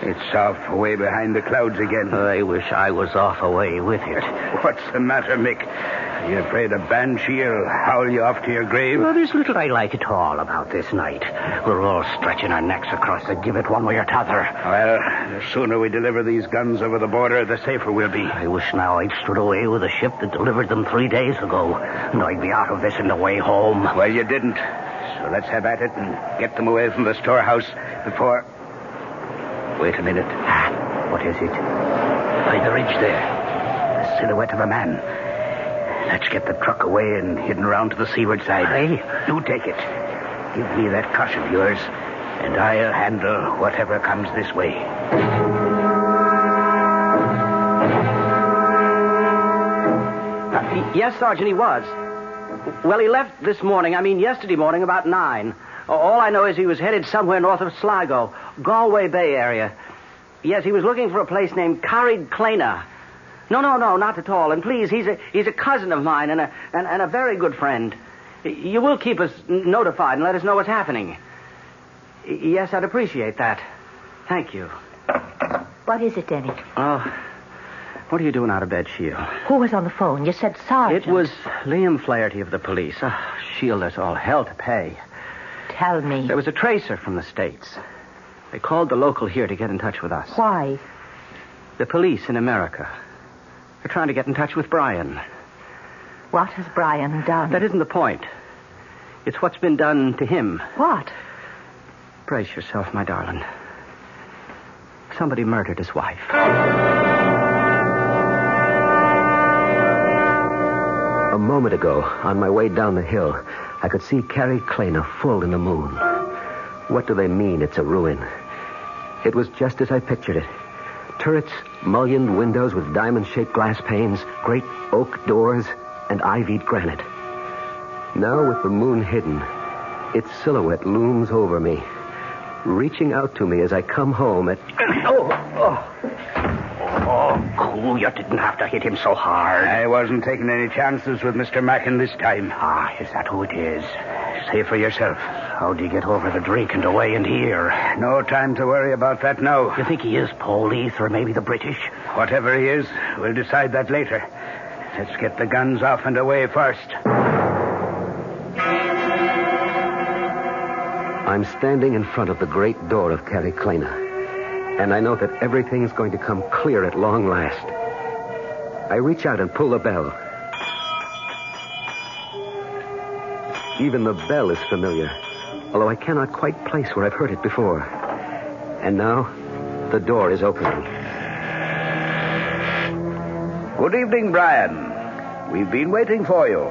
It's off away behind the clouds again. I wish I was off away with it. What's the matter, Mick? Are you afraid a banshee-'ll howl you off to your grave? Well, there's little I like at all about this night. We're all stretching our necks across the gibbet one way or t'other. Well, the sooner we deliver these guns over the border, the safer we'll be. I wish now I'd stood away with a ship that delivered them 3 days ago, and I'd be out of this in the way home. Well, you didn't. So let's have at it and get them away from the storehouse before... Wait a minute. What is it? By the ridge there. The silhouette of a man. Let's get the truck away and hidden around to the seaward side. Hey? You take it. Give me that cush of yours, and I'll handle whatever comes this way. Yes, Sergeant, he was. Well, he left yesterday morning about 9. All I know is he was headed somewhere north of Sligo. Galway Bay area. Yes, he was looking for a place named Carrig Clena. No, not at all. And please, he's a cousin of mine and a very good friend. You will keep us notified and let us know what's happening. Yes, I'd appreciate that. Thank you. What is it, Denny? Oh, what are you doing out of bed, Sheila? Who was on the phone? You said Sergeant. It was Liam Flaherty of the police. Oh, Sheila, there's all hell to pay. Tell me. There was a tracer from the States. They called the local here to get in touch with us. Why? The police in America. They're trying to get in touch with Brian. What has Brian done? That isn't the point. It's what's been done to him. What? Brace yourself, my darling. Somebody murdered his wife. A moment ago, on my way down the hill, I could see Carrig Clena full in the moon. What do they mean it's a ruin? It was just as I pictured it. Turrets, mullioned windows with diamond-shaped glass panes, great oak doors, and ivied granite. Now, with the moon hidden, its silhouette looms over me, reaching out to me as I come home at... Oh, cool. You didn't have to hit him so hard. I wasn't taking any chances with Mr. Mackin this time. Ah, is that who it is? Say for yourself. How do you get over the drink and away and here? No time to worry about that now. You think he is police or maybe the British? Whatever he is, we'll decide that later. Let's get the guns off and away first. I'm standing in front of the great door of Carrig Clena, and I know that everything's going to come clear at long last. I reach out and pull the bell. Even the bell is familiar, although I cannot quite place where I've heard it before. And now, the door is opening. Good evening, Brian. We've been waiting for you.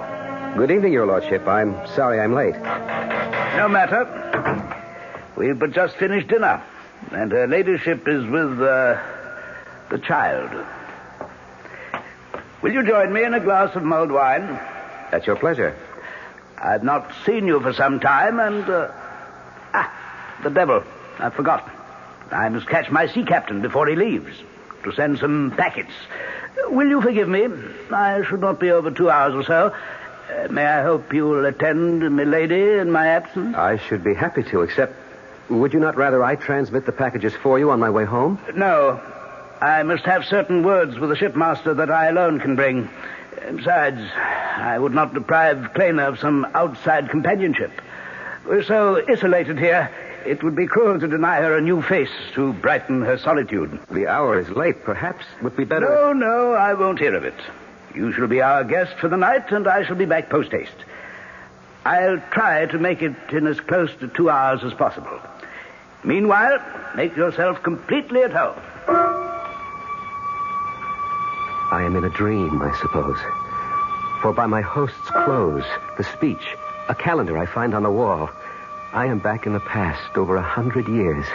Good evening, Your Lordship. I'm sorry I'm late. No matter. We've but just finished dinner, and her ladyship is with the child. Will you join me in a glass of mulled wine? At your pleasure. I've not seen you for some time, and... the devil. I've forgotten. I must catch my sea captain before he leaves, to send some packets. Will you forgive me? I should not be over 2 hours or so. May I hope you will attend milady in my absence? I should be happy to, except... Would you not rather I transmit the packages for you on my way home? No. I must have certain words with the shipmaster that I alone can bring. Besides, I would not deprive Clena of some outside companionship. We're so isolated here, it would be cruel to deny her a new face to brighten her solitude. The hour is late. Perhaps it would be better... No, I won't hear of it. You shall be our guest for the night, and I shall be back post-haste. I'll try to make it in as close to 2 hours as possible. Meanwhile, make yourself completely at home. I am in a dream, I suppose. For by my host's clothes, the speech, a calendar I find on the wall, I am back in the past over 100 years.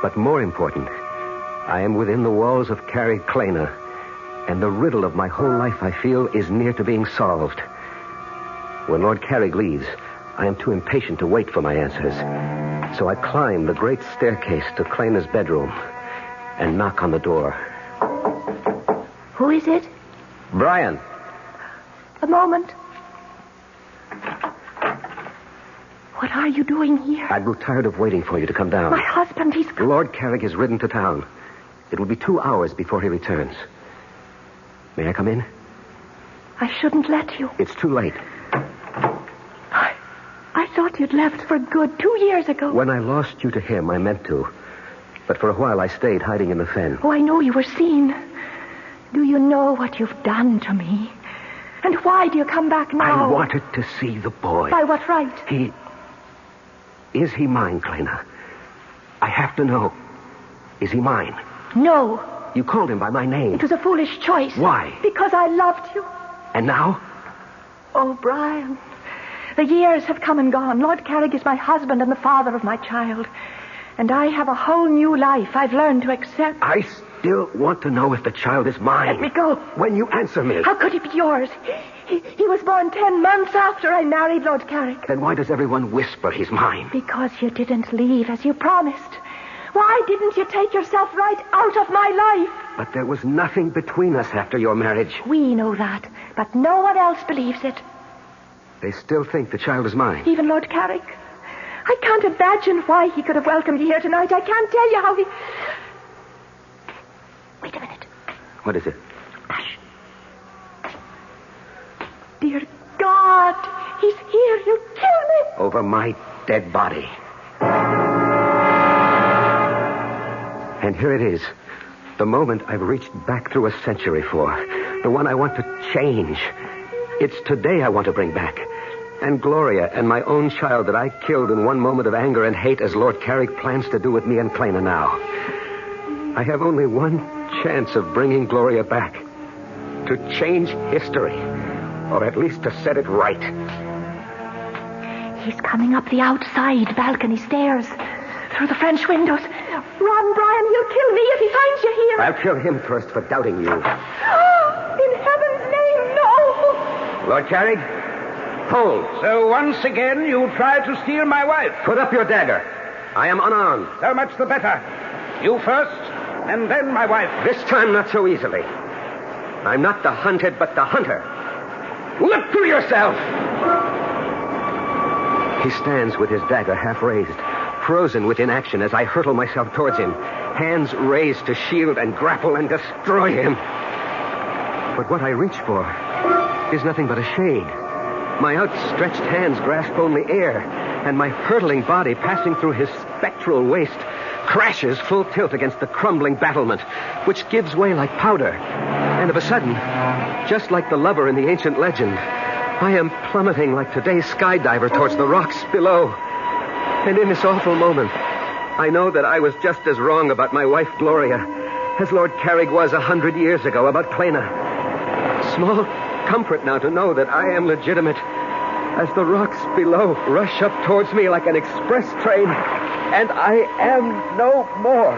But more important, I am within the walls of Carrig Clena, and the riddle of my whole life, I feel, is near to being solved. When Lord Carrig leaves, I am too impatient to wait for my answers. So I climb the great staircase to Clena's bedroom and knock on the door. Who is it? Brian. A moment. What are you doing here? I grew tired of waiting for you to come down. My husband, he's... Lord Carrig has ridden to town. It will be 2 hours before he returns. May I come in? I shouldn't let you. It's too late. I thought you'd left for good 2 years ago. When I lost you to him, I meant to. But for a while, I stayed hiding in the fen. Oh, I know you were seen. Do you know what you've done to me? And why do you come back now? I wanted to see the boy. By what right? Is he mine, Clena? I have to know. Is he mine? No. You called him by my name. It was a foolish choice. Why? Because I loved you. And now? Oh, Brian, the years have come and gone. Lord Carrig is my husband and the father of my child. And I have a whole new life I've learned to accept. I still want to know if the child is mine. Let me go. When you answer me. How could he be yours? He was born 10 months after I married Lord Carrig. Then why does everyone whisper he's mine? Because you didn't leave as you promised. Why didn't you take yourself right out of my life? But there was nothing between us after your marriage. We know that, but no one else believes it. They still think the child is mine. Even Lord Carrick. I can't imagine why he could have welcomed you here tonight. I can't tell you how he... Wait a minute. What is it? Hush. Dear God, he's here. He'll kill me. Over my dead body. And here it is. The moment I've reached back through a century for. The one I want to change. It's today I want to bring back. And Gloria and my own child that I killed in one moment of anger and hate as Lord Carrick plans to do with me and Clena now. I have only one chance of bringing Gloria back. To change history. Or at least to set it right. He's coming up the outside balcony stairs. Through the French windows. Run, Brian, he'll kill me if he finds you here. I'll kill him first for doubting you. In heaven's name, no. Lord Carrick, hold. So once again you try to steal my wife. Put up your dagger. I am unarmed. So much the better. You first, and then my wife. This time not so easily. I'm not the hunted, but the hunter. Look to yourself! He stands with his dagger half raised, frozen with inaction as I hurtle myself towards him, hands raised to shield and grapple and destroy him. But what I reach for is nothing but a shade. My outstretched hands grasp only air, and my hurtling body, passing through his spectral waist, crashes full tilt against the crumbling battlement, which gives way like powder. And of a sudden, just like the lover in the ancient legend, I am plummeting like today's skydiver towards the rocks below. And in this awful moment, I know that I was just as wrong about my wife, Gloria, as Lord Carrick was 100 years ago about Clena. Small comfort now to know that I am legitimate as the rocks below rush up towards me like an express train, and I am no more.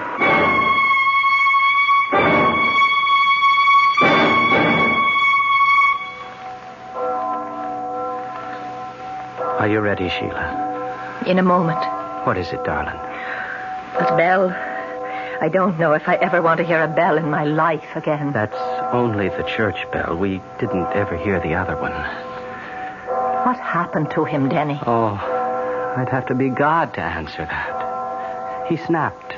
Are you ready, Sheila? In a moment. What is it, darling? That bell. I don't know if I ever want to hear a bell in my life again. That's only the church bell. We didn't ever hear the other one. What happened to him, Denny? Oh, I'd have to be God to answer that. He snapped.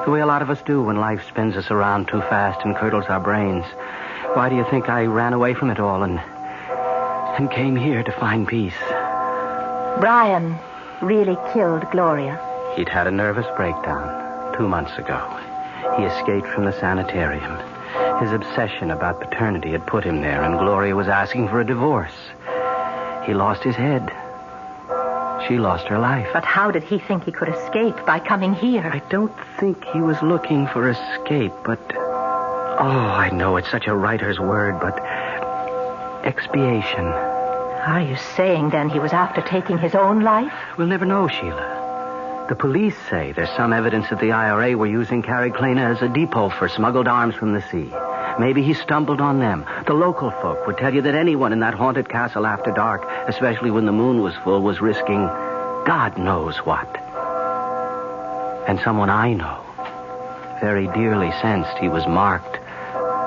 The way a lot of us do when life spins us around too fast and curdles our brains. Why do you think I ran away from it all and came here to find peace? Brian really killed Gloria. He'd had a nervous breakdown 2 months ago. He escaped from the sanitarium. His obsession about paternity had put him there, and Gloria was asking for a divorce. He lost his head. She lost her life. But how did he think he could escape by coming here? I don't think he was looking for escape, but... Oh, I know it's such a writer's word, but... expiation. Are you saying, then, he was after taking his own life? We'll never know, Sheila. The police say there's some evidence that the IRA were using Carrick-Clena as a depot for smuggled arms from the sea. Maybe he stumbled on them. The local folk would tell you that anyone in that haunted castle after dark, especially when the moon was full, was risking God knows what. And someone I know very dearly sensed he was marked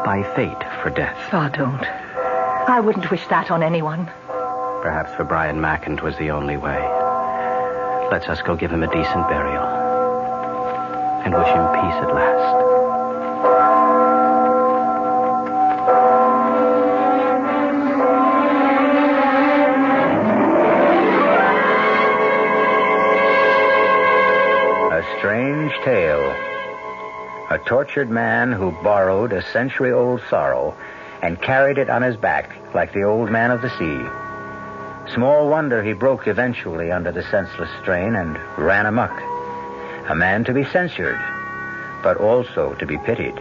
by fate for death. Oh, don't. I wouldn't wish that on anyone. Perhaps for Brian Mackin 'twas the only way. Let's us go give him a decent burial. And wish him peace at last. A strange tale. A tortured man who borrowed a century-old sorrow and carried it on his back like the old man of the sea. Small wonder he broke eventually under the senseless strain and ran amok. A man to be censured, but also to be pitied.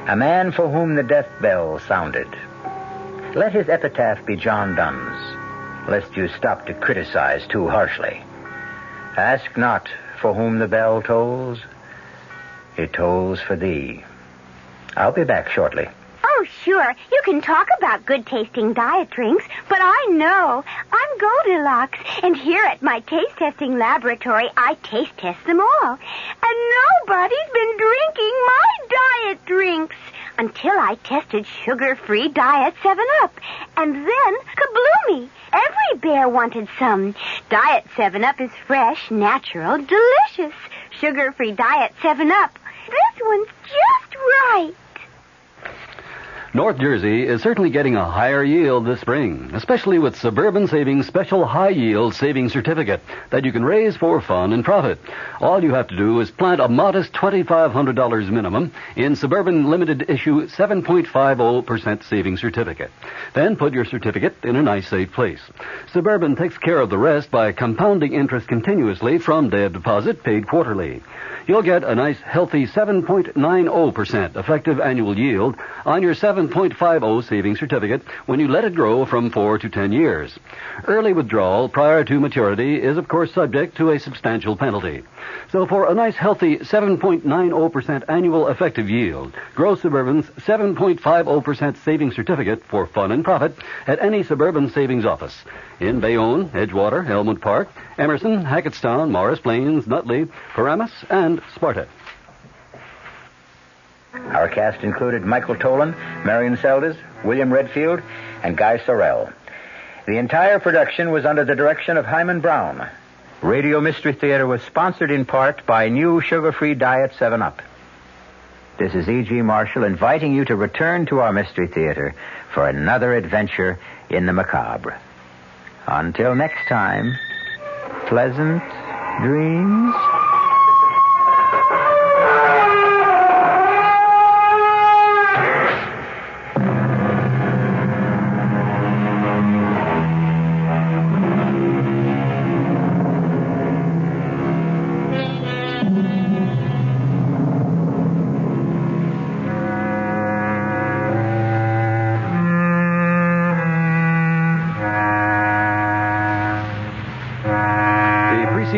A man for whom the death bell sounded. Let his epitaph be John Donne's, lest you stop to criticize too harshly. Ask not for whom the bell tolls. It tolls for thee. I'll be back shortly. Oh, sure, you can talk about good-tasting diet drinks, but I know. I'm Goldilocks, and here at my taste testing laboratory, I taste test them all. And nobody's been drinking my diet drinks until I tested sugar-free Diet 7-Up. And then, kabloomy! Every bear wanted some. Diet 7-Up is fresh, natural, delicious. Sugar-free Diet 7-Up. This one's just right. North Jersey is certainly getting a higher yield this spring, especially with Suburban Savings Special High Yield Savings Certificate that you can raise for fun and profit. All you have to do is plant a modest $2,500 minimum in Suburban Limited Issue 7.50% Savings Certificate. Then put your certificate in a nice, safe place. Suburban takes care of the rest by compounding interest continuously from day of deposit paid quarterly. You'll get a nice, healthy 7.90% effective annual yield on your 7.50 savings certificate when you let it grow from 4 to 10 years. Early withdrawal prior to maturity is, of course, subject to a substantial penalty. So for a nice, healthy 7.90% annual effective yield, grow Suburban's 7.50% savings certificate for fun and profit at any Suburban savings office in Bayonne, Edgewater, Elmwood Park, Emerson, Hackettstown, Morris Plains, Nutley, Paramus, and Sparta. Our cast included Michael Tolan, Marion Seldes, William Redfield, and Guy Sorrell. The entire production was under the direction of Hyman Brown. Radio Mystery Theater was sponsored in part by new sugar-free Diet 7-Up. This is E.G. Marshall inviting you to return to our Mystery Theater for another adventure in the macabre. Until next time, pleasant dreams.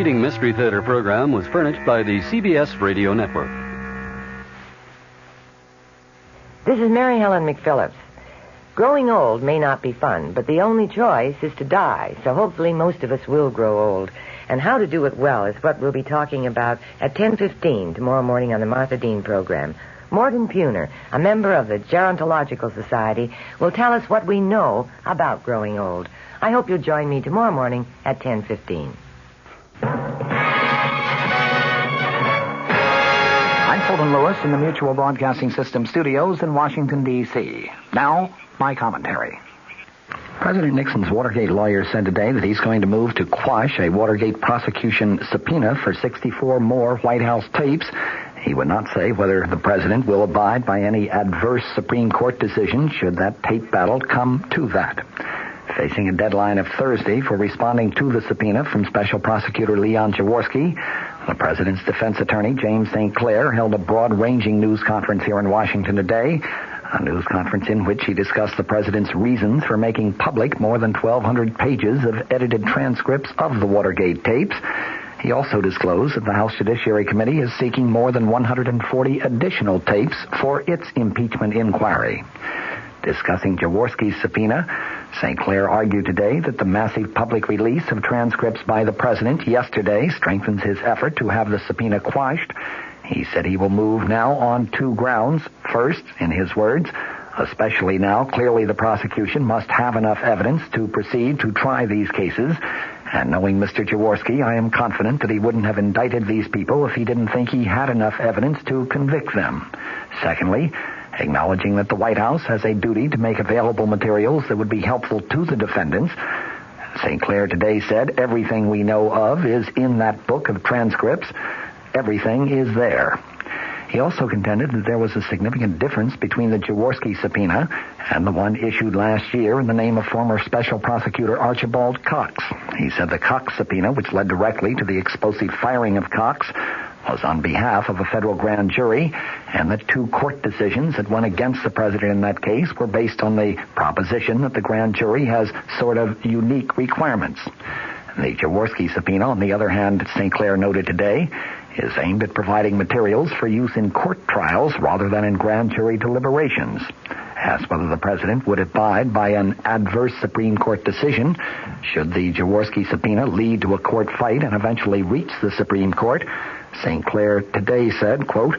Mystery Theater program was furnished by the CBS Radio Network. This is Mary Helen McPhillips. Growing old may not be fun, but the only choice is to die, so hopefully most of us will grow old. And how to do it well is what we'll be talking about at 10:15 tomorrow morning on the Martha Dean program. Morton Puner, a member of the Gerontological Society, will tell us what we know about growing old. I hope you'll join me tomorrow morning at 10:15. I'm Fulton Lewis in the Mutual Broadcasting System studios in Washington, D.C. Now, my commentary. President Nixon's Watergate lawyer said today that he's going to move to quash a Watergate prosecution subpoena for 64 more White House tapes. He would not say whether the president will abide by any adverse Supreme Court decision should that tape battle come to that. Facing a deadline of Thursday for responding to the subpoena from Special Prosecutor Leon Jaworski, the president's defense attorney, James St. Clair, held a broad-ranging news conference here in Washington today, a news conference in which he discussed the president's reasons for making public more than 1,200 pages of edited transcripts of the Watergate tapes. He also disclosed that the House Judiciary Committee is seeking more than 140 additional tapes for its impeachment inquiry. Discussing Jaworski's subpoena, St. Clair argued today that the massive public release of transcripts by the president yesterday strengthens his effort to have the subpoena quashed. He said he will move now on two grounds. First, in his words, especially now, clearly the prosecution must have enough evidence to proceed to try these cases. And knowing Mr. Jaworski, I am confident that he wouldn't have indicted these people if he didn't think he had enough evidence to convict them. Secondly, acknowledging that the White House has a duty to make available materials that would be helpful to the defendants, St. Clair today said everything we know of is in that book of transcripts. Everything is there. He also contended that there was a significant difference between the Jaworski subpoena and the one issued last year in the name of former Special Prosecutor Archibald Cox. He said the Cox subpoena, which led directly to the explosive firing of Cox, was on behalf of a federal grand jury, and the two court decisions that went against the president in that case were based on the proposition that the grand jury has sort of unique requirements. The Jaworski subpoena, on the other hand, St. Clair noted today, is aimed at providing materials for use in court trials rather than in grand jury deliberations. asked whether the president would abide by an adverse Supreme Court decision should the Jaworski subpoena lead to a court fight and eventually reach the Supreme Court. St. Clair today said, quote,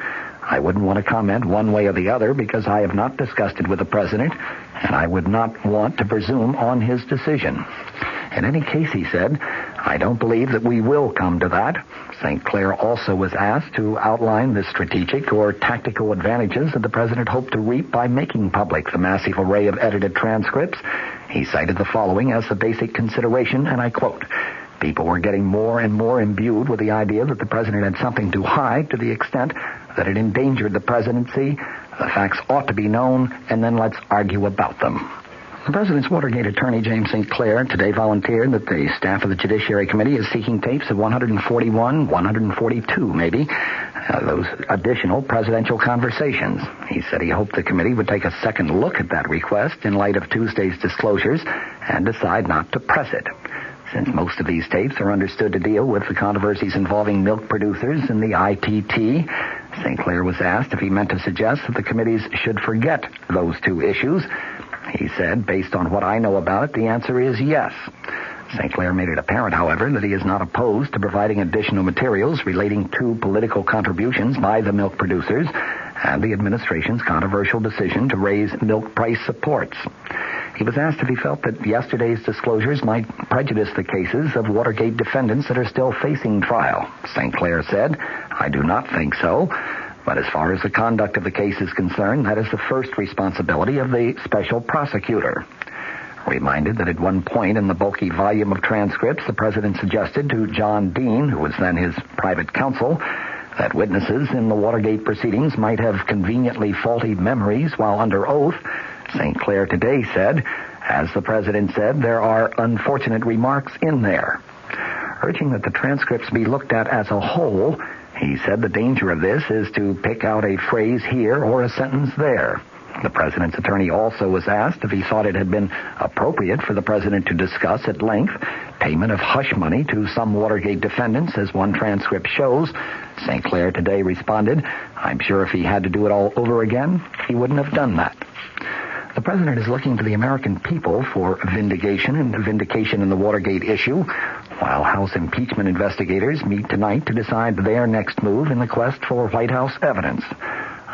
I wouldn't want to comment one way or the other because I have not discussed it with the president, and I would not want to presume on his decision. In any case, he said, I don't believe that we will come to that. St. Clair also was asked to outline the strategic or tactical advantages that the president hoped to reap by making public the massive array of edited transcripts. He cited the following as the basic consideration, and I quote, people were getting more and more imbued with the idea that the president had something to hide to the extent that it endangered the presidency. The facts ought to be known, and then let's argue about them. The president's Watergate attorney, James St. Clair, today volunteered that the staff of the Judiciary Committee is seeking tapes of 141, 142, maybe, those additional presidential conversations. He said he hoped the committee would take a second look at that request in light of Tuesday's disclosures and decide not to press it. Since most of these tapes are understood to deal with the controversies involving milk producers and the ITT, St. Clair was asked if he meant to suggest that the committees should forget those two issues. He said, based on what I know about it, the answer is yes. St. Clair made it apparent, however, that he is not opposed to providing additional materials relating to political contributions by the milk producers and the administration's controversial decision to raise milk price supports. He was asked if he felt that yesterday's disclosures might prejudice the cases of Watergate defendants that are still facing trial. St. Clair said, I do not think so. But as far as the conduct of the case is concerned, that is the first responsibility of the special prosecutor. Reminded that at one point in the bulky volume of transcripts, the president suggested to John Dean, who was then his private counsel, that witnesses in the Watergate proceedings might have conveniently faulty memories while under oath, St. Clair today said, as the president said, there are unfortunate remarks in there. Urging that the transcripts be looked at as a whole, he said the danger of this is to pick out a phrase here or a sentence there. The president's attorney also was asked if he thought it had been appropriate for the president to discuss at length payment of hush money to some Watergate defendants, as one transcript shows. St. Clair today responded, I'm sure if he had to do it all over again, he wouldn't have done that. The president is looking to the American people for vindication in the Watergate issue, while House impeachment investigators meet tonight to decide their next move in the quest for White House evidence.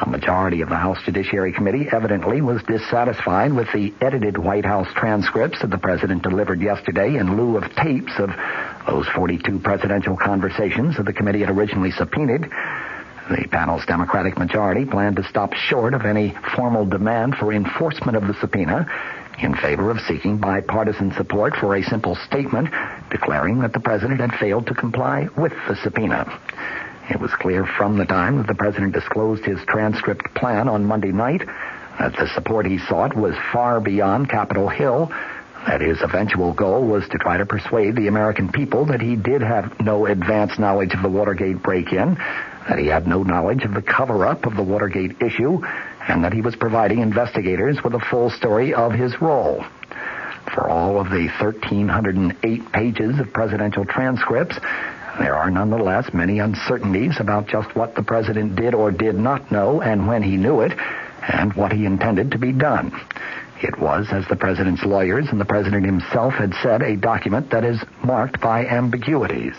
A majority of the House Judiciary Committee evidently was dissatisfied with the edited White House transcripts that the president delivered yesterday in lieu of tapes of those 42 presidential conversations that the committee had originally subpoenaed. The panel's Democratic majority planned to stop short of any formal demand for enforcement of the subpoena in favor of seeking bipartisan support for a simple statement declaring that the president had failed to comply with the subpoena. It was clear from the time that the president disclosed his transcript plan on Monday night that the support he sought was far beyond Capitol Hill, that his eventual goal was to try to persuade the American people that he did have no advance knowledge of the Watergate break-in, that he had no knowledge of the cover-up of the Watergate issue, and that he was providing investigators with a full story of his role. For all of the 1,308 pages of presidential transcripts, there are nonetheless many uncertainties about just what the president did or did not know and when he knew it, and what he intended to be done. It was, as the president's lawyers and the president himself had said, a document that is marked by ambiguities.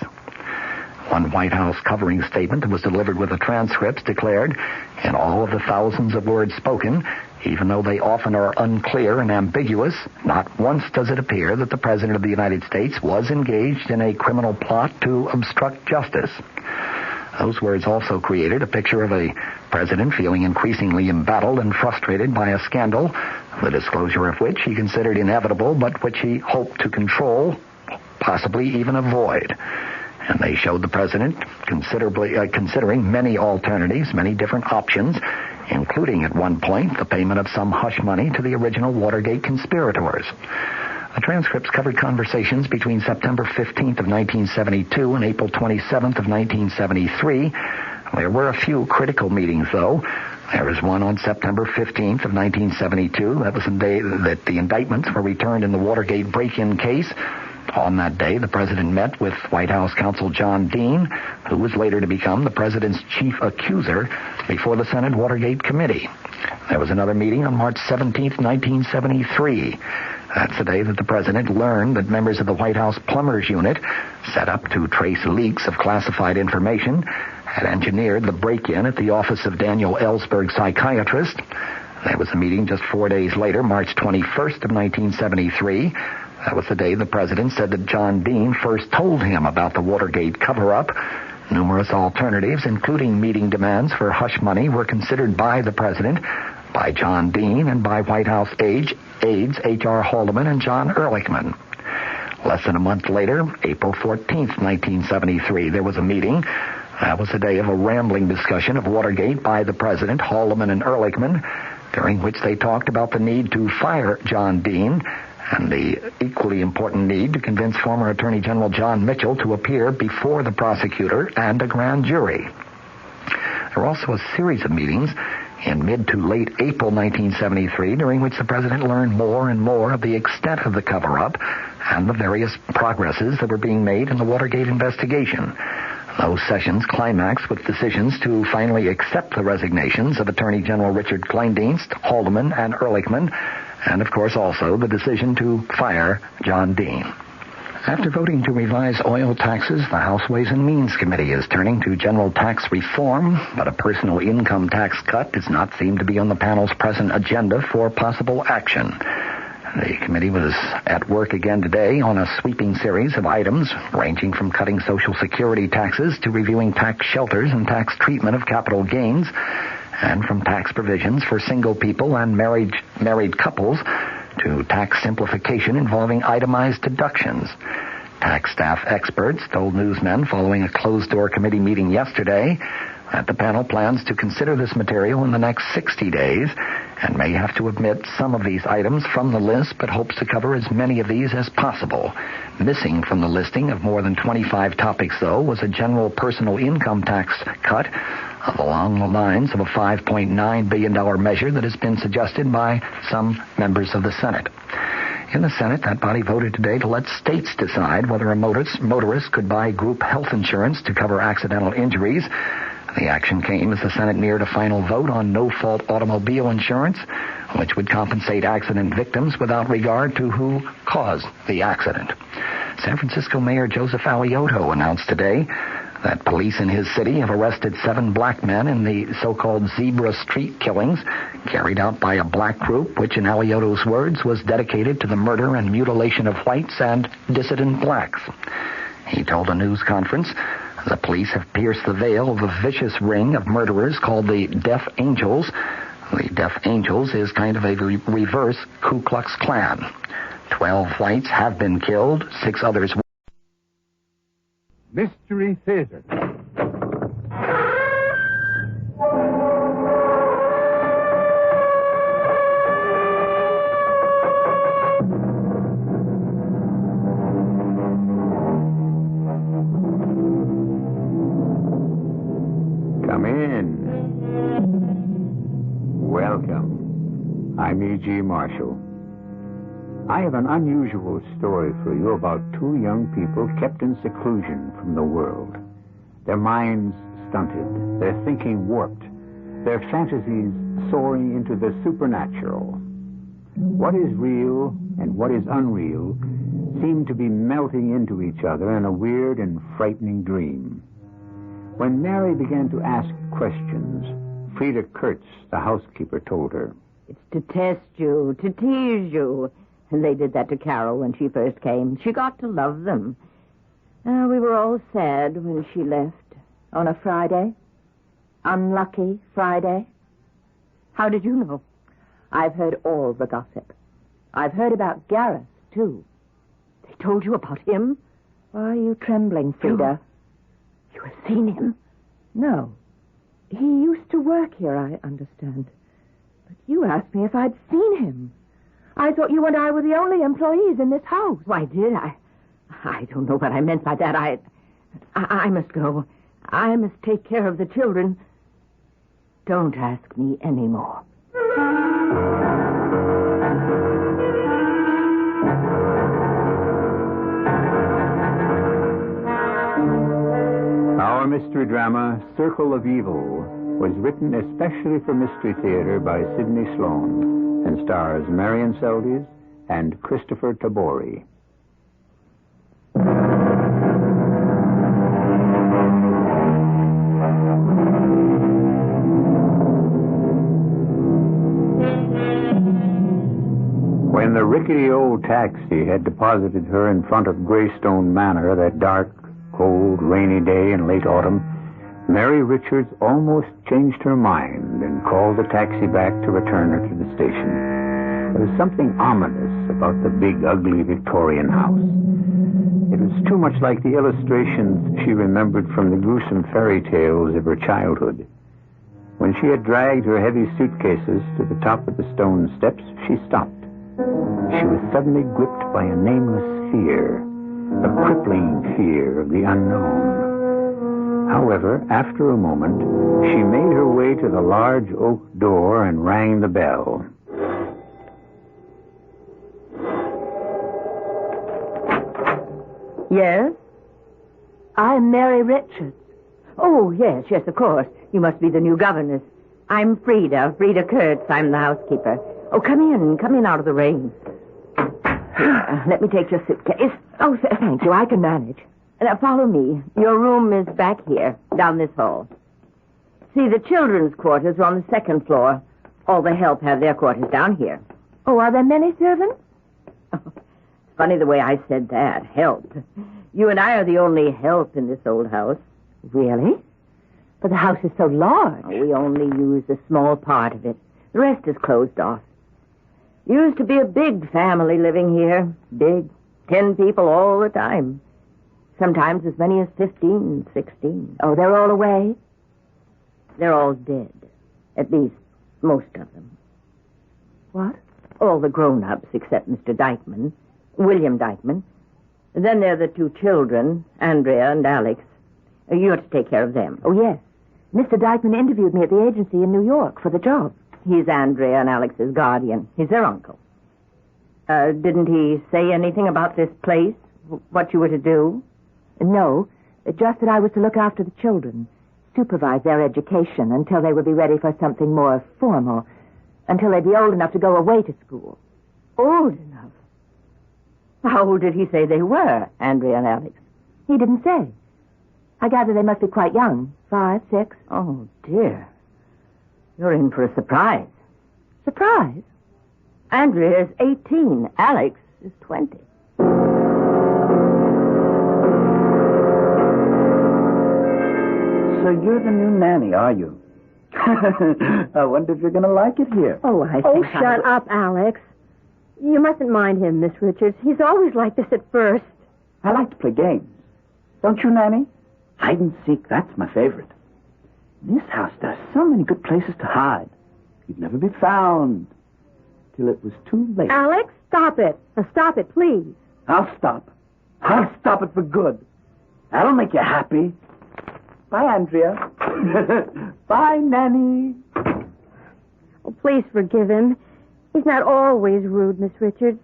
One White House covering statement that was delivered with the transcripts declared, in all of the thousands of words spoken, even though they often are unclear and ambiguous, not once does it appear that the President of the United States was engaged in a criminal plot to obstruct justice. Those words also created a picture of a president feeling increasingly embattled and frustrated by a scandal, the disclosure of which he considered inevitable, but which he hoped to control, possibly even avoid. And they showed the president considering many alternatives, many different options, including at one point the payment of some hush money to the original Watergate conspirators. The transcripts covered conversations between September 15th of 1972 and April 27th of 1973. There were a few critical meetings, though. There was one on September 15th of 1972. That was the day that the indictments were returned in the Watergate break-in case. On that day, the president met with White House counsel John Dean, who was later to become the president's chief accuser before the Senate Watergate Committee. There was another meeting on March 17th, 1973. That's the day that the president learned that members of the White House Plumbers Unit, set up to trace leaks of classified information, had engineered the break-in at the office of Daniel Ellsberg, psychiatrist. There was a meeting just 4 days later, March 21st of 1973. That was the day the president said that John Dean first told him about the Watergate cover-up. Numerous alternatives, including meeting demands for hush money, were considered by the president, by John Dean, and by White House aides H.R. Haldeman and John Ehrlichman. Less than a month later, April 14th, 1973, there was a meeting. That was the day of a rambling discussion of Watergate by the president, Haldeman, and Ehrlichman, during which they talked about the need to fire John Dean and the equally important need to convince former Attorney General John Mitchell to appear before the prosecutor and a grand jury. There were also a series of meetings in mid to late April 1973, during which the president learned more and more of the extent of the cover-up and the various progresses that were being made in the Watergate investigation. Those sessions climaxed with decisions to finally accept the resignations of Attorney General Richard Kleindienst, Haldeman, and Ehrlichman, and, of course, also the decision to fire John Dean. After voting to revise oil taxes, the House Ways and Means Committee is turning to general tax reform, but a personal income tax cut does not seem to be on the panel's present agenda for possible action. The committee was at work again today on a sweeping series of items, ranging from cutting Social Security taxes to reviewing tax shelters and tax treatment of capital gains, and from tax provisions for single people and married couples to tax simplification involving itemized deductions. Tax staff experts told newsmen following a closed-door committee meeting yesterday that the panel plans to consider this material in the next 60 days and may have to omit some of these items from the list, but hopes to cover as many of these as possible. Missing from the listing of more than 25 topics, though, was a general personal income tax cut along the lines of a $5.9 billion measure that has been suggested by some members of the Senate. In the Senate, that body voted today to let states decide whether a motorist could buy group health insurance to cover accidental injuries. The action came as the Senate neared a final vote on no-fault automobile insurance, which would compensate accident victims without regard to who caused the accident. San Francisco Mayor Joseph Alioto announced today that police in his city have arrested 7 black men in the so-called Zebra Street killings carried out by a black group, which in Alioto's words was dedicated to the murder and mutilation of whites and dissident blacks. He told a news conference the police have pierced the veil of a vicious ring of murderers called the Death Angels. The Death Angels is kind of a reverse Ku Klux Klan. 12 whites have been killed, 6 others. Mystery Theater. Come in. Welcome. I'm E.G. Marshall. I have an unusual story for you about 2 young people kept in seclusion from the world. Their minds stunted, their thinking warped, their fantasies soaring into the supernatural. What is real and what is unreal seem to be melting into each other in a weird and frightening dream. When Mary began to ask questions, Frida Kurtz, the housekeeper, told her, "It's to test you, to tease you. And they did that to Carol when she first came. She got to love them. We were all sad when she left. On a Friday. Unlucky Friday. How did you know? I've heard all the gossip. I've heard about Gareth, too. They told you about him? Why are you trembling, Frida? You have seen him? No. He used to work here, I understand. But you asked me if I'd seen him. I thought you and I were the only employees in this house. Why, did I? I don't know what I meant by that. I must go. I must take care of the children. Don't ask me any more. Our mystery drama, Circle of Evil, was written especially for Mystery Theater by Sidney Sloan and stars Marion Seldes and Christopher Tabori. When the rickety old taxi had deposited her in front of Greystone Manor that dark, cold, rainy day in late autumn, Mary Richards almost changed her mind and called the taxi back to return her to the station. There was something ominous about the big, ugly Victorian house. It was too much like the illustrations she remembered from the gruesome fairy tales of her childhood. When she had dragged her heavy suitcases to the top of the stone steps, she stopped. She was suddenly gripped by a nameless fear, a crippling fear of the unknown. However, after a moment, she made her way to the large oak door and rang the bell. Yes? I'm Mary Richards. Oh, yes, of course. You must be the new governess. I'm Frida Kurtz. I'm the housekeeper. Oh, come in out of the rain. Here, let me take your suitcase. Oh, thank you. I can manage. Now, follow me. Your room is back here, down this hall. See, the children's quarters are on the second floor. All the help have their quarters down here. Oh, are there many servants? Oh, it's funny the way I said that. Help. You and I are the only help in this old house. Really? But the house is so large. Oh, we only use a small part of it. The rest is closed off. Used to be a big family living here. Big. 10 people all the time. Sometimes as many as 15, 16. Oh, they're all away? They're all dead. At least, most of them. What? All the grown-ups except Mr. Dykeman, William Dykeman. Then there are the 2 children, Andrea and Alex. You have to take care of them. Oh, yes. Mr. Dykeman interviewed me at the agency in New York for the job. He's Andrea and Alex's guardian. He's their uncle. Didn't he say anything about this place? What you were to do? No, just that I was to look after the children, supervise their education until they would be ready for something more formal, until they'd be old enough to go away to school. Old enough? How old did he say they were, Andrea and Alex? He didn't say. I gather they must be quite young, 5, 6. Oh, dear. You're in for a surprise. Surprise? Andrea is 18. Alex is 20. So you're the new nanny, are you? I wonder if you're going to like it here. Oh, shut up, Alex. You mustn't mind him, Miss Richards. He's always like this at first. I like to play games. Don't you, Nanny? Hide and seek, that's my favorite. In this house, there are so many good places to hide. You'd never be found till it was too late. Alex, stop it. Now stop it, please. I'll stop. I'll stop it for good. That'll make you happy. Bye, Andrea. Bye, Nanny. Oh, please forgive him. He's not always rude, Miss Richards.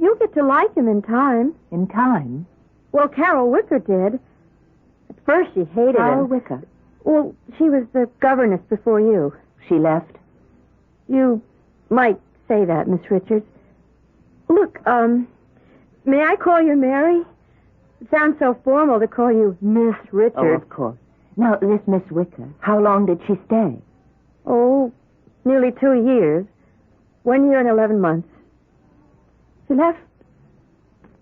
You'll get to like him in time. In time? Well, Carol Wicker did. At first she hated Carol him. Wicker? Well, she was the governess before you. She left? You might say that, Miss Richards. Look, may I call you Mary? It sounds so formal to call you Miss Richards. Oh, of course. Now, this Miss Wicker, how long did she stay? Oh, nearly 2 years. 1 year and 11 months. She left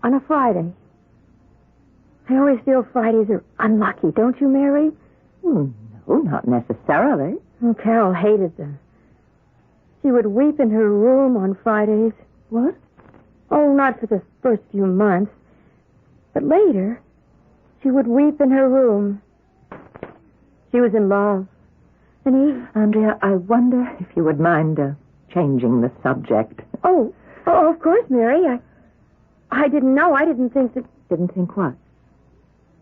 on a Friday. I always feel Fridays are unlucky, don't you, Mary? No, not necessarily. Oh, Carol hated them. She would weep in her room on Fridays. What? Oh, not for the first few months. But later, she would weep in her room. She was in love. And he... Andrea, I wonder if you would mind changing the subject. Oh, of course, Mary. I didn't know. I didn't think that... Didn't think what?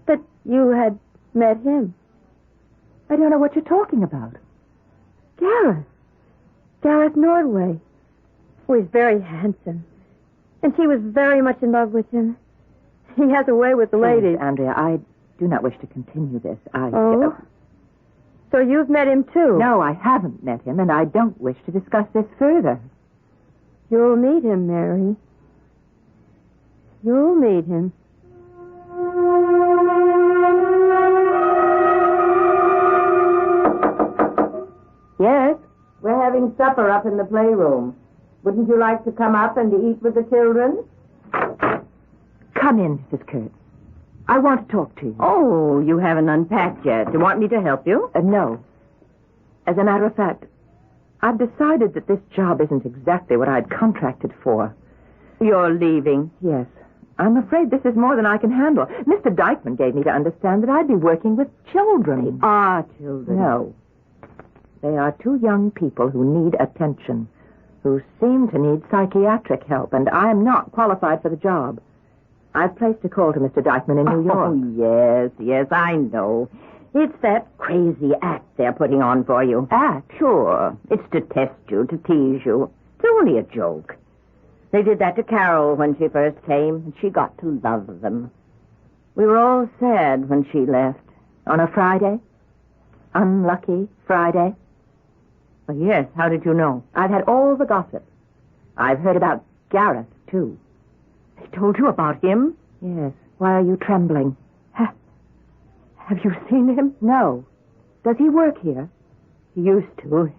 That you had met him. I don't know what you're talking about. Gareth Nordway. Oh, he's very handsome. And she was very much in love with him. He has a way with the ladies. Andrea, I do not wish to continue this. Oh? So you've met him, too? No, I haven't met him, and I don't wish to discuss this further. You'll meet him, Mary. You'll meet him. Yes, we're having supper up in the playroom. Wouldn't you like to come up and eat with the children? Come in, Mrs. Kurtz. I want to talk to you. Oh, you haven't unpacked yet. Do you want me to help you? No. As a matter of fact, I've decided that this job isn't exactly what I'd contracted for. You're leaving? Yes. I'm afraid this is more than I can handle. Mr. Dykeman gave me to understand that I'd be working with children. They are children. No. They are two young people who need attention, who seem to need psychiatric help, and I'm not qualified for the job. I've placed a call to Mr. Dykeman in New York. Oh, yes, I know. It's that crazy act they're putting on for you. Act? Sure. It's to test you, to tease you. It's only a joke. They did that to Carol when she first came, and she got to love them. We were all sad when she left. On a Friday? Unlucky Friday? Well, yes, how did you know? I've had all the gossip. I've heard about Gareth, too. They told you about him? Yes. Why are you trembling? Have you seen him? No. Does he work here? He used to.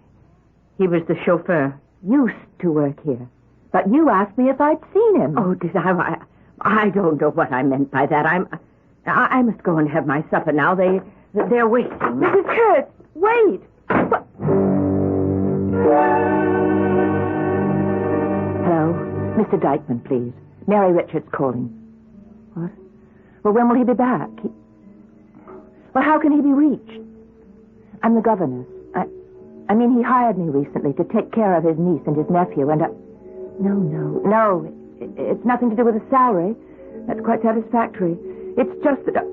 He was the chauffeur. Used to work here. But you asked me if I'd seen him. Oh, did I? I don't know what I meant by that. I must go and have my supper now. They're waiting. Mrs. Kurtz, wait. What? Hello? Mr. Dykeman, please. Mary Richards calling. What? Well, when will he be back? Well, how can he be reached? I'm the governess. I mean, he hired me recently to take care of his niece and his nephew, and No. It's nothing to do with the salary. That's quite satisfactory. It's just that...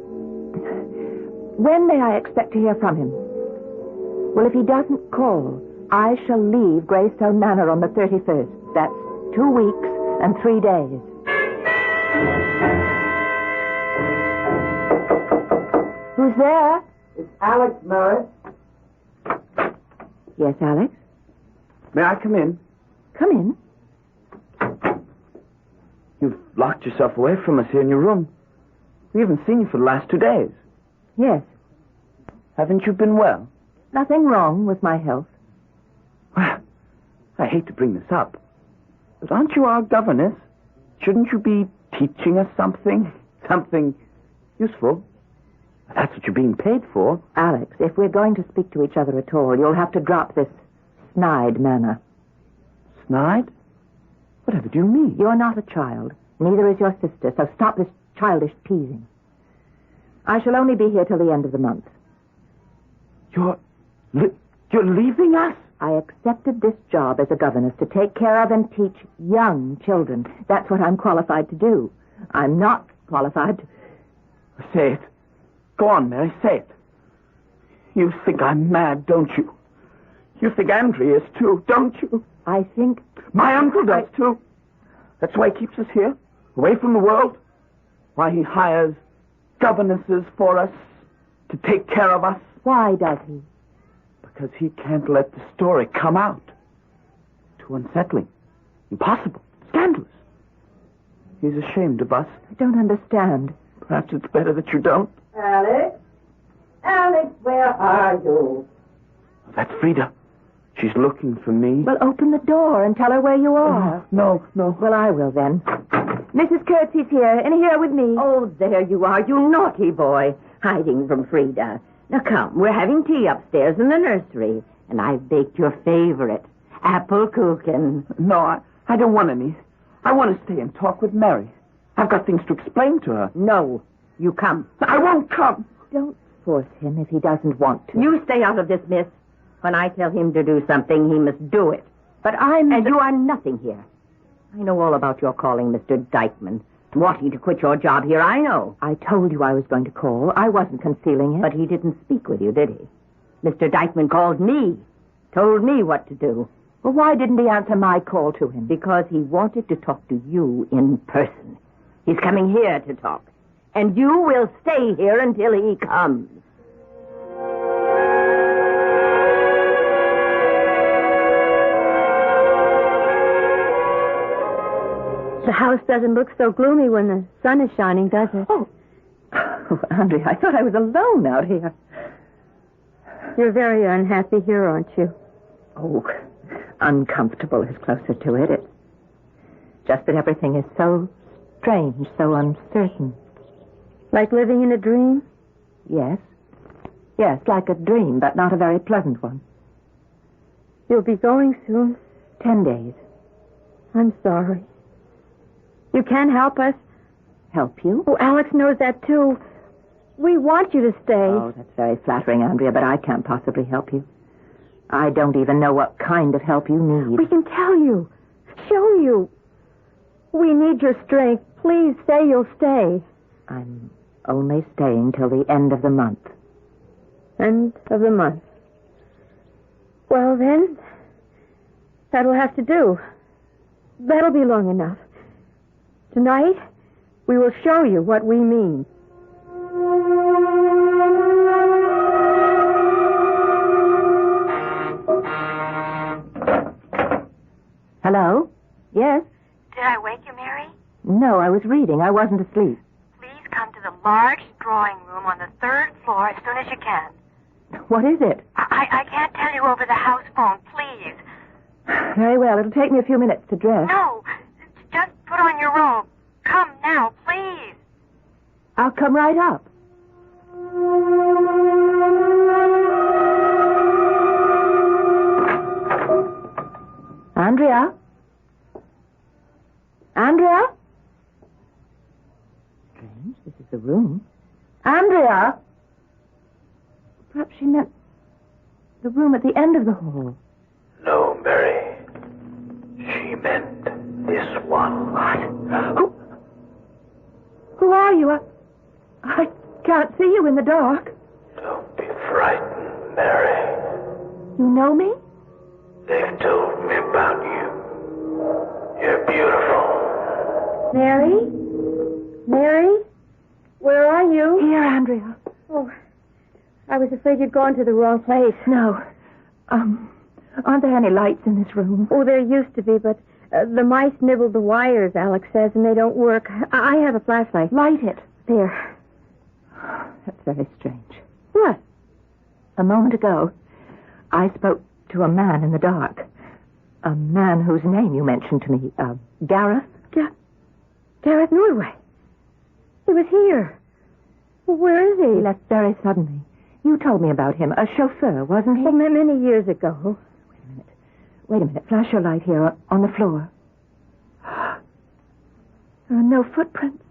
When may I expect to hear from him? Well, if he doesn't call, I shall leave Greystone Manor on the 31st. That's 2 weeks and 3 days. Who's there? It's Alex Morris. Yes, Alex? May I come in? Come in. You've locked yourself away from us here in your room. We haven't seen you for the last 2 days. Yes. Haven't you been well? Nothing wrong with my health. Well, I hate to bring this up, but aren't you our governess? Shouldn't you be teaching us something? Something useful? That's what you're being paid for. Alex, if we're going to speak to each other at all, you'll have to drop this snide manner. Snide? Whatever do you mean? You're not a child. Neither is your sister, so stop this childish teasing. I shall only be here till the end of the month. You're leaving us? I accepted this job as a governess to take care of and teach young children. That's what I'm qualified to do. I'm not qualified to... Say it. Go on, Mary, say it. You think I'm mad, don't you? You think Andre is, too, don't you? I think... My uncle does, too. That's why he keeps us here, away from the world. Why he hires governesses for us to take care of us. Why does he? Because he can't let the story come out. Too unsettling. Impossible. Scandalous. He's ashamed of us. I don't understand. Perhaps it's better that you don't. Alex? Alex, where are you? That's Frida. She's looking for me. Well, open the door and tell her where you are. No. Well, I will then. Mrs. Kurtz is here, and here with me. Oh, there you are, you naughty boy, hiding from Frida. Now come, we're having tea upstairs in the nursery, and I've baked your favorite, apple kuchen. No, I don't want any. I want to stay and talk with Mary. I've got things to explain to her. No, you come. I won't come. Don't force him if he doesn't want to. You stay out of this, miss. When I tell him to do something, he must do it. But And you are nothing here. I know all about your calling Mr. Dykeman. Wanting to quit your job here, I know. I told you I was going to call. I wasn't concealing it. But he didn't speak with you, did he? Mr. Dykeman called me. Told me what to do. Well, why didn't he answer my call to him? Because he wanted to talk to you in person. He's coming here to talk. And you will stay here until he comes. The house doesn't look so gloomy when the sun is shining, does it? Oh, Andrea, I thought I was alone out here. You're very unhappy here, aren't you? Oh, uncomfortable is closer to it. It's just that everything is so strange, so uncertain. Like living in a dream? Yes. Yes, like a dream, but not a very pleasant one. You'll be going soon? 10 days. I'm sorry. You can't help us? Help you? Oh, Alex knows that, too. We want you to stay. Oh, that's very flattering, Andrea, but I can't possibly help you. I don't even know what kind of help you need. We can tell you. Show you. We need your strength. Please say you'll stay. I'm only staying till the end of the month. End of the month. Well, then, that'll have to do. That'll be long enough. Tonight, we will show you what we mean. Hello? Yes? Did I wake you, Mary? No, I was reading. I wasn't asleep. Please come to the large drawing room on the 3rd floor as soon as you can. What is it? I can't tell you over the house phone, please. Very well. It'll take me a few minutes to dress. No, just put on your robe. Come now, please. I'll come right up. Andrea? Andrea? Strange. This is the room. Andrea? Perhaps she meant the room at the end of the hall. No, Mary. She meant this one. What? Who are you? I can't see you in the dark. Don't be frightened, Mary. You know me? They've told me about you. You're beautiful. Mary? Mary? Where are you? Here, Andrea. Oh, I was afraid you'd gone to the wrong place. No. Aren't there any lights in this room? Oh, there used to be, but the mice nibbled the wires, Alex says, and they don't work. I have a flashlight. Light it. There. That's very strange. What? A moment ago, I spoke to a man in the dark. A man whose name you mentioned to me. Gareth? Gareth Norway. He was here. Where is he? He left very suddenly. You told me about him. A chauffeur, wasn't he? Oh, many years ago. Wait a minute. Flash your light here on the floor. There are no footprints.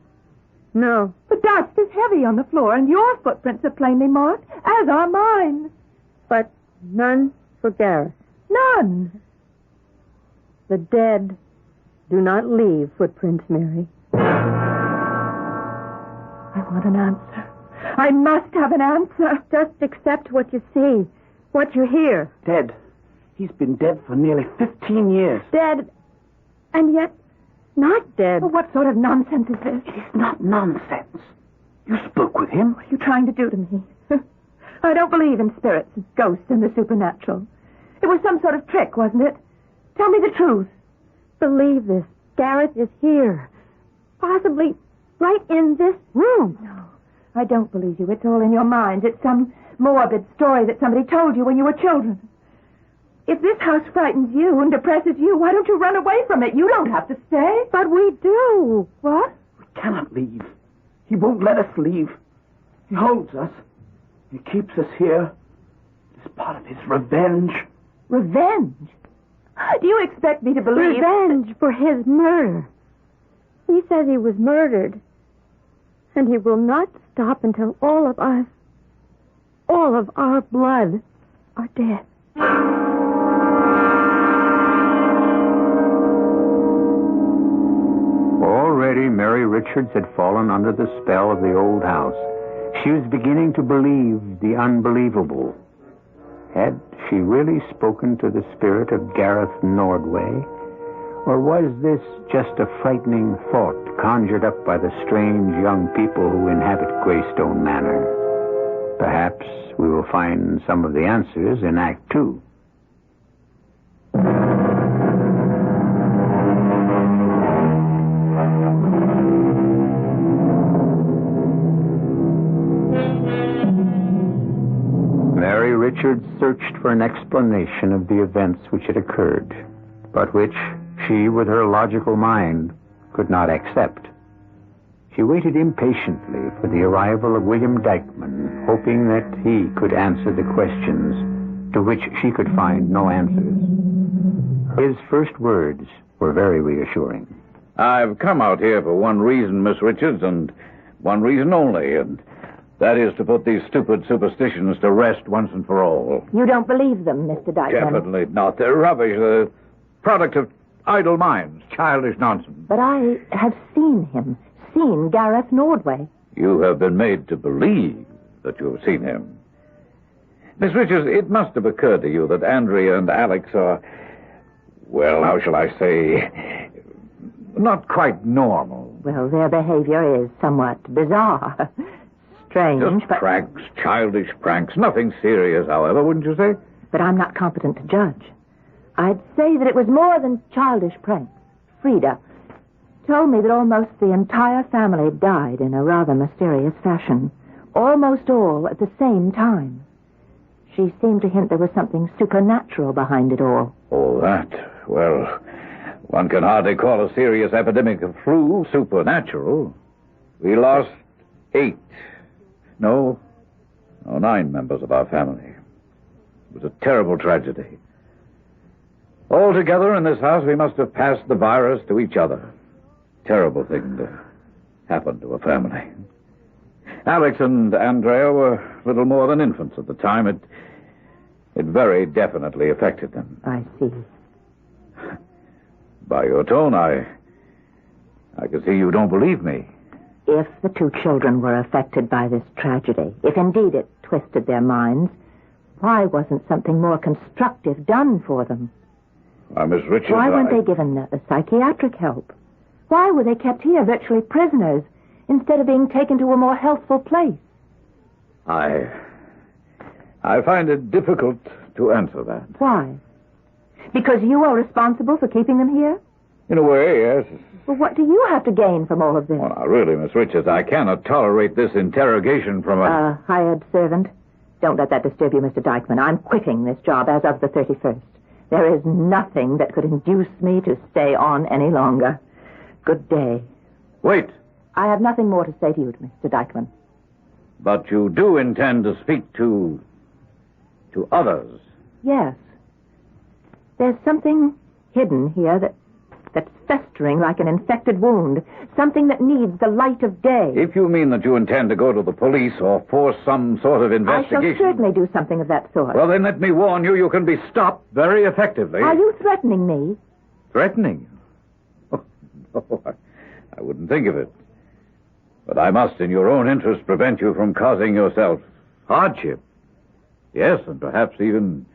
No. The dust is heavy on the floor, and your footprints are plainly marked, as are mine. But none for Gareth. None. The dead do not leave footprints, Mary. I want an answer. I must have an answer. Just accept what you see, what you hear. Dead. He's been dead for nearly 15 years. Dead, and yet not dead. Well, what sort of nonsense is this? It is not nonsense. You spoke with him. What are you trying to do to me? I don't believe in spirits and ghosts and the supernatural. It was some sort of trick, wasn't it? Tell me the truth. Believe this. Gareth is here. Possibly right in this room. No, I don't believe you. It's all in your mind. It's some morbid story that somebody told you when you were children. If this house frightens you and depresses you, why don't you run away from it? You don't have to stay. But we do. What? We cannot leave. He won't let us leave. He holds us. He keeps us here. It's part of his revenge. Revenge? Do you expect me to believe... Revenge for his murder. He says he was murdered. And he will not stop until all of us, all of our blood, are dead. Already Mary Richards had fallen under the spell of the old house. She was beginning to believe the unbelievable. Had she really spoken to the spirit of Gareth Nordway? Or was this just a frightening thought conjured up by the strange young people who inhabit Greystone Manor? Perhaps we will find some of the answers in Act 2. Richards searched for an explanation of the events which had occurred, but which she, with her logical mind, could not accept. She waited impatiently for the arrival of William Dykeman, hoping that he could answer the questions to which she could find no answers. His first words were very reassuring. I've come out here for one reason, Miss Richards, and one reason only, and that is to put these stupid superstitions to rest once and for all. You don't believe them, Mr. Dykeman? Definitely not. They're rubbish. The product of idle minds. Childish nonsense. But I have seen him. Seen Gareth Nordway. You have been made to believe that you have seen him. Miss Richards, it must have occurred to you that Andrea and Alex are, well, how shall I say, not quite normal. Well, their behavior is somewhat bizarre. Strange, Just but... pranks, childish pranks. Nothing serious, however, wouldn't you say? But I'm not competent to judge. I'd say that it was more than childish pranks. Frida told me that almost the entire family died in a rather mysterious fashion. Almost all at the same time. She seemed to hint there was something supernatural behind it all. Oh, that? Well, one can hardly call a serious epidemic of flu supernatural. We lost 9 members of our family. It was a terrible tragedy. Altogether in this house, we must have passed the virus to each other. Terrible thing to happen to a family. Alex and Andrea were little more than infants at the time. It very definitely affected them. I see. By your tone, I can see you don't believe me. If the two children were affected by this tragedy, if indeed it twisted their minds, why wasn't something more constructive done for them? Miss Richards, why weren't they given the psychiatric help? Why were they kept here, virtually prisoners, instead of being taken to a more healthful place? I find it difficult to answer that. Why? Because you are responsible for keeping them here? In a way, yes. Well, what do you have to gain from all of this? Well, now, really, Miss Richards, I cannot tolerate this interrogation from a... hired servant. Don't let that disturb you, Mr. Dykeman. I'm quitting this job as of the 31st. There is nothing that could induce me to stay on any longer. Good day. Wait. I have nothing more to say to you, Mr. Dykeman. But you do intend to speak to others? Yes. There's something hidden here that's festering like an infected wound. Something that needs the light of day. If you mean that you intend to go to the police or force some sort of investigation... I shall certainly do something of that sort. Well, then let me warn you, you can be stopped very effectively. Are you threatening me? Threatening? Oh, no, I wouldn't think of it. But I must, in your own interest, prevent you from causing yourself hardship. Yes, and perhaps even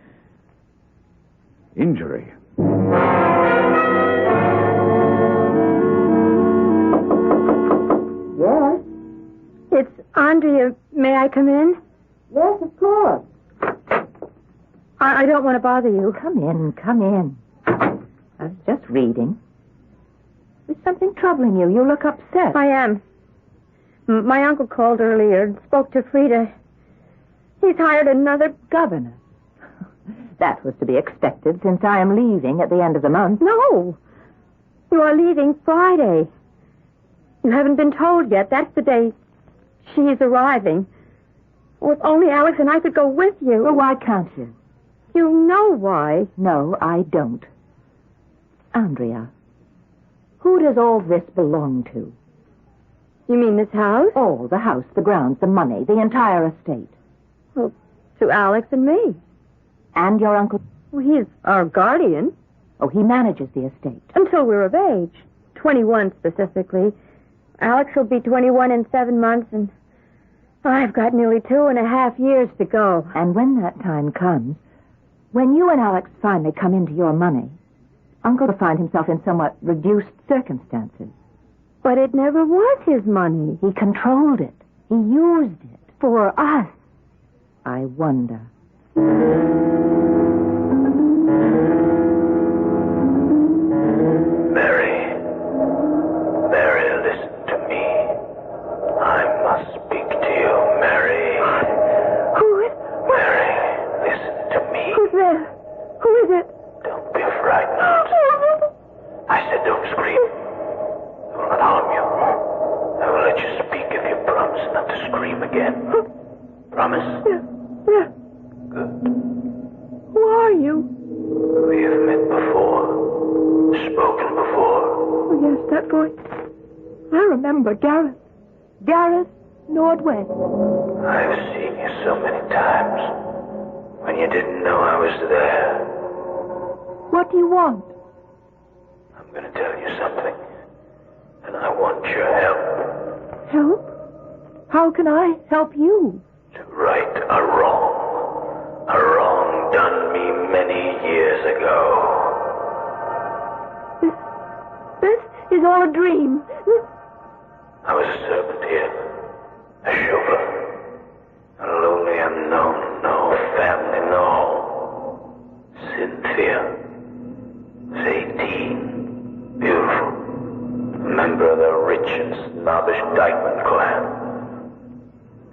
injury. Yes? It's Andrea. May I come in? Yes, of course. I don't want to bother you. Come in. I was just reading. There's something troubling you. You look upset. I am. My uncle called earlier and spoke to Frida. He's hired another governor. That was to be expected, since I am leaving at the end of the month. No. You are leaving Friday. You haven't been told yet. That's the day she's arriving. Oh, if only Alex and I could go with you. Well, why can't you? You know why. No, I don't. Andrea, who does all this belong to? You mean this house? All, the house, the grounds, the money, the entire estate. Well, to Alex and me. And your uncle? Well, he's our guardian. Oh, he manages the estate. Until we're of age. 21 specifically. Alex will be 21 in 7 months, and I've got nearly 2.5 years to go. And when that time comes, when you and Alex finally come into your money, Uncle will find himself in somewhat reduced circumstances. But it never was his money. He controlled it. He used it. For us. I wonder. Mary, listen to me. I must speak to you, Mary. Who is... Mary, this don't scream. I will not harm you. I will let you speak if you promise not to scream again. Promise? Yeah. Good. Who are you? We have met before. Spoken before. Oh, yes, that voice. I remember Gareth. Gareth Nordway. I've seen you so many times. When you didn't know I was there. What do you want? I'm going to tell you something. And I want your help. Help? How can I help you? To right a wrong. A wrong done me many years ago. This is all a dream. I was a servant here. A chauffeur. A lonely unknown. No family, no. Cynthia. Was 18. Beautiful. A member of the rich and snobbish Dykeman clan.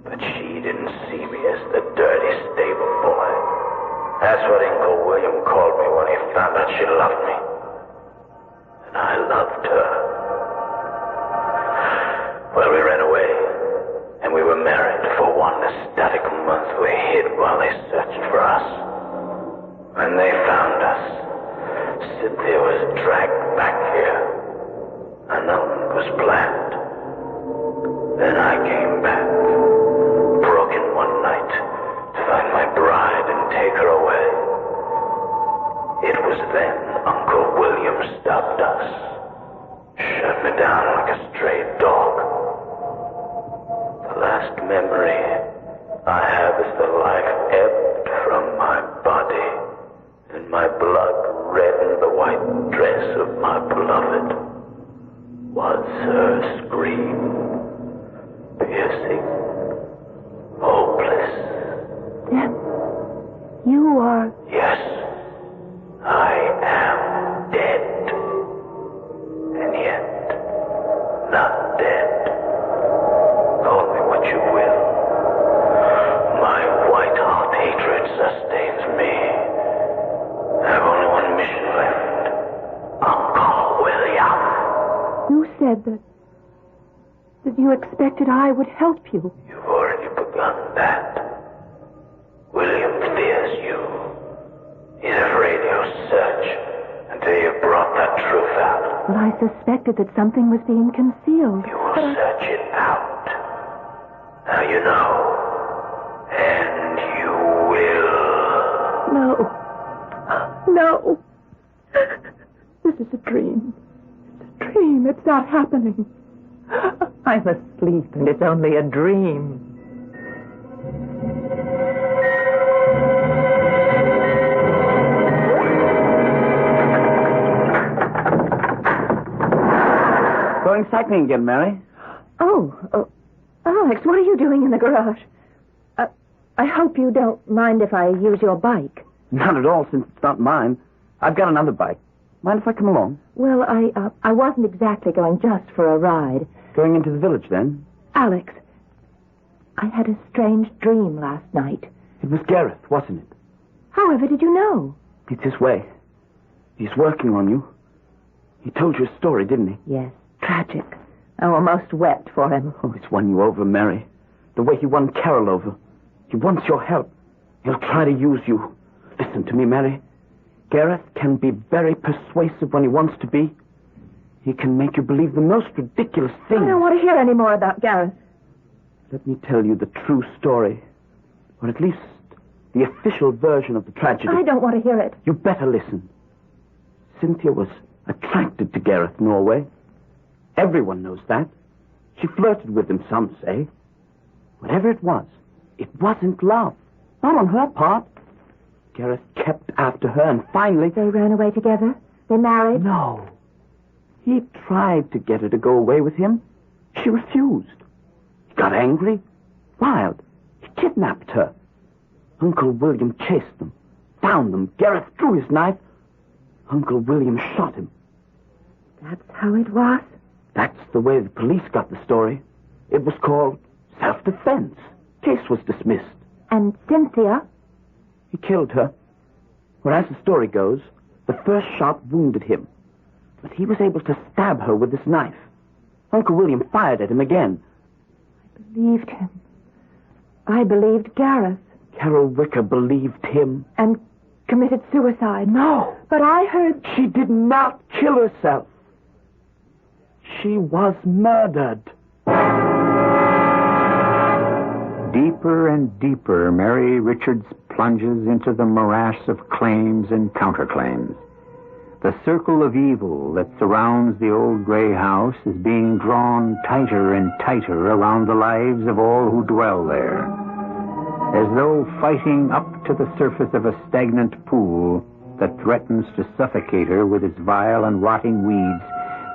But she didn't see me as the dirty stable boy. That's what Uncle William called me when he found out she loved me. And I loved her. Well, we ran away. And we were married for one ecstatic month. We hid while they searched for us. When they found us, Cynthia was dragged back here. A note was planned. Then I came back. Broke in one night to find my bride and take her away. It was then Uncle William stopped us. Shut me down like a stray dog. The last memory I have is the life ebbed from my body, and my blood reddened the white dress of my beloved. Was her scream piercing, hopeless? Then you are... Yes, I am dead, and yet not dead. Call me what you will. My white-hot hatred sustains me. I have only one mission left. Uncle William. You said that you expected I would help you. You've already begun that. William fears you. He's afraid you'll search until you've brought the truth out. Well, I suspected that something was being concealed. You will search it out. Now you know. And you will. No. This is a dream. It's a dream. It's not happening. I'm asleep, and it's only a dream. Going cycling again, Mary? Oh, Alex, what are you doing in the garage? I hope you don't mind if I use your bike. Not at all, since it's not mine. I've got another bike. Mind if I come along? Well, I wasn't exactly going just for a ride. Going into the village, then? Alex, I had a strange dream last night. It was Gareth, wasn't it? However did you know? It's his way. He's working on you. He told you a story, didn't he? Yes, tragic. I almost wept for him. Oh, he's won you over, Mary. The way he won Carol over. He wants your help. He'll try to use you. Listen to me, Mary. Gareth can be very persuasive when he wants to be. He can make you believe the most ridiculous things. I don't want to hear any more about Gareth. Let me tell you the true story. Or at least the official version of the tragedy. I don't want to hear it. You better listen. Cynthia was attracted to Gareth Norway. Everyone knows that. She flirted with him, some say. Whatever it wasn't love. Not on her part. Gareth kept after her, and finally... They ran away together? They married? No. He tried to get her to go away with him. She refused. He got angry, wild. He kidnapped her. Uncle William chased them, found them. Gareth drew his knife. Uncle William shot him. That's how it was? That's the way the police got the story. It was called self-defense. Case was dismissed. And Cynthia? He killed her. Well, as the story goes, the first shot wounded him. But he was able to stab her with this knife. Uncle William fired at him again. I believed him. I believed Gareth. Carol Wicker believed him. And committed suicide. No. But I heard... She did not kill herself. She was murdered. Deeper and deeper, Mary Richards plunges into the morass of claims and counterclaims. The circle of evil that surrounds the old gray house is being drawn tighter and tighter around the lives of all who dwell there. As though fighting up to the surface of a stagnant pool that threatens to suffocate her with its vile and rotting weeds,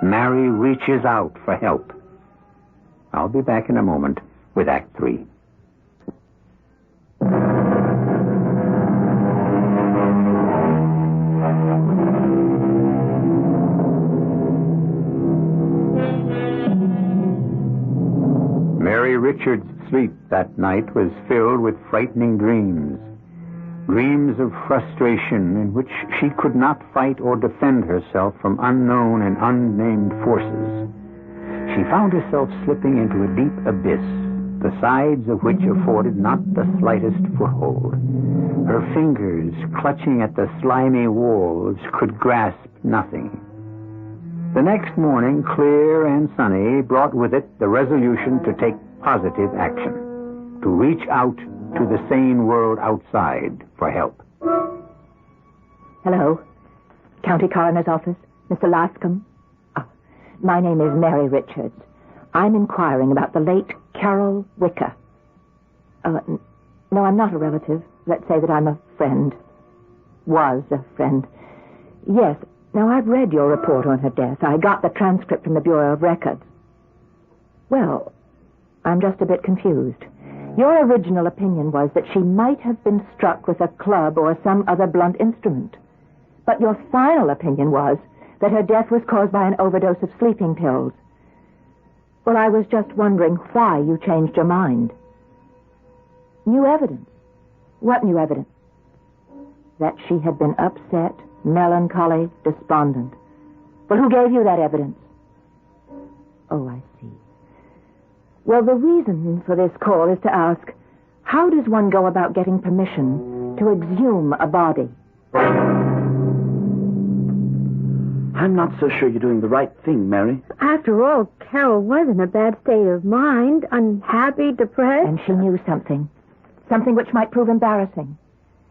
Mary reaches out for help. I'll be back in a moment with Act 3. Mary Richards' sleep that night was filled with frightening dreams. Dreams of frustration in which she could not fight or defend herself from unknown and unnamed forces. She found herself slipping into a deep abyss, the sides of which afforded not the slightest foothold. Her fingers, clutching at the slimy walls, could grasp nothing. The next morning, clear and sunny, brought with it the resolution to take positive action, to reach out to the sane world outside for help. Hello. County Coroner's Office. Mr. Lascombe. Oh, my name is Mary Richards. I'm inquiring about the late Carol Wicker. No, I'm not a relative. Let's say that I'm a friend. Was a friend. Yes. Now, I've read your report on her death. I got the transcript from the Bureau of Records. Well, I'm just a bit confused. Your original opinion was that she might have been struck with a club or some other blunt instrument. But your final opinion was that her death was caused by an overdose of sleeping pills. Well, I was just wondering why you changed your mind. New evidence. What new evidence? That she had been upset, melancholy, despondent. Well, who gave you that evidence? Oh, I see. Well, the reason for this call is to ask, how does one go about getting permission to exhume a body? I'm not so sure you're doing the right thing, Mary. After all, Carol was in a bad state of mind, unhappy, depressed. And she knew something. Something which might prove embarrassing.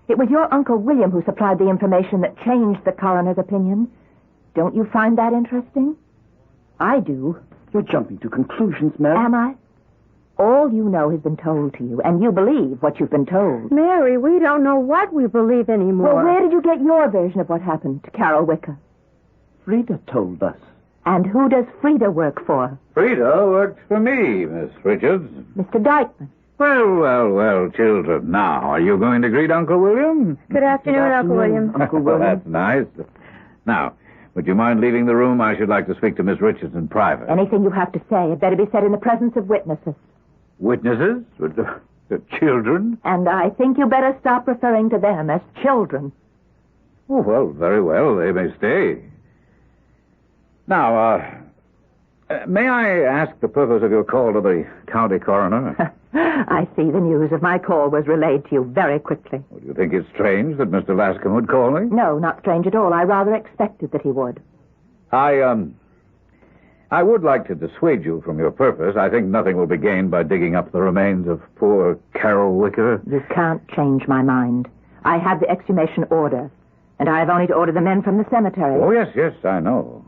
It was your Uncle William who supplied the information that changed the coroner's opinion. Don't you find that interesting? I do. You're jumping to conclusions, Mary. Am I? All you know has been told to you, and you believe what you've been told. Mary, we don't know what we believe anymore. Well, where did you get your version of what happened to Carol Wicker? Frida told us. And who does Frida work for? Frida works for me, Miss Richards. Mr. Dykeman. Well, children. Now, are you going to greet Uncle William? Good afternoon, Uncle William. Uncle William. That's nice. Now, would you mind leaving the room? I should like to speak to Miss Richards in private. Anything you have to say had better be said in the presence of witnesses. Witnesses? The children? And I think you better stop referring to them as children. Oh, well, very well. They may stay. Now, may I ask the purpose of your call to the county coroner? I see the news of my call was relayed to you very quickly. Well, do you think it's strange that Mr. Lascombe would call me? No, not strange at all. I rather expected that he would. I would like to dissuade you from your purpose. I think nothing will be gained by digging up the remains of poor Carol Wicker. You can't change my mind. I have the exhumation order, and I have only to order the men from the cemetery. Oh, yes, I know.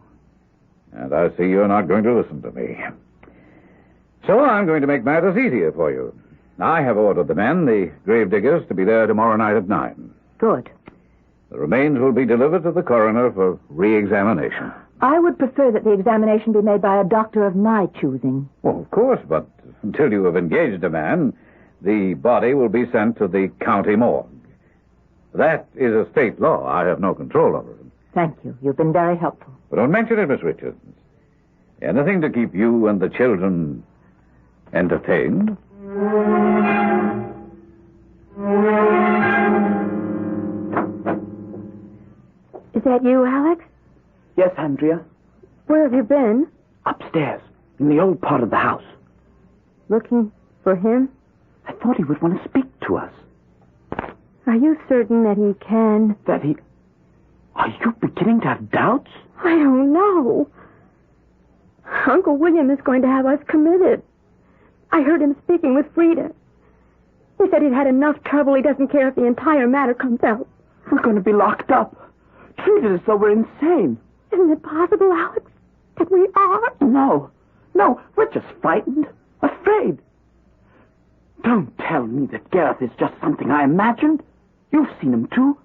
And I see you're not going to listen to me. So I'm going to make matters easier for you. I have ordered the men, the gravediggers, to be there tomorrow night at 9. Good. The remains will be delivered to the coroner for re-examination. I would prefer that the examination be made by a doctor of my choosing. Well, of course, but until you have engaged a man, the body will be sent to the county morgue. That is a state law. I have no control over it. Thank you. You've been very helpful. But don't mention it, Miss Richards. Anything to keep you and the children entertained? Is that you, Alex? Yes, Andrea. Where have you been? Upstairs, in the old part of the house. Looking for him? I thought he would want to speak to us. Are you certain that he can? That he... Are you beginning to have doubts? I don't know. Uncle William is going to have us committed. I heard him speaking with Frida. He said he'd had enough trouble. He doesn't care if the entire matter comes out. We're going to be locked up. Treated as though we're insane. Isn't it possible, Alex, that we are? No, we're just frightened, afraid. Don't tell me that Gareth is just something I imagined. You've seen him, too.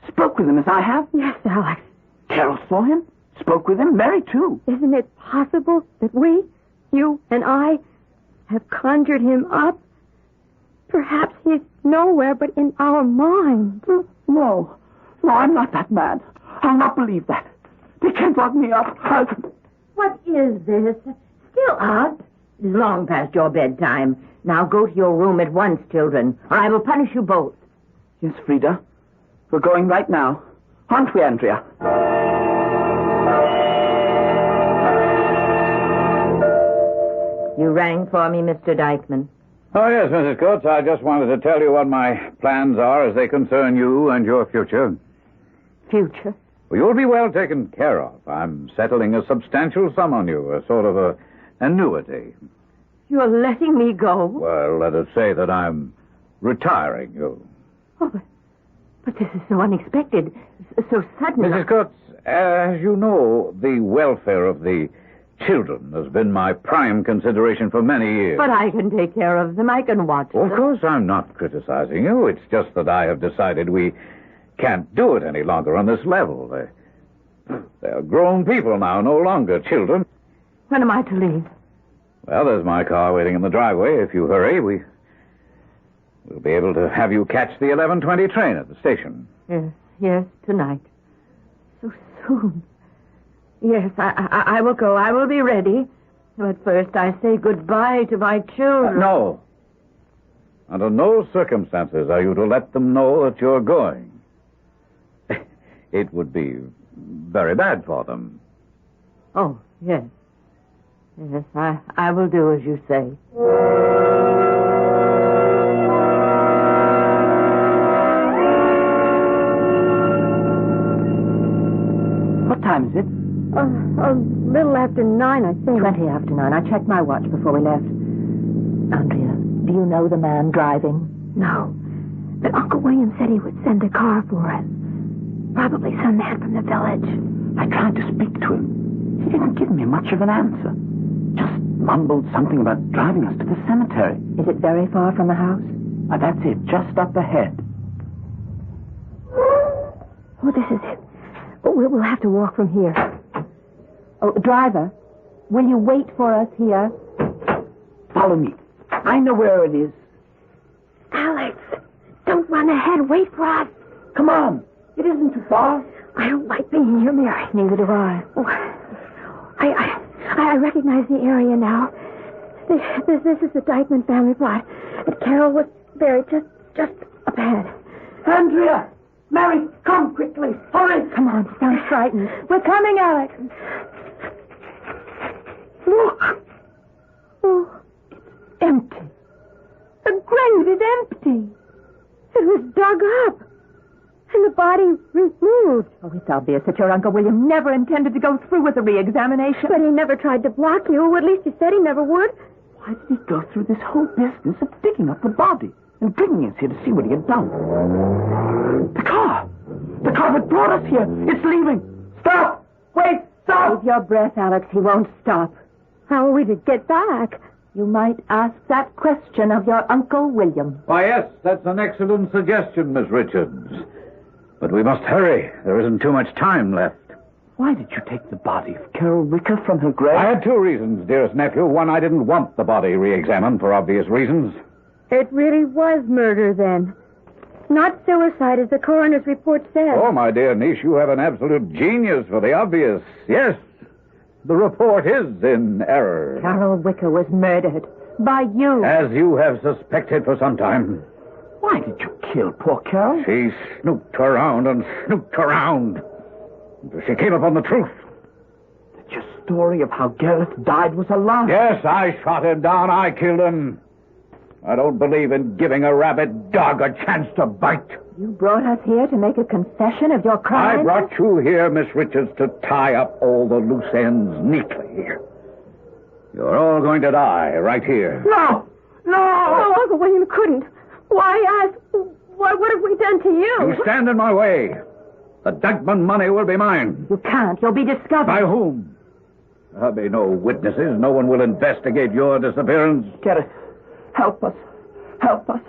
Spoke with him as I have. Yes, Alex. Carol saw him. Spoke with him. Mary, too. Isn't it possible that we, you and I, have conjured him up? Perhaps he's nowhere but in our minds. No, I'm not that mad. I'll not believe that. They can't lock me up. What is this? Still out? It's long past your bedtime. Now go to your room at once, children, or I will punish you both. Yes, Frida. We're going right now. Aren't we, Andrea? You rang for me, Mr. Dykeman. Oh, yes, Mrs. Coates. I just wanted to tell you what my plans are as they concern you and your future. Future? Well, you'll be well taken care of. I'm settling a substantial sum on you, a sort of a annuity. You're letting me go? Well, let us say that I'm retiring you. Oh, but this is so unexpected, so sudden. Mrs. Coates, as you know, the welfare of the children has been my prime consideration for many years. But I can take care of them. I can watch them. Of course, I'm not criticizing you. It's just that I have decided we can't do it any longer on this level. They're grown people now, no longer children. When am I to leave? Well, there's my car waiting in the driveway. If you hurry, we'll be able to have you catch the 11:20 train at the station. Yes, tonight. So soon. Yes, I will go. I will be ready. But first I say goodbye to my children. No. Under no circumstances are you to let them know that you're going. It would be very bad for them. Oh, yes. Yes, I will do as you say. What time is it? A little after 9, I think. 20 after 9. I checked my watch before we left. Andrea, do you know the man driving? No. But Uncle William said he would send a car for us. Probably some man from the village. I tried to speak to him. He didn't give me much of an answer. Just mumbled something about driving us to the cemetery. Is it very far from the house? That's it, just up ahead. Oh, this is it. We'll have to walk from here. Oh, driver, will you wait for us here? Follow me. I know where it is. Alex, don't run ahead. Wait for us. Come on. It isn't too far. I don't like being here, Mary. Neither do I. Oh, I recognize the area now. This is the Dykeman family plot. But Carol was buried just up ahead. Andrea! Mary, come quickly. Hurry. Come on, you sound frightened. We're coming, Alex. Look. Oh, it's empty. The grave is empty. It was dug up. And the body removed. Oh, it's obvious that your Uncle William never intended to go through with the re-examination. But he never tried to block you. At least he said he never would. Why did he go through this whole business of digging up the body and bringing us here to see what he had done? The car! The car that brought us here! It's leaving! Stop! Wait! Stop! Hold your breath, Alex. He won't stop. How are we to get back? You might ask that question of your Uncle William. Why, yes, that's an excellent suggestion, Miss Richards. But we must hurry. There isn't too much time left. Why did you take the body of Carol Wicker from her grave? I had two reasons, dearest nephew. One, I didn't want the body re-examined for obvious reasons. It really was murder, then. Not suicide, as the coroner's report says. Oh, my dear niece, you have an absolute genius for the obvious. Yes, the report is in error. Carol Wicker was murdered. By you. As you have suspected for some time. Why did you kill poor Carol? She snooped around and snooped around. She came upon the truth. That you're story of how Gareth died was a lie. Yes, I shot him down. I killed him. I don't believe in giving a rabid dog a chance to bite. You brought us here to make a confession of your crime? I brought you here, Miss Richards, to tie up all the loose ends neatly. You're all going to die right here. No! No, Uncle William couldn't. Why, what have we done to you? You stand in my way. The Dykeman money will be mine. You can't. You'll be discovered. By whom? There'll be no witnesses. No one will investigate your disappearance. Gareth, help us. Help us.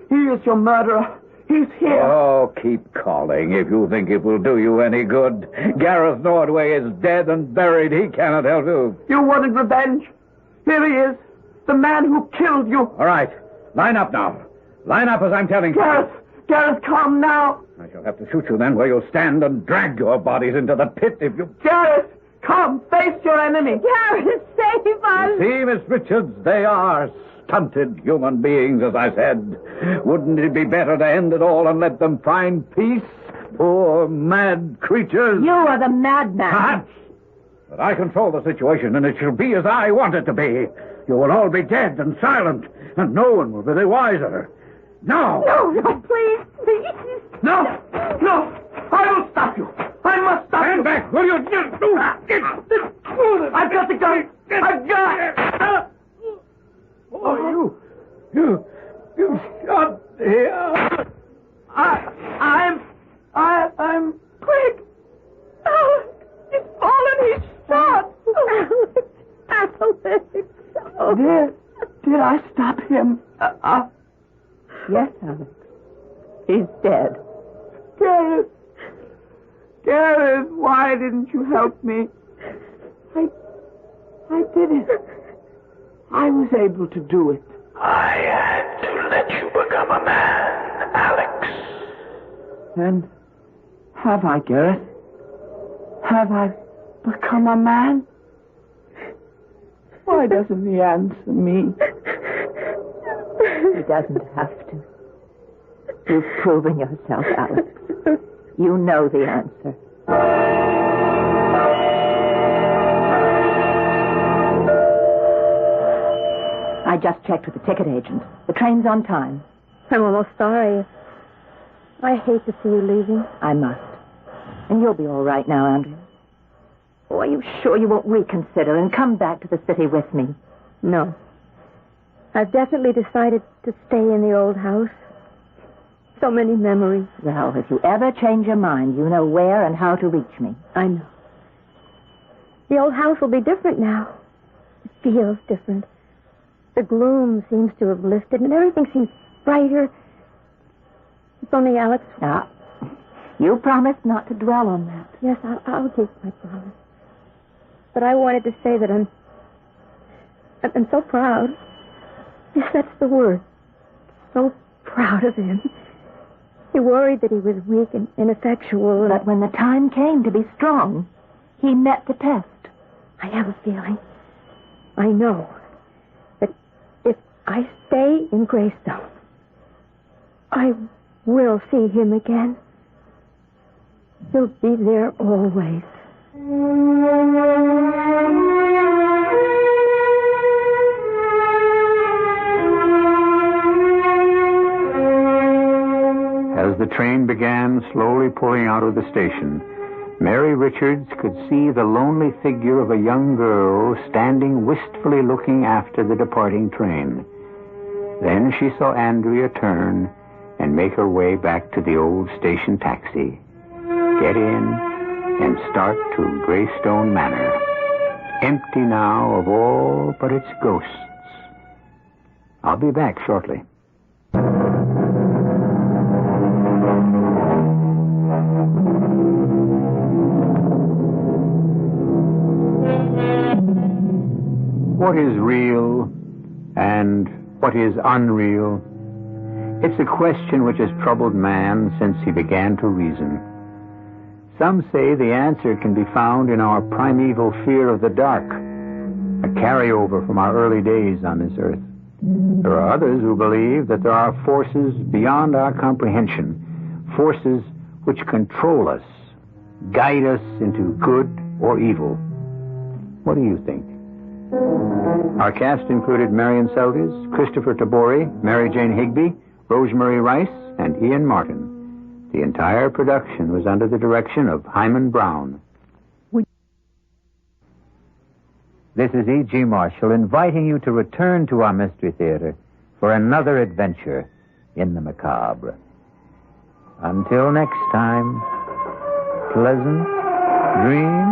He is your murderer. He's here. Oh, keep calling if you think it will do you any good. Gareth Nordway is dead and buried. He cannot help you. You wanted revenge. Here he is. The man who killed you. All right. Line up now. Line up as I'm telling you. Gareth, come now. I shall have to shoot you then where you'll stand and drag your bodies into the pit if you... Gareth, come. Face your enemy. Gareth, save us. See, Miss Richards, they are stunted human beings, as I said. Wouldn't it be better to end it all and let them find peace? Poor, mad creatures. You are the madman. Perhaps. But I control the situation, and it shall be as I want it to be. You will all be dead and silent, and no one will be the wiser. Now! No, please. No! I will stop you. I must stop you. Stand back, will you? I've got the gun. I've got it. Oh, you shot here. I'm quick. Oh, he's fallen. He's shot. Alex. Did I stop him? Yes, Alex. He's dead. Gareth, why didn't you help me? I did it. I was able to do it. I had to let you become a man, Alex. Then, have I, Gareth? Have I become a man? Why doesn't he answer me? He doesn't have to. You've proven yourself, Alex. You know the answer. I just checked with the ticket agent. The train's on time. I'm almost sorry. I hate to see you leaving. I must. And you'll be all right now, Andrea. Oh, are you sure you won't reconsider and come back to the city with me? No. I've definitely decided to stay in the old house. So many memories. Well, if you ever change your mind, you know where and how to reach me. I know. The old house will be different now. It feels different. The gloom seems to have lifted, and everything seems brighter. If only Alex... Now, you promised not to dwell on that. Yes, I'll keep my promise. But I wanted to say that I'm so proud. Yes, that's the word. So proud of him. He worried that he was weak and ineffectual. But when the time came to be strong, he met the test. I have a feeling. I know that if I stay in Greystone, I will see him again. He'll be there always. As the train began slowly pulling out of the station, Mary Richards could see the lonely figure of a young girl standing wistfully looking after the departing train. Then she saw Andrea turn and make her way back to the old station taxi, get in, and start to Greystone Manor, empty now of all but its ghosts. I'll be back shortly. What is real and what is unreal? It's a question which has troubled man since he began to reason. Some say the answer can be found in our primeval fear of the dark, a carryover from our early days on this earth. There are others who believe that there are forces beyond our comprehension, forces which control us, guide us into good or evil. What do you think? Our cast included Marion Seldes, Christopher Tabori, Mary Jane Higby, Rosemary Rice, and Ian Martin. The entire production was under the direction of Hyman Brown. This is E.G. Marshall inviting you to return to our Mystery Theater for another adventure in the macabre. Until next time, pleasant dreams.